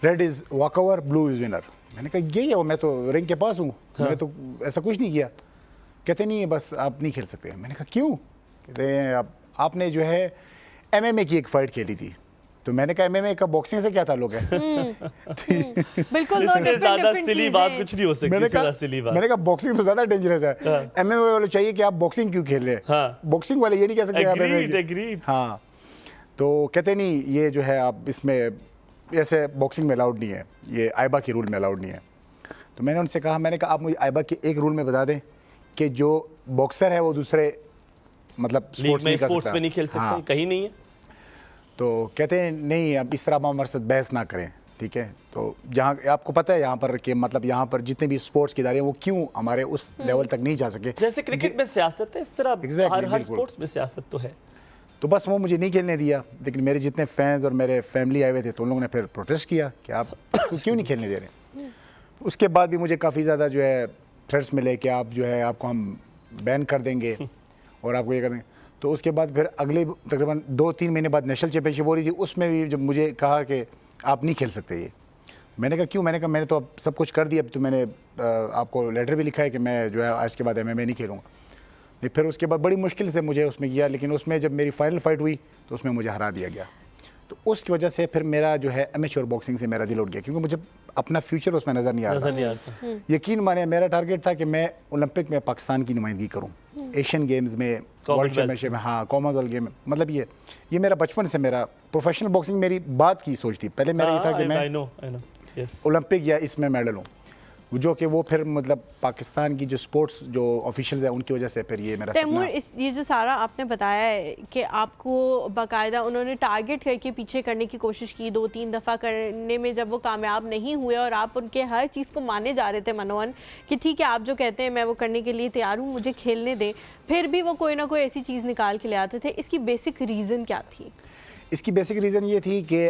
red is walk over, blue is winner. मैंने कहा यही है, मैं तो रिंग के पास हूँ, मैंने तो ऐसा कुछ नहीं किया। कहते नहीं बस आप नहीं खेल सकते। मैंने कहा क्यों? कहते हैं आपने जो है MMA की एक फ़ाइट खेली थी। तो मैंने कहा MMA का बॉक्सिंग से क्या ताल्लुक है? बिल्कुल ज़्यादा सिली बात कुछ नहीं हो सकती। मैंने कहा बॉक्सिंग तो ज़्यादा डेंजरस है, MMA वाले चाहिए कि आप बॉक्सिंग क्यों खेल रहे हैं, बॉक्सिंग वाले ये नहीं कह सकते। हाँ, तो कहते नहीं ये जो है आप इसमें ऐसे बॉक्सिंग में अलाउड नहीं है, ये आइबा के रूल में अलाउड नहीं है। तो मैंने उनसे कहा, मैंने कहा आप मुझे आइबा के एक रूल में बता दें कि जो बॉक्सर है वो दूसरे मतलब स्पोर्ट्स में नहीं खेल सकते। हाँ। कहीं नहीं है। तो कहते हैं नहीं आप इस तरह हमारे साथ बहस ना करें, ठीक है। तो जहाँ आपको पता है यहाँ पर कि मतलब यहाँ पर जितने भी स्पोर्ट्स की इदारे हैं वो क्यों हमारे उस लेवल तक नहीं जा सके। जैसे क्रिकेट में सियासत है इस तरह हर स्पोर्ट्स में सियासत तो है। तो बस वो मुझे नहीं खेलने दिया, लेकिन मेरे जितने फैंस और मेरे फैमिली आए हुए थे तो उन लोगों ने फिर प्रोटेस्ट किया कि आप क्यों नहीं खेलने दे रहे। उसके बाद भी मुझे काफ़ी ज़्यादा जो है थ्रेट्स मिले कि आप जो है आपको हम बैन कर देंगे और आपको ये कर देंगे। तो उसके बाद फिर अगले तकरीबन 2-3 महीने बाद नेशनल चैम्पियनशिप हो रही थी, उसमें भी जब मुझे कहा कि आप नहीं खेल सकते ये, मैंने कहा क्यों? मैंने कहा मैंने तो अब सब कुछ कर दिया, अब तो मैंने आपको लेटर भी लिखा है कि मैं जो है आज के बाद MMA नहीं खेलूँगा। नहीं, फिर उसके बाद बड़ी मुश्किल से मुझे उसमें किया, लेकिन उसमें जब मेरी फाइनल फाइट हुई तो उसमें मुझे हरा दिया गया। तो उसकी वजह से फिर मेरा जो है एमेच्योर बॉक्सिंग से मेरा दिल उठ गया, क्योंकि मुझे अपना फ्यूचर उसमें नज़र नहीं आ रहा। यकीन माने मेरा टारगेट था कि मैं ओलंपिक में पाकिस्तान की नुमाइंदगी करूं, एशियन गेम्स में, वर्ल्ड चैम्पियनशिप में, हाँ कॉमनवेल्थ गेम में। मतलब ये मेरा बचपन से मेरा प्रोफेशनल बॉक्सिंग मेरी बात की सोच थी। पहले मेरा ये था कि मैं ओलंपिक या इसमें मेडल हूँ, जो कि वो फिर मतलब पाकिस्तान की जो स्पोर्ट्स जो ऑफिशियल है उनकी वजह से फिर ये मेरा तैमूर, ये जो सारा आपने बताया है कि आपको बाकायदा उन्होंने टारगेट करके पीछे करने की कोशिश की, 2-3 दफ़ा करने में जब वो कामयाब नहीं हुए और आप उनके हर चीज़ को माने जा रहे थे मनोवन कि ठीक है आप जो कहते हैं मैं वो करने के लिए तैयार हूँ, मुझे खेलने दें, फिर भी वो कोई ना कोई ऐसी चीज़ निकाल के ले आते थे। इसकी बेसिक रीज़न क्या थी? इसकी बेसिक रीज़न ये थी कि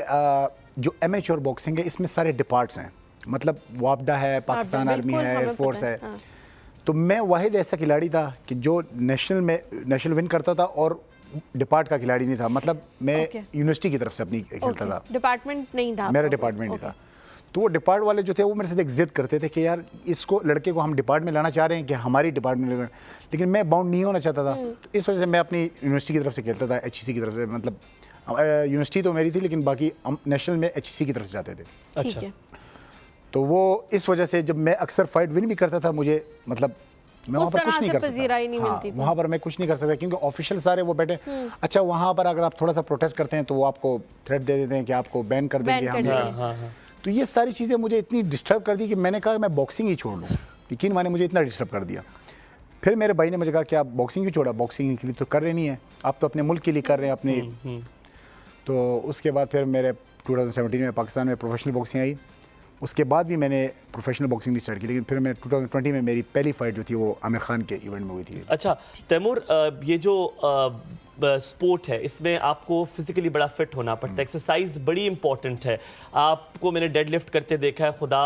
जो एमेच्योर बॉक्सिंग है इसमें सारे डिपार्ट्स हैं, मतलब वापडा है, पाकिस्तान आर्मी है, एयरफोर्स है। तो मैं वाहिद ऐसा खिलाड़ी था कि जो नेशनल विन करता था और डिपार्ट का खिलाड़ी नहीं था। मतलब मैं यूनिवर्सिटी की तरफ से अपनी खेलता था, डिपार्टमेंट नहीं था, मेरा डिपार्टमेंट नहीं था। तो वो डिपार्ट वाले जो थे वो मेरे साथ एक जिद करते थे कि यार इसको लड़के को हम डिपार्ट में लाना चाह रहे हैं कि हमारी डिपार्टमेंट में, लेकिन मैं बाउंड नहीं होना चाहता था। तो इस वजह से मैं अपनी यूनिवर्सिटी की तरफ से खेलता था, HEC की तरफ से। मतलब यूनिवर्सिटी तो मेरी थी लेकिन बाकी नेशनल में HEC की तरफ से जाते थे। अच्छा, तो वो इस वजह से जब मैं अक्सर फाइट विन भी करता था, मुझे मतलब मैं वहाँ पर कुछ नहीं कर सकता। वहाँ पर मैं कुछ नहीं कर सकता क्योंकि ऑफिशियल सारे वो बैठे। अच्छा, वहाँ पर अगर आप थोड़ा सा प्रोटेस्ट करते हैं तो वो आपको थ्रेट दे देते हैं कि आपको बैन कर देंगे हम। तो ये सारी चीज़ें मुझे इतनी डिस्टर्ब कर दी कि मैंने कहा मैं बॉक्सिंग ही छोड़ दूँ। यकीन माने मुझे इतना डिस्टर्ब कर दिया। फिर मेरे भाई ने मुझे कहा कि आप बॉक्सिंग ही छोड़ा, बॉक्सिंग के लिए तो कर रहे नहीं है, आप तो अपने मुल्क के लिए कर रहे हैं अपने। तो उसके बाद फिर मेरे 2017 में पाकिस्तान में प्रोफेशनल बॉक्सिंग आई। उसके बाद भी मैंने प्रोफेशनल बॉक्सिंग नहीं स्टार्ट की, लेकिन फिर मैं 2020 में मेरी पहली फाइट जो थी वो आमिर खान के इवेंट में हुई थी। अच्छा तैमूर, ये जो स्पोर्ट है इसमें आपको फिजिकली बड़ा फिट होना पड़ता है, एक्सरसाइज बड़ी इंपॉर्टेंट है। आपको मैंने डेडलिफ्ट करते देखा है, खुदा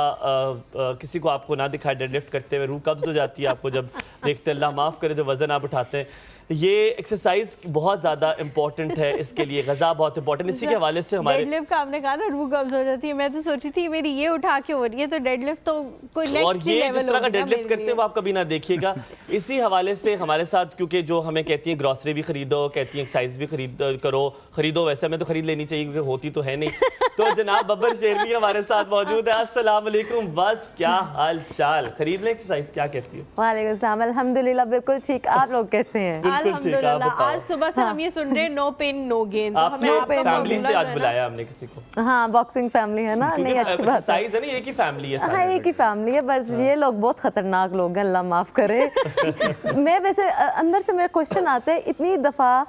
किसी को आपको ना दिखाए डेडलिफ्ट करते हुए, रूह कब्ज हो जाती है आपको जब देखते। अल्लाह माफ़ करे जो वज़न आप उठाते हैं। ये एक्सरसाइज बहुत ज़्यादा इंपॉर्टेंट है, इसके लिए ग़ज़ा बहुत इंपॉर्टेंट। इसी के हवाले से हमारे डेडलिफ्ट का आपने कहा ना रूह कब्ज हो जाती है, मैं तो सोची थी मेरी ये उठा के हो रही है तो डेडलिफ्ट तो कोई नेक्स्ट लेवल। और ये जिस तरह का डेडलिफ्ट करते हैं वो आप कभी ना देखिएगा। इसी हवाले से हमारे साथ, क्योंकि जो हमें कहती हैं ग्रॉसरी भी खरीदो, कहती हैं एक्सरसाइज भी खरीदो, वैसे हमें तो खरीद लेनी चाहिए क्योंकि होती तो है नहीं। तो जनाब बब्बर शेरनी हमारे साथ मौजूद है। अस्सलाम वालेकुम, बस क्या हाल चाल, खरीद लें एक्सरसाइज, क्या कहती है? वालेकुम सलाम, अल्हम्दुलिल्लाह बिल्कुल ठीक। आप लोग कैसे हैं? अल्हम्दुलिल्लाह। आज सुबह से हम ये सुन रहे हैं नो पेन नो गेन। आपकी फैमिली से आज बुलाया हमने किसी को। हाँ, बॉक्सिंग फैमिली है ना, नहीं अच्छी बात है। एक्सरसाइज है ना, एक ही फैमिली है। हाँ, एक ही फैमिली है, बस ये लोग बहुत खतरनाक लोग हैं, अल्लाह माफ करे। मैं वैसे अंदर से मेरा क्वेश्चन आता है, इतनी दफा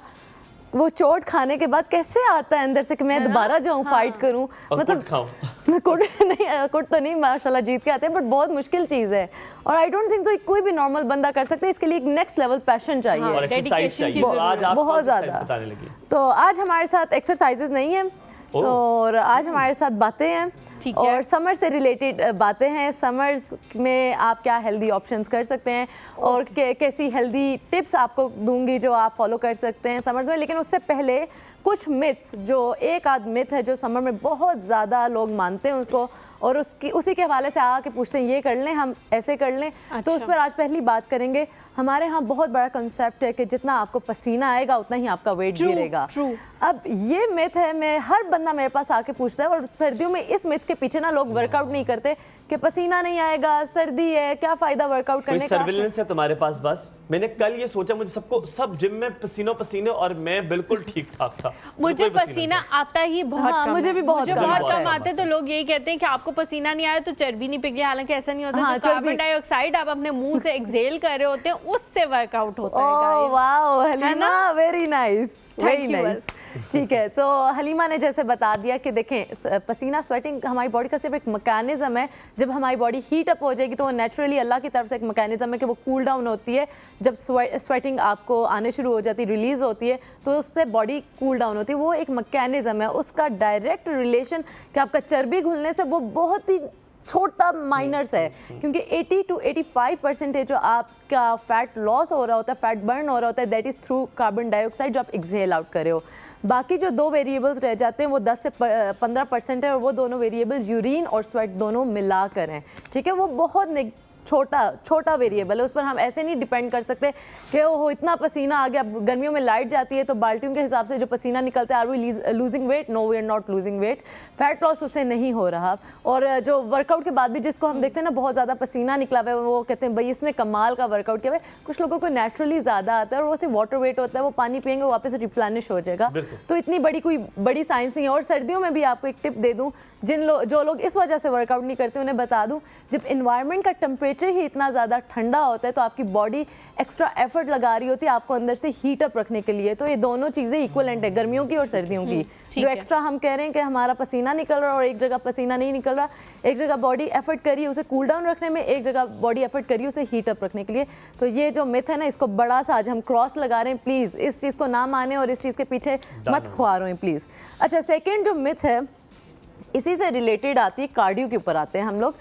वो चोट खाने के बाद कैसे आता है अंदर से कि मैं दोबारा जाऊं फाइट करूं? मतलब मैं कुट तो नहीं माशाल्लाह जीत के आते हैं, बट बहुत मुश्किल चीज़ है और आई डोंट थिंक सो कोई भी नॉर्मल बंदा कर सकता है। इसके लिए एक नेक्स्ट लेवल पैशन चाहिए, और एक्सरसाइज चाहिए। बहुत ज़्यादा। तो आज हमारे साथ एक्सरसाइजेज नहीं है और आज हमारे साथ बातें हैं और समर से रिलेटेड बातें हैं। समर्स में आप क्या हेल्दी ऑप्शंस कर सकते हैं और कैसी हेल्दी टिप्स आपको दूंगी जो आप फॉलो कर सकते हैं समर्स में। लेकिन उससे पहले कुछ मिथ्स, जो एक आध मिथ है जो समर में बहुत ज़्यादा लोग मानते हैं उसको, और उसी के हवाले से आके पूछते हैं ये कर लें, हम ऐसे कर लें। अच्छा। तो उस पर आज पहली बात करेंगे। हमारे यहाँ बहुत बड़ा कंसेप्ट है कि जितना आपको पसीना आएगा उतना ही आपका वेट गिरेगा। अब ये मिथ है, मैं हर बंदा मेरे पास आके पूछता है, और सर्दियों में इस मिथ के पीछे ना लोग वर्कआउट नहीं करते कि पसीना नहीं आएगा, सर्दी है, क्या फायदा वर्कआउट करने का। सर्विलेंस है तुम्हारे पास? बस मैंने कल ये सोचा, मुझे सब जिम में पसीने और मैं बिल्कुल ठीक ठाक था। मुझे पसीना आता ही बहुत कम। मुझे भी बहुत कम आता है। तो लोग यही कहते हैं कि आपको पसीना नहीं आया तो चर्बी नहीं पिघली, हालांकि ऐसा नहीं होता। कार्बन डाइऑक्साइड आप अपने मुंह से एक्सहेल कर रहे होते हैं, उससे वर्कआउट होता है। Wow Halima, very nice, very nice. ठीक है, तो हलीमा ने जैसे बता दिया कि देखें पसीना, स्वेटिंग हमारी बॉडी का सिर्फ एक मैकेनिज्म है। जब हमारी बॉडी हीट अप हो जाएगी तो वो नेचुरली अल्लाह की तरफ से एक मैकेनिज्म है कि वो कूल डाउन होती है। जब स्वेटिंग आपको आने शुरू हो जाती है, रिलीज होती है, तो उससे बॉडी कूल डाउन होती है। वो एक मैकेनिज्म है, उसका डायरेक्ट रिलेशन कि आपका चर्बी घुलने से वो बहुत ही छोटा माइनर्स है, क्योंकि 80 to 85% जो आपका फैट लॉस हो रहा होता है, फैट बर्न हो रहा होता है, that is through carbon dioxide जो आप एक्सहेल आउट कर रहे हो। बाकी जो 2 वेरिएबल्स रह जाते हैं वो 10 से 15% है, और वो दोनों वेरिएबल यूरिन और स्वेट दोनों मिलाकर हैं, ठीक है। वो बहुत छोटा वेरिएबल है, उस पर हम ऐसे नहीं डिपेंड कर सकते कि वो इतना पसीना आ गया। गर्मियों में लाइट जाती है तो बाल्टियों के हिसाब से जो पसीना निकलता है, are we losing weight? No, we are not losing weight. Fat loss उससे नहीं हो रहा। और जो वर्कआउट के बाद भी जिसको हम देखते हैं ना बहुत ज़्यादा पसीना निकला हुआ है, वो कहते हैं भाई इसने कमाल का वर्कआउट किया है। कुछ लोगों को नेचुरली ज़्यादा आता है और वो सिर्फ वाटर वेट होता है, वो पानी पियेंगे वो वापस रिप्लेनिश हो जाएगा। तो इतनी कोई बड़ी साइंस नहीं है। और सर्दियों में भी आपको एक टिप दे दूँ, जो लोग इस वजह से वर्कआउट नहीं करते उन्हें बता दूं, जब इन्वायरमेंट का टेम्परेचर ही इतना ज़्यादा ठंडा होता है तो आपकी बॉडी एक्स्ट्रा एफर्ट लगा रही होती है आपको अंदर से हीट अप रखने के लिए। तो ये दोनों चीज़ें इक्वलेंट है, गर्मियों की और सर्दियों की। जो एक्स्ट्रा हम कह रहे हैं कि हमारा पसीना निकल रहा है और एक जगह पसीना नहीं निकल रहा, एक जगह बॉडी एफर्ट करिए उसे कूल डाउन रखने में, एक जगह बॉडी एफर्ट करिए उसे हीट अप रखने के लिए। तो ये जो मिथ है ना, इसको बड़ा सा आज हम क्रॉस लगा रहे हैं। प्लीज़ इस चीज़ को ना माने और इस चीज़ के पीछे मत ख्वार हों प्लीज़। अच्छा, सेकेंड जो मिथ है इसी से रिलेटेड आती है, कार्डियो के ऊपर आते हैं हम लोग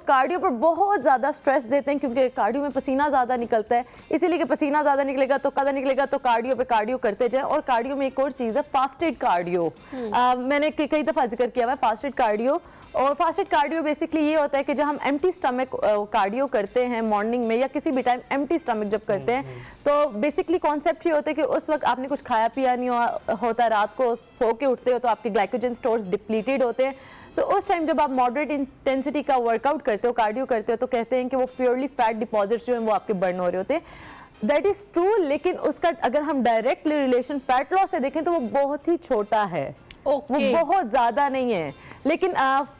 कार्डियो पर बहुत ज़्यादा स्ट्रेस देते हैं क्योंकि कार्डियो में पसीना ज़्यादा निकलता है, इसीलिए कि पसीना ज़्यादा निकलेगा तो कदा निकलेगा तो कार्डियो पे कार्डियो करते जाएं। और कार्डियो में एक और चीज़ है फास्टेड कार्डियो। मैंने कई दफ़ा जिक्र किया हुआ है फास्टेड कार्डियो। और फास्टेड कार्डियो बेसिकली ये होता है कि जब हम एम्प्टी स्टमक कार्डियो करते हैं मॉर्निंग में या किसी भी टाइम एम्प्टी स्टमक जब करते हैं, तो बेसिकली कॉन्सेप्ट ये होता है कि उस वक्त आपने कुछ खाया पिया नहीं होता, रात को सो के उठते हो तो आपके ग्लाइकोजन स्टोर्स डिप्लीटेड होते हैं। तो उस टाइम जब आप मॉडरेट इंटेंसिटी का वर्कआउट करते हो, कार्डियो करते हो, तो कहते हैं कि वो प्योरली फैट डिपॉजिट्स जो हैं वो आपके बर्न हो रहे होते हैं। दैट इज़ ट्रू, लेकिन उसका अगर हम डायरेक्टली रिलेशन फैट लॉस से देखें तो वो बहुत ही छोटा है। वो बहुत ज़्यादा नहीं है। लेकिन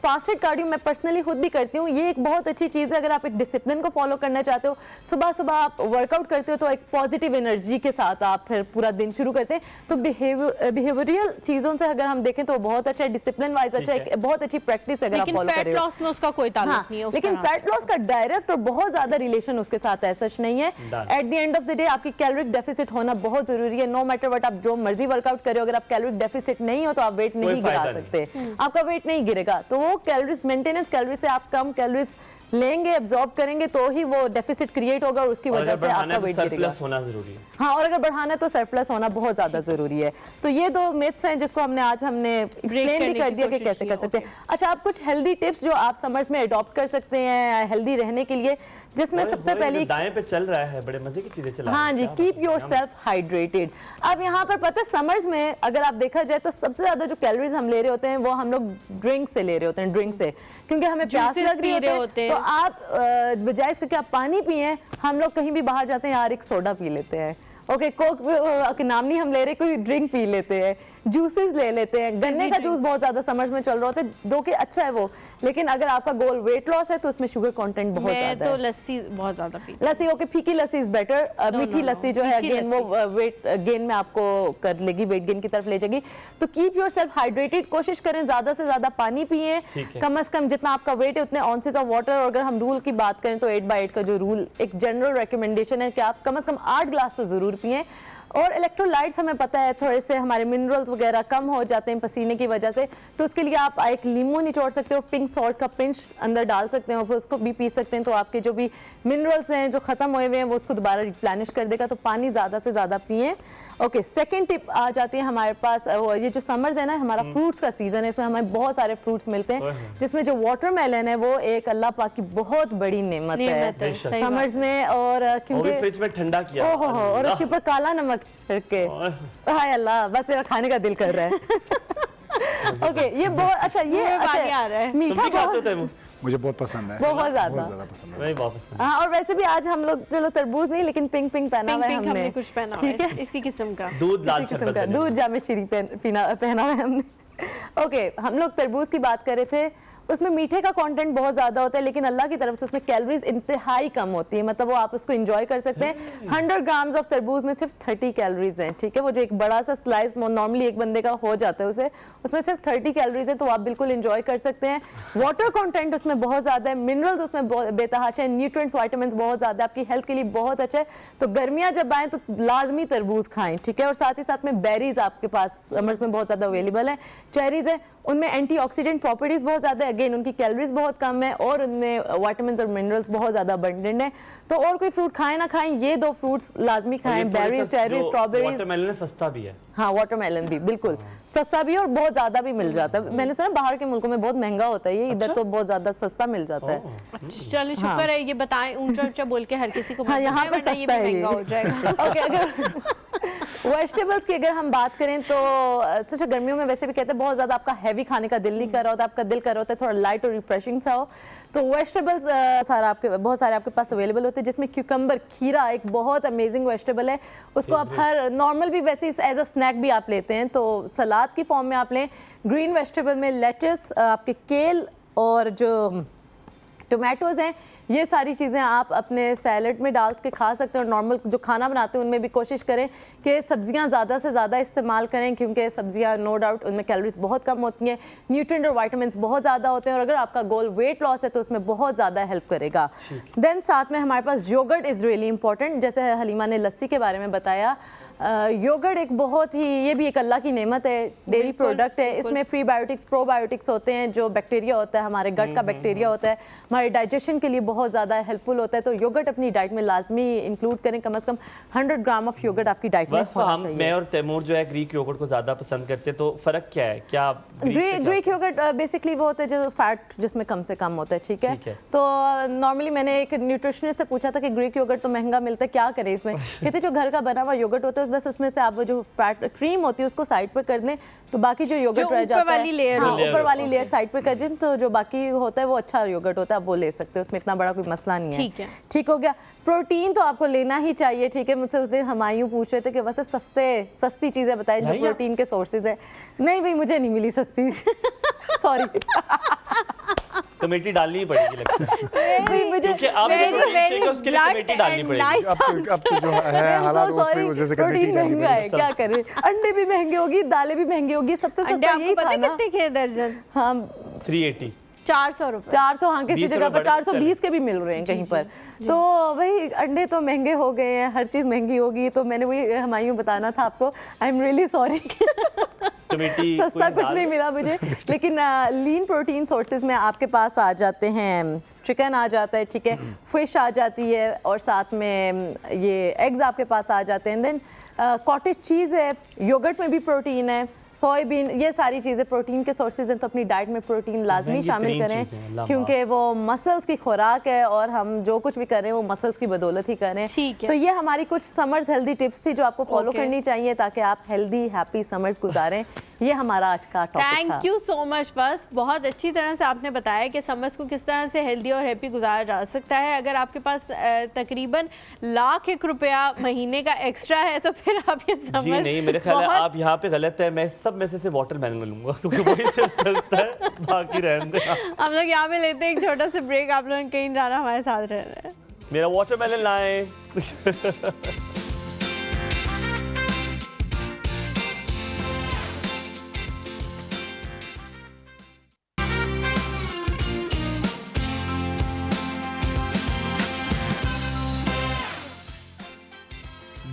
फास्टेड कार्डियो मैं पर्सनली खुद भी करती हूँ, ये एक बहुत अच्छी चीज़ है। अगर आप एक डिसिप्लिन को फॉलो करना चाहते हो, सुबह सुबह आप वर्कआउट करते हो तो एक पॉजिटिव एनर्जी के साथ आप फिर पूरा दिन शुरू करते हैं। तो बिहेवियरल चीज़ों से अगर हम देखें तो बहुत अच्छा है, डिसिप्लिन वाइज अच्छा है, बहुत अच्छी प्रैक्टिस अगर आप फॉलो करें। फैट लॉस में उसका कोई ताल्लुक नहीं है। लेकिन फैट लॉस का डायरेक्ट और बहुत ज़्यादा रिलेशन उसके साथ ऐसा नहीं है। At the end of the day आपकी कैलोरिक डेफिसिट होना बहुत ज़रूरी है। नो मैटर व्हाट, आप जो मर्जी वर्कआउट करें, अगर आप कैलोरिक डेफिसिट नहीं हो तो आप वेट नहीं गिरा सकते, आपका वेट नहीं गिरेगा। तो वो कैलोरीज, मेंटेनेंस कैलोरी से आप कम कैलोरीज लेंगे, एब्जॉर्ब करेंगे तो ही वो डेफिसिट क्रिएट होगा और उसकी वजह से आपका वेट गिरेगा। होना जरूरी है। हाँ, और अगर बढ़ाना है तो सरप्लस होना बहुत ज्यादा जरूरी है। तो ये 2 मिथ्स हैं जिसको हमने एक्सप्लेन भी कर दिया कि कैसे कर सकते हैं। अच्छा, आप कुछ हेल्दी टिप्स जो आप समर्स में अडॉप्ट कर सकते हैं हेल्दी रहने के लिए, जिसमें सबसे पहले दाएं पे चल रहा है, बड़े मजे की चीजें चला। हाँ जी, कीप योरसेल्फ हाइड्रेटेड। अब यहाँ पर पता है समर्स में अगर आप देखा जाए तो सबसे ज्यादा जो कैलोरीज हम ले रहे होते हैं वो हम लोग ड्रिंक से ले रहे होते हैं, ड्रिंक से, क्योंकि हमें प्यास लग रही होती है। तो आप बजाय इसके कि आप पानी पिए, हम लोग कहीं भी बाहर जाते हैं यार एक सोडा पी लेते हैं, ओके, कोक नाम नहीं हम ले रहे, कोई ड्रिंक पी लेते हैं, जूसेस ले लेते हैं। गन्ने का जूस बहुत ज्यादा समर्स में चल रहा होता है, दो के अच्छा है वो, लेकिन अगर आपका गोल वेट लॉस है तो उसमें शुगर कंटेंट बहुत ज्यादा है। तो लस्सी बहुत ज्यादा पीती, लस्सी ओके, फीकी लस्सी इज बेटर। मीठी लस्सी जो है अगेन वो वेट गेन में आपको कर लेगी, वेट गेन की तरफ ले जाएगी। तो कीप योरसेल्फ हाइड्रेटेड, कोशिश करें ज्यादा से ज्यादा पानी पिए, कम से कम जितना आपका वेट है उतने ऑन्सेस ऑफ वाटर। और अगर हम रूल की बात करें तो 8/8 का जो रूल एक जनरल रिकमेंडेशन है कि आप कम से कम 8 ग्लास तो जरूर पिए। और इलेक्ट्रोलाइट्स हमें पता है थोड़े से हमारे मिनरल्स वगैरह कम हो जाते हैं पसीने की वजह से, तो उसके लिए आप एक लीमू निचोड़ सकते हो, पिंक सॉल्ट का पिंच अंदर डाल सकते हैं और फिर उसको भी पी सकते हैं। तो आपके जो भी मिनरल्स हैं जो खत्म हुए हुए हैं वो उसको दोबारा रिप्लेनिश कर देगा। तो पानी ज़्यादा से ज़्यादा पिए। ओके, सेकेंड टिप आ जाती है हमारे पास, ये जो समर्स है ना, हमारा फ्रूट्स का सीजन है, इसमें हमें बहुत सारे फ्रूट्स मिलते हैं, जिसमें जो वाटरमेलन है वो एक अल्लाह पाक की बहुत बड़ी नेमत है समर्स में। और क्योंकि फ्रिज में ठंडा किया, ओहो, और उसके ऊपर काला नमक छिड़के, हाय अल्लाह, बस मेरा खाने का दिल कर रहा है। ओके, ये बहुत अच्छा, ये अच्छा मीठा बहुत मुझे बहुत पसंद है, बहुत ज्यादा पसंद है। हाँ, और वैसे भी आज हम लोग चलो तरबूज नहीं लेकिन पिंक पिंक पहना हुआ है हमने, कुछ पहना हुआ है इसी किस्म का, दूध लाल शरबत, दूध जामे शीरी पहना हुआ है हमने। ओके, हम लोग तरबूज की बात कर रहे थे, उसमें मीठे का कंटेंट बहुत ज़्यादा होता है, लेकिन अल्लाह की तरफ से उसमें कैलोरीज इंतहाई कम होती है, मतलब वो आप उसको एंजॉय कर सकते हैं। 100 ग्राम्स ऑफ तरबूज में सिर्फ 30 कैलोरीज हैं, ठीक है। वो जो एक बड़ा सा स्लाइस नॉर्मली एक बंदे का हो जाता है उसे, उसमें सिर्फ 30 कैलोरीज हैं, तो आप बिल्कुल एंजॉय कर सकते हैं। वाटर कंटेंट उसमें बहुत ज़्यादा है, मिनरल्स उसमें बेतहाशा है, न्यूट्रिएंट्स वाइटामिन बहुत ज़्यादा है, आपकी हेल्थ के लिए बहुत अच्छा है। तो गर्मियाँ जब आएँ तो लाजमी तरबूज खाएँ, ठीक है। और साथ ही साथ में बेरीज आपके पास समर्स में बहुत ज़्यादा अवेलेबल है, चेरीज है, उनमें एंटीऑक्सीडेंट प्रॉपर्टीज बहुत ज़्यादा है, अगेन उनकी कैलोरीज बहुत कम है और उनमें विटामिन और मिनरल्स बहुत ज़्यादा अबंडेंट है। तो और कोई फ्रूट खाएं ना खाएं, ये 2 फ्रूट्स लाजमी खाएं, बेरीज, चेरी, स्ट्रॉबेरीज। वाटरमेलन सस्ता भी है। हाँ, वाटरमेलन भी बिल्कुल सस्ता भी है और बहुत ज़्यादा भी मिल जाता है। मैंने सुना बाहर के मुल्कों में बहुत महंगा होता है ये, इधर तो बहुत ज़्यादा सस्ता मिल जाता है। चलिए शुक्र है, ये बताएं ऊंचा ऊंचा बोल के हर किसी को। हाँ, यहाँ पर सस्ता है महंगा हो जाएगा। ओके, अगर वेजिटेबल्स की अगर हम बात करें तो अच्छा, गर्मियों में वैसे भी कहते हैं बहुत ज़्यादा आपका हैवी खाने का दिल नहीं कर रहा होता, आपका दिल कर रहा होता है थोड़ा लाइट और रिफ्रेशिंग सा हो, तो वेजिटेबल्स बहुत सारे आपके पास अवेलेबल होते हैं, जिसमें क्यूकम्बर, खीरा एक बहुत अमेजिंग वेजिटेबल है। उसको आप हर नॉर्मल भी वैसे एज अ स्नैक भी आप लेते हैं, तो सलाद की फॉर्म में आप लें। ग्रीन वेजिटेबल में लेट्स, आपके केल और जो टोमेटोज़ हैं, ये सारी चीज़ें आप अपने सैलड में डाल के खा सकते हैं। और नॉर्मल जो खाना बनाते हैं उनमें भी कोशिश करें कि सब्जियां ज़्यादा से ज़्यादा इस्तेमाल करें, क्योंकि सब्जियां नो डाउट उनमें कैलोरीज बहुत कम होती हैं, न्यूट्रिएंट और विटामिन्स बहुत ज़्यादा होते हैं, और अगर आपका गोल वेट लॉस है तो उसमें बहुत ज़्यादा हेल्प करेगा। देन साथ में हमारे पास योगर्ट इज़ रियली इंपॉर्टेंट। जैसे हलीमा ने लस्सी के बारे में बताया, योगर्ट एक बहुत ही, ये भी एक अल्लाह की नेमत है, डेयरी प्रोडक्ट है। इसमें प्रीबायोटिक्स, प्रोबायोटिक्स होते हैं, जो बैक्टीरिया होता है हमारे गट का बैक्टीरिया होता है, हमारे डाइजेशन के लिए बहुत ज़्यादा हेल्पफुल होता है। तो योगर्ट अपनी डाइट में लाजमी इंक्लूड करें, कम से कम 100 ग्राम ऑफ योगर्ट आपकी डाइट में होना चाहिए। मैं और तैमूर जो है ग्रीक योगर्ट को ज़्यादा पसंद करते हैं, तो फ़र्क क्या है? क्या ग्रीक योगर्ट बेसिकली वो होता है जो फैट जिसमें कम से कम होता है, ठीक है। तो नॉर्मली मैंने एक न्यूट्रिशनिस्ट से पूछा था कि ग्रीक योगर्ट तो महंगा मिलता है, क्या करें इसमें? कहते जो घर का बना हुआ योगर्ट होता है बस उसमें से आप वो जो फैट क्रीम होती है उसको साइड पर कर दें, तो बाकी जो योगर्ट रह जाता है, ऊपर वाली लेयर साइड पर कर दें, तो जो बाकी होता है वो अच्छा योगर्ट होता है, आप वो ले सकते हो, उसमें इतना बड़ा कोई मसला नहीं है। ठीक हो गया। प्रोटीन तो आपको लेना ही चाहिए, ठीक है। मुझसे उस दिन हमायूं पूछ रहे थे कि बस सस्ती चीज़ें बताएं जो प्रोटीन के सोर्सेज है। नहीं भाई, मुझे नहीं मिली सस्ती सॉरी। कमेटी डालनी ही पड़ेगी लगता है, क्योंकि आप उसके लिए कमेटी डालनी पड़ेगी। अब तो जो है हालात उसकी वजह से प्रोटीन महंगा है, क्या करें। अंडे भी महंगे होगी, दालें भी महंगी होगी, सबसे सस्ता यही था ना। कितने के दर्जन? हाँ, 380 400 रुपए। 400, हाँ, किसी जगह पर 420 के भी मिल रहे हैं कहीं पर। तो भाई अंडे तो महंगे हो गए हैं, हर चीज़ महंगी होगी, तो मैंने वही हमायूं बताना था आपको। आई एम रियली सॉरी, सस्ता कुछ नहीं मिला मुझे। लेकिन लीन प्रोटीन सोर्सेज में आपके पास आ जाते हैं, चिकन आ जाता है, ठीक है, फिश आ जाती है, और साथ में ये एग्स आपके पास आ जाते हैं। देन कॉटेज चीज़ है, योगर्ट में भी प्रोटीन है, सोयाबीन, ये सारी चीज़ें प्रोटीन के सोर्सेज हैं। तो अपनी डाइट में प्रोटीन लाजमी शामिल करें, क्योंकि वो मसल्स की खुराक है और हम जो कुछ भी कर रहे हैं वो मसल्स की बदौलत ही करें। तो ये हमारी कुछ समर्स हेल्दी टिप्स थी जो आपको फॉलो करनी चाहिए ताकि आप हेल्दी हैप्पी समर्स गुजारें। ये हमारा आज का टॉपिक था। Thank you so much. बस बहुत अच्छी तरह से आपने बताया कि समर्स को किस तरह से हेल्दी और हैप्पी गुजारा जा सकता है। अगर आपके पास तकरीबन ₹1,00,000 महीने का एक्स्ट्रा है तो फिर आप ये समर, जी नहीं, मेरे ख्याल है आप यहाँ पे गलत है। मैं सब में से वाटरमेलन लूंगा क्योंकि वही से सस्ता है, बाकी रहने दे। हम लोग यहाँ पे लेते हैं एक छोटा सा ब्रेक, आप लोग कहीं जाना हमारे साथ रह रहे हैं। मेरा वाटरमेलन लाएं।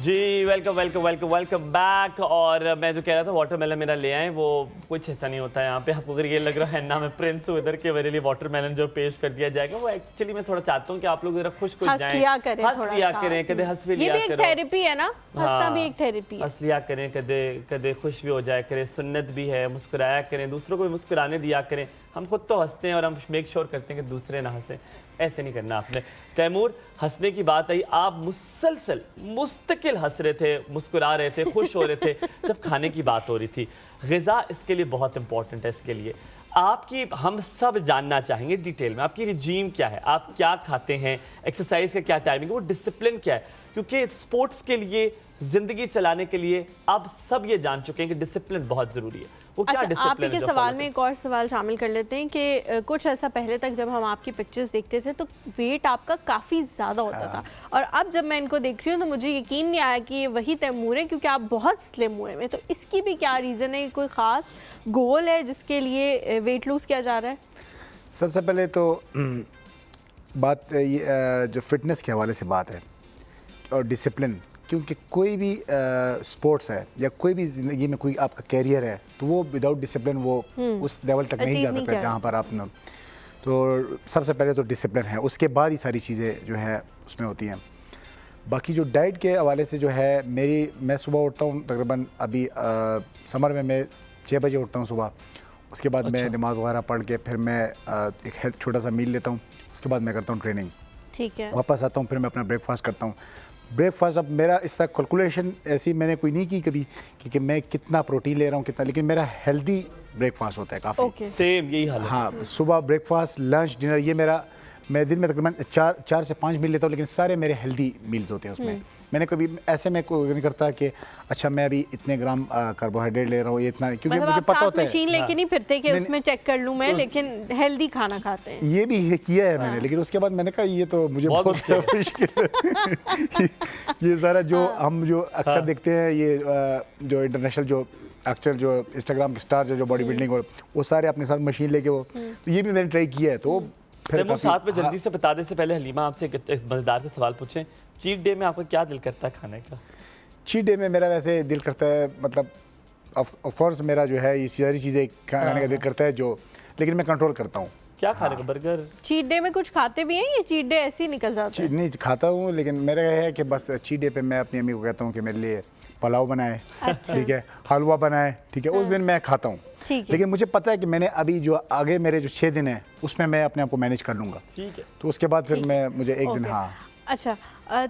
जी welcome welcome welcome welcome back. और मैं जो कह रहा था वाटरमेलन मेरा ले आए, वो कुछ ऐसा नहीं होता है यहाँ पे। आपको अगर ये लग रहा है ना मैं प्रिंस हूँ इधर के, मेरे लिए वाटरमेलन जो पेश कर दिया जाएगा वो एक्चुअली मैं थोड़ा चाहता हूँ कि आप लोग जरा खुश जाएं, हंस लिया करें, कदे हंस भी लिया करो। थेरेपी है ना, हंसना भी एक थेरेपी है। हंस लिया करें, कदे कदे खुश भी हो जाया करें, सुन्नत भी है, मुस्कुराया करें, दूसरों को भी मुस्कुराने दिया करें। हम खुद तो हंसते हैं और हम मेक श्योर करते हैं कि दूसरे ना हंसें, ऐसे नहीं करना आपने। तैमूर, हंसने की बात आई, आप मुसलसल मुस्तकिल हंस रहे थे, मुस्कुरा रहे थे, खुश हो रहे थे जब खाने की बात हो रही थी। ग़िज़ा इसके लिए बहुत इंपॉर्टेंट है। इसके लिए आपकी हम सब जानना चाहेंगे डिटेल में, आपकी रिजीम क्या है, आप क्या खाते हैं, एक्सरसाइज का क्या टाइमिंग, वो डिसिप्लिन क्या है, क्योंकि स्पोर्ट्स के लिए, ज़िंदगी चलाने के लिए आप सब ये जान चुके हैं कि डिसिप्लिन बहुत ज़रूरी है। वो क्या डिसिप्लिन है? आपके सवाल में एक और सवाल शामिल कर लेते हैं कि कुछ ऐसा पहले तक जब हम आपकी पिक्चर्स देखते थे तो वेट आपका काफ़ी ज़्यादा होता था, और अब जब मैं इनको देख रही हूँ तो मुझे यकीन नहीं आया कि ये वही तैमूर है, क्योंकि आप बहुत स्लिम हुए हैं। तो इसकी भी क्या रीज़न है? कोई ख़ास गोल है जिसके लिए वेट लूज़ किया जा रहा है? सबसे पहले तो बात जो फिटनेस के हवाले से बात है और डिसिप्लिन क्योंकि कोई भी स्पोर्ट्स है या कोई भी ज़िंदगी में कोई आपका कैरियर है तो वो विदाउट डिसिप्लिन वो उस लेवल तक नहीं जा सकता जहाँ पर आप तो सबसे पहले तो डिसिप्लिन है, उसके बाद ही सारी चीज़ें जो है उसमें होती हैं। बाकी जो डाइट के हवाले से जो है मैं सुबह उठता हूँ तकरीबन अभी समर में मैं 6 बजे उठता हूँ सुबह। उसके बाद मैं नमाज वगैरह पढ़ के फिर मैं एक छोटा सा मील लेता हूँ। उसके बाद मैं करता हूँ ट्रेनिंग, ठीक है। वापस आता हूँ, फिर मैं अपना ब्रेकफास्ट करता हूँ। ब्रेकफास्ट अब मेरा इस तरह कैलकुलेशन ऐसी मैंने कोई नहीं की कभी कि मैं कितना प्रोटीन ले रहा हूँ कितना, लेकिन मेरा हेल्दी ब्रेकफास्ट होता है काफ़ी। सेम यही हाल है। हाँ, सुबह ब्रेकफास्ट, लंच, डिनर, ये मैं दिन में तकरीबन 4 से 5 मील लेता हूँ, लेकिन सारे मेरे हेल्दी मील्स होते हैं उसमें। मैंने कभी ऐसे में कोई नहीं करता कि अच्छा मैं अभी इतने ग्राम कार्बोहाइड्रेट ले रहा हूँ, ये इतना, क्योंकि मतलब मुझे पता होता है मशीन लेके नहीं फिरते कि उसमें चेक कर लूँ मैं, लेकिन हेल्दी खाना खाते हैं। ये भी किया है मैंने, लेकिन उसके बाद मैंने कहा ये तो मुझे बहुत मुश्किल है। ये सारा जो हम जो अक्सर देखते हैं, ये जो इंटरनेशनल जो अक्सर जो इंस्टाग्राम के स्टार जो बॉडी बिल्डिंग और वो सारे अपने साथ मशीन लेके वो, तो ये भी मैंने ट्राई किया है। तो फिर साथ में जल्दी से बताने से पहले हलीमा आपसे एक मजेदार से सवाल पूछें, चीट डे में आपका क्या दिल करता है खाने का? चीट डे में मेरा वैसे दिल करता है, मतलब ऑफ कोर्स मेरा जो है ये सारी चीज़ें खाने का दिल करता है जो, लेकिन मैं कंट्रोल करता हूँ। क्या खाने का? बर्गर? चीट डे में कुछ खाते भी हैं या चीट डे ऐसे ही निकल जाता है? नहीं खाता हूँ, लेकिन मेरा यह है कि बस चीट डे पे मैं अपनी अम्मी को कहता हूँ कि मेरे लिए पुलाव बनाए, ठीक है, हलवा बनाए, ठीक है, उस दिन मैं खाता हूँ। लेकिन मुझे पता है कि मैंने अभी जो आगे मेरे जो 6 दिन है उसमें मैं अपने आप को मैनेज कर लूँगा, ठीक है। तो उसके बाद फिर मैं मुझे एक दिन। हाँ अच्छा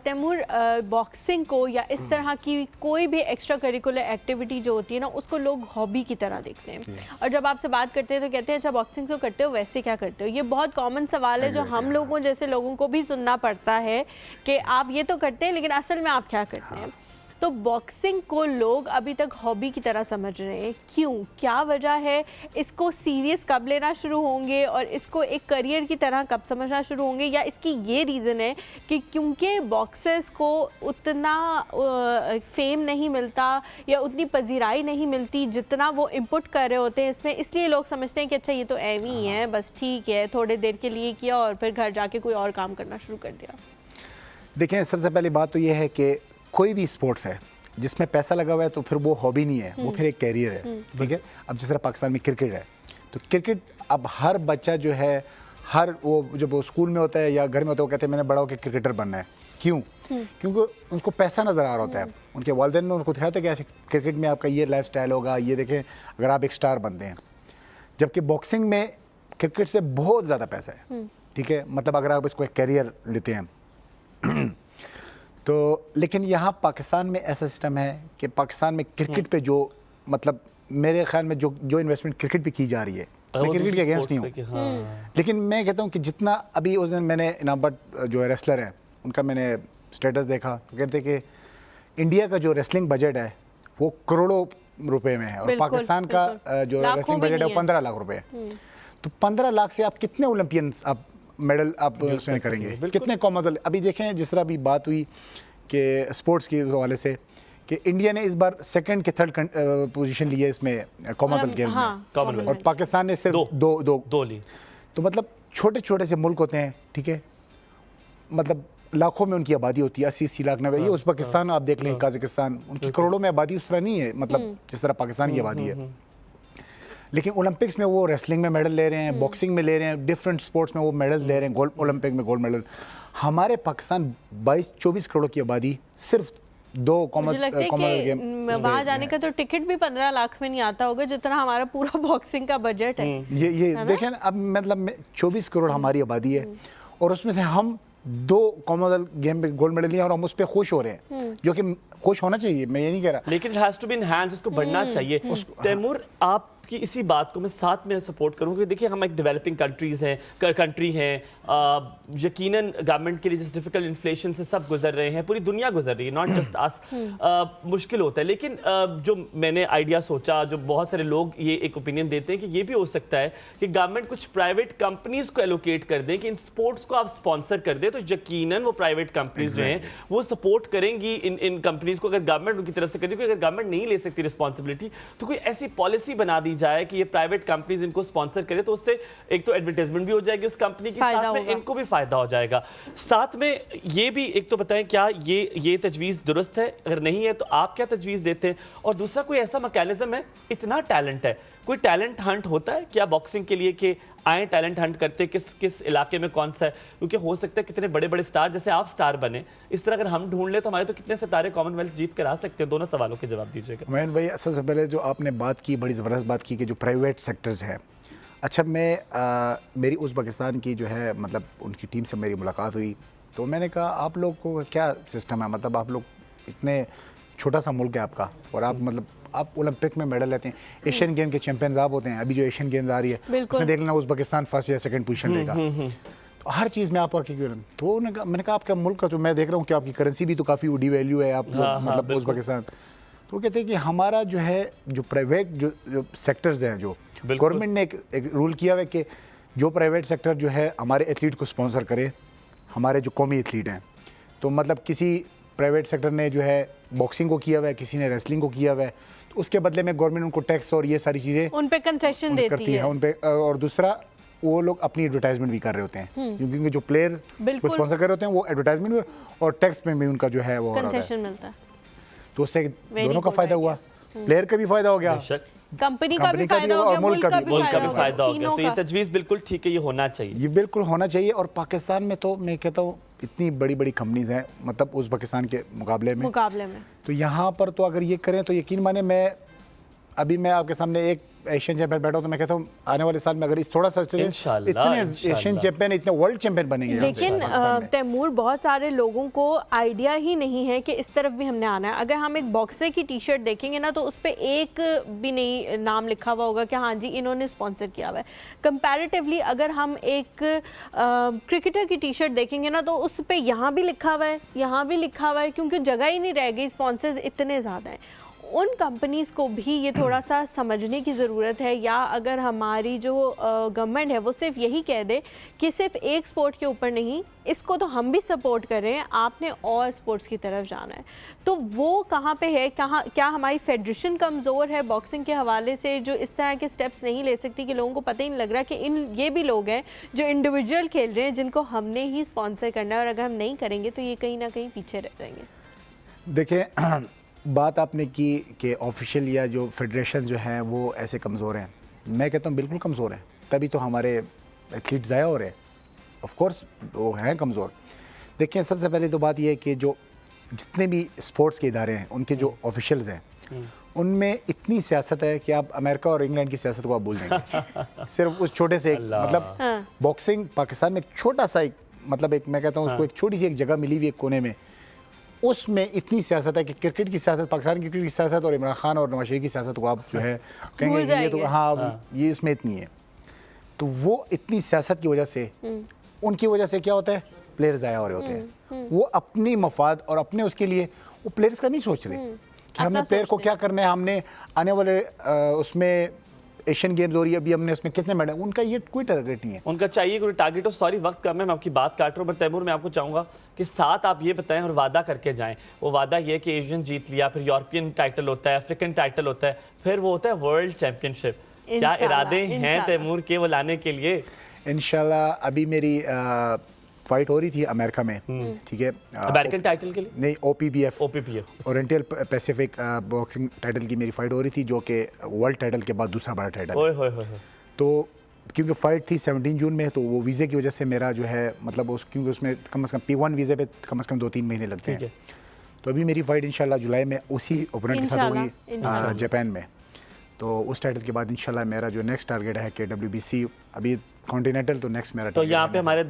तैमूर, बॉक्सिंग को या इस तरह की कोई भी एक्स्ट्रा करिकुलर एक्टिविटी जो होती है ना, उसको लोग हॉबी की तरह देखते हैं, और जब आपसे बात करते हैं तो कहते हैं अच्छा बॉक्सिंग तो करते हो, वैसे क्या करते हो? ये बहुत कॉमन सवाल है जो हम लोगों जैसे लोगों को भी सुनना पड़ता है कि आप ये तो करते हैं लेकिन असल में आप क्या करते हैं। तो बॉक्सिंग को लोग अभी तक हॉबी की तरह समझ रहे हैं, क्यों? क्या वजह है? इसको सीरियस कब लेना शुरू होंगे और इसको एक करियर की तरह कब समझना शुरू होंगे? या इसकी ये रीज़न है कि क्योंकि बॉक्सर्स को उतना फेम नहीं मिलता या उतनी पजीराई नहीं मिलती जितना वो इनपुट कर रहे होते हैं इसमें, इसलिए लोग समझते हैं कि अच्छा ये तो एम ही है, बस ठीक है, थोड़ी देर के लिए किया और फिर घर जाके कोई और काम करना शुरू कर दिया। देखें, सबसे पहली बात तो ये है कि कोई भी स्पोर्ट्स है जिसमें पैसा लगा हुआ है तो फिर वो हॉबी नहीं है, वो फिर एक कैरियर है, ठीक है। अब जिस तरह पाकिस्तान में क्रिकेट है, तो क्रिकेट अब हर बच्चा जो है, हर वो जब वो स्कूल में होता है या घर में होता है, वो कहते हैं मैंने बड़ा होकर क्रिकेटर बनना है। क्यों? क्योंकि उनको पैसा नज़र आ रहा होता है, उनके वालिदैन ने उनको दिखाया था कि ऐसे क्रिकेट में आपका ये लाइफ स्टाइल होगा, ये देखें अगर आप एक स्टार बनते हैं। जबकि बॉक्सिंग में क्रिकेट से बहुत ज़्यादा पैसा है, ठीक है, मतलब अगर आप इसको एक कैरियर लेते हैं तो। लेकिन यहाँ पाकिस्तान में ऐसा सिस्टम है कि पाकिस्तान में क्रिकेट पे जो, मतलब मेरे ख्याल में जो इन्वेस्टमेंट क्रिकेट पे की जा रही है, मैं क्रिकेट के अगेंस्ट नहीं हूँ, लेकिन मैं कहता हूँ कि जितना अभी उस दिन मैंने इनाम भट्ट जो है रेसलर है उनका मैंने स्टेटस देखा, तो कहते कि इंडिया का जो रेसलिंग बजट है वो करोड़ों रुपए में है और पाकिस्तान का जो रेसलिंग बजट है वो 15 लाख रुपए है। तो 15 लाख से आप कितने ओलंपियंस आप मेडल आप उसमें करेंगे, कितने कॉमनवेल्थ? अभी देखें जिस तरह अभी बात हुई कि स्पोर्ट्स के हवाले से कि इंडिया ने इस बार सेकंड के थर्ड पोजीशन ली है इसमें कॉमनवेल्थ गेम में, और पाकिस्तान ने सिर्फ दो ली। तो मतलब छोटे छोटे से मुल्क होते हैं, ठीक है, मतलब लाखों में उनकी आबादी होती है, 80 लाख 90। ये उज़्बेकिस्तान आप देख लें, काज़ाकिस्तान, उनकी करोड़ों में आबादी उस तरह नहीं है, मतलब जिस तरह पाकिस्तान की आबादी है। लेकिन ओलंपिक्स में वो रेसलिंग में मेडल ले रहे हैं, बॉक्सिंग में ले रहे हैं, डिफरेंट स्पोर्ट्स में वो मेडल्स ले रहे हैं, गोल्ड ओलंपिक में गोल्ड मेडल। हमारे पाकिस्तान 22-24 करोड़ की आबादी सिर्फ 2 कॉमनवेल्थ गेम, वहाँ जाने का तो टिकट भी 15 लाख में नहीं आता होगा जितना हमारा पूरा बॉक्सिंग का बजट है। ये देखें, अब मतलब 24 करोड़ हमारी आबादी है और उसमें से हम 2 कॉमनवेल्थ गेम में गोल्ड मेडल लिए और हम उस पर खुश हो रहे हैं, जो कि खुश होना चाहिए, मैं ये नहीं कह रहा, लेकिन it has to be enhance, उसको बढ़ना चाहिए। तैमूर, आपकी इसी बात को मैं साथ में सपोर्ट करूँ कि देखिए हम एक डेवलपिंग कंट्री हैं, यकीनन गवर्नमेंट के लिए जिस डिफिकल्ट इन्फ्लेशन से सब गुजर रहे हैं, पूरी दुनिया गुजर रही है, नॉट जस्ट अस, मुश्किल होता है। लेकिन जो मैंने आइडिया सोचा, जो बहुत सारे लोग ये एक ओपिनियन देते हैं कि ये भी हो सकता है कि गवर्नमेंट कुछ प्राइवेट कंपनीज को एलोकेट कर दें कि इन स्पोर्ट्स को आप स्पॉन्सर कर दें, तो यकीनन वो प्राइवेट कंपनीज जो हैं वो सपोर्ट करेंगी इन कंपनीज को, अगर गवर्नमेंट उनकी तरफ से कर दी। अगर गवर्नमेंट नहीं ले सकती रिस्पॉन्सिबिलिटी तो कोई ऐसी पॉलिसी बना दी जाए कि ये प्राइवेट कंपनीज इनको स्पॉन्सर करे, तो उससे एक तो एडवर्टाइजमेंट भी हो जाएगी उस कंपनी की, साथ में इनको भी फायदा हो जाएगा। साथ में ये भी एक तो बताएं क्या ये तजवीज़ दुरुस्त है, अगर नहीं है तो आप क्या तजवीज़ देते हैं? और दूसरा कोई ऐसा मैकेनिज्म है, इतना टैलेंट है, कोई टैलेंट हंट होता है क्या बॉक्सिंग के लिए कि आए टैलेंट हंट करते, किस इलाके में कौन सा है? क्योंकि हो सकता है कितने बड़े बड़े स्टार, जैसे आप स्टार बने, इस तरह अगर हम ढूंढ ले तो हमारे तो कितने सितारे कॉमनवेल्थ जीत कर आ सकते हैं। दोनों सवालों के जवाब दीजिएगा। मैन भाई, सबसे पहले जो आपने बात की, बड़ी ज़बरदस्त बात की कि जो प्राइवेट सेक्टर्स है। अच्छा, मेरी उज़्बेकिस्तान की जो है मतलब उनकी टीम से मेरी मुलाकात हुई, तो मैंने कहा आप लोग को क्या सिस्टम है, मतलब आप लोग इतने छोटा सा मुल्क है आपका, और आप मतलब आप ओलंपिक में मेडल लेते हैं, एशियन गेम के चैंपियन आप होते हैं। अभी जो एशियन गेम्स आ रही है उसमें देख लेना उज़्बेकिस्तान फर्स्ट या सेकंड पोजीशन लेगा, तो हर चीज़ में आपका क्यों। तो मैंने कहा आपका मुल्क का, तो मैं देख रहा हूँ कि आपकी करेंसी भी तो काफ़ी उडी वैल्यू है, आप मतलब उज़्बेकिस्तान। तो वो कहते हैं कि हमारा जो है जो प्राइवेट जो सेक्टर्स हैं, जो गवर्नमेंट ने एक रूल किया हुआ है कि जो प्राइवेट सेक्टर जो है हमारे एथलीट को स्पॉन्सर करे, हमारे जो कौमी एथलीट हैं। तो मतलब किसी प्राइवेट सेक्टर ने जो है बॉक्सिंग को किया हुआ है, किसी ने रेसलिंग को किया हुआ है, तो उसके बदले में गवर्नमेंट उनको टैक्स और ये सारी चीज़ें उन पे कंसेशन देती है उन पे। और दूसरा, वो लोग अपनी एडवर्टाइजमेंट भी कर रहे होते हैं, क्योंकि जो प्लेयर को स्पॉन्सर कर रहे होते हैं वो एडवर्टाइजमेंट और टैक्स में भी उनका जो है वो कंसेशन मिलता है। तो उससे दोनों का फायदा हुआ, प्लेयर का भी फायदा हो गया, कंपनी का भी फायदा हो गया, मुल्क का भी फायदा हो गया। तो ये तजवीज़ बिल्कुल ठीक है, ये होना चाहिए, ये बिल्कुल होना चाहिए। और पाकिस्तान में तो मैं कहता हूँ इतनी बड़ी बड़ी कंपनीज हैं, मतलब उज़्बेकिस्तान के मुकाबले में, तो यहाँ पर तो अगर ये करें तो यकीन माने, मैं आपके सामने एक एशियन चैंपियन बैठा हूँ, तो मैं कहता हूँ आने वाले साल में अगर इस थोड़ा सा इतने एशियन चैंपियन, इतने वर्ल्ड चैंपियन बनेंगे। लेकिन तैमूर, बहुत सारे लोगों को आइडिया ही नहीं है कि इस तरफ भी हमने आना है। अगर हम एक बॉक्सर की टी शर्ट देखेंगे ना, तो उस पर एक भी नहीं नाम लिखा हुआ होगा कि हाँ जी इन्होंने स्पॉन्सर किया हुआ है। कंपैरेटिवली अगर हम एक क्रिकेटर की टी शर्ट देखेंगे ना, तो उस पर यहाँ भी लिखा हुआ है, यहाँ भी लिखा हुआ है, क्योंकि जगह ही नहीं रह गई, स्पॉन्सर्स इतने ज़्यादा हैं। उन कंपनीज़ को भी ये थोड़ा सा समझने की ज़रूरत है, या अगर हमारी जो गवर्नमेंट है वो सिर्फ यही कह दे कि सिर्फ एक स्पोर्ट के ऊपर नहीं, इसको तो हम भी सपोर्ट कर रहे हैं, आपने और स्पोर्ट्स की तरफ जाना है। तो वो कहाँ पे है, क्या हमारी फेडरेशन कमज़ोर है बॉक्सिंग के हवाले से, जो इस तरह के स्टेप्स नहीं ले सकती कि लोगों को पता ही नहीं लग रहा कि ये भी लोग हैं जो इंडिविजुअल खेल रहे हैं, जिनको हमने ही स्पॉन्सर करना है, और अगर हम नहीं करेंगे तो ये कहीं ना कहीं पीछे रह जाएंगे। देखिए, बात आपने की कि ऑफिशियल या जो फेडरेशन जो है वो ऐसे कमज़ोर हैं, मैं कहता हूँ बिल्कुल कमज़ोर हैं, तभी तो हमारे एथलीट ज़ाया हो रहे हैं। ऑफ कोर्स वो हैं कमज़ोर। देखिए, सबसे पहले तो बात यह है कि जो जितने भी स्पोर्ट्स के इदारे हैं, उनके जो ऑफिशियल्स हैं, उनमें इतनी सियासत है कि आप अमेरिका और इंग्लैंड की सियासत को आप भूल जाएंगे। सिर्फ उस छोटे से मतलब बॉक्सिंग पाकिस्तान में एक छोटा सा एक मतलब एक मैं कहता हूँ उसको एक छोटी सी एक जगह मिली हुई एक कोने में, उसमें इतनी सियासत है कि क्रिकेट की सियासत, पाकिस्तान क्रिकेट की सियासत और इमरान खान और नवाज शरीफ की सियासत को आप जो है कहेंगे ये तो हाँ ये इसमें इतनी है। तो वो इतनी सियासत की वजह से, उनकी वजह से क्या होता है, प्लेयर्स ज़ाया हो रहे होते हैं। वो अपनी मफाद और अपने उसके लिए वो प्लेयर्स का नहीं सोच रहे कि हमने प्लेयर को क्या करना है, हमने आने वाले उसमें एशियन गेम्स हो रही है, अभी हमने उसमें कितने मेडल, उनका ये कोई टारगेट नहीं है। उनका चाहिए कोई टारगेट हो। सॉरी वक्त कम है, मैं आपकी बात काट रहा हूँ, पर तैमूर मैं आपको चाहूँगा कि साथ आप ये बताएं और वादा करके जाएं। वो वादा ये कि एशियन जीत लिया, फिर यूरोपियन टाइटल होता है, अफ्रीकन टाइटल होता है, फिर वो होता है वर्ल्ड चैंपियनशिप। क्या इरादे हैं तैमूर के वो लाने के लिए? इंशाल्लाह अभी मेरी फाइट हो रही थी अमेरिका में, ठीक है, अमेरिकन टाइटल के लिए नहीं, OPBF oriental Pacific boxing title की मेरी फाइट हो रही थी, जो कि वर्ल्ड टाइटल के बाद दूसरा बड़ा टाइटल। तो क्योंकि फ़ाइट थी 17 जून में, तो वो वीज़े की वजह से मेरा जो है मतलब क्योंकि उसमें कम से कम P1 वीज़े पे कम से कम 2-3 महीने लगते हैं। तो अभी मेरी फ़ाइट इंशाल्लाह जुलाई में उसी ओपोनेंट के साथ होगी जापान में। तो उस टाइटल के बाद इंशाल्लाह मेरा जो नेक्स्ट टारगेट है कि WBC अभी कॉन्टिनेंटल, तो नेक्स्ट मेरा तो यहाँ पे हमारे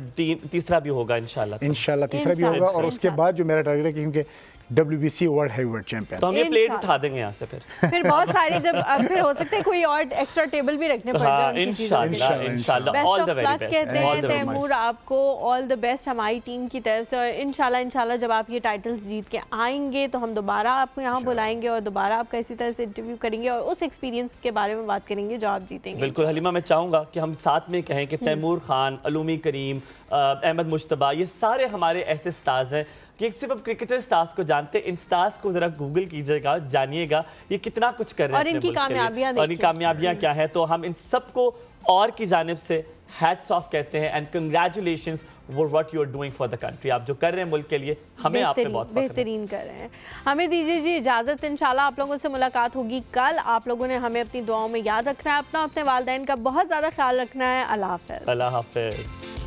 तीसरा भी होगा इंशाल्लाह तीसरा भी होगा। और उसके बाद जो मेरा टारगेट है क्योंकि WBC वर्ल्ड हैवीवेट चैंपियन, तो हम ये प्लेट उठा देंगे यहाँ से फिर बहुत सारी जब फिर हो सकता है कोई और एक्स्ट्रा टेबल भी रखने पड़ जाए इंशाल्लाह। ऑल द वेरी बेस्ट कहते हैं तैमूर आपको, ऑल द बेस्ट हमारी टीम की तरफ से। और इंशाल्लाह जब आप ये टाइटल्स जीत के आएंगे तो हम दोबारा आपको यहाँ बुलाएंगे और दोबारा आपका इसी तरह से इंटरव्यू करेंगे और उस एक्सपीरियंस के बारे में बात करेंगे जो आप जीतेंगे। बिल्कुल हलीमा, मैं चाहूँगा कि हम साथ में कहें कि तैमूर खान, अलूमी करीम, अहमद मुश्तबा, ये सारे हमारे ऐसे स्टार्स हैं कि सिर्फ अब क्रिकेटर स्टार्स को जानते हैं, इन स्टार्स को जरा गूगल कीजिएगा, जानिएगा ये कितना कुछ कर रहे हैं और इनकी कामयाबियां और इनकी कामयाबियां क्या है। तो हम इन सबको और की जानिब से हैट्स ऑफ कहते हैं and congratulations for what you are doing for the country. आप जो कर रहे हैं मुल्क के लिए, हमें आप पे बहुत बेहतरीन कर रहे हैं। हमें दीजिए जी इजाज़त, इंशाल्लाह आप लोगों से मुलाकात होगी कल। आप लोगों ने हमें अपनी दुआओं में याद रखना है, अपने वालिदैन का बहुत ज़्यादा ख्याल रखना है। अल्लाह हाफ़िज़। अल्लाह हाफ़िज़।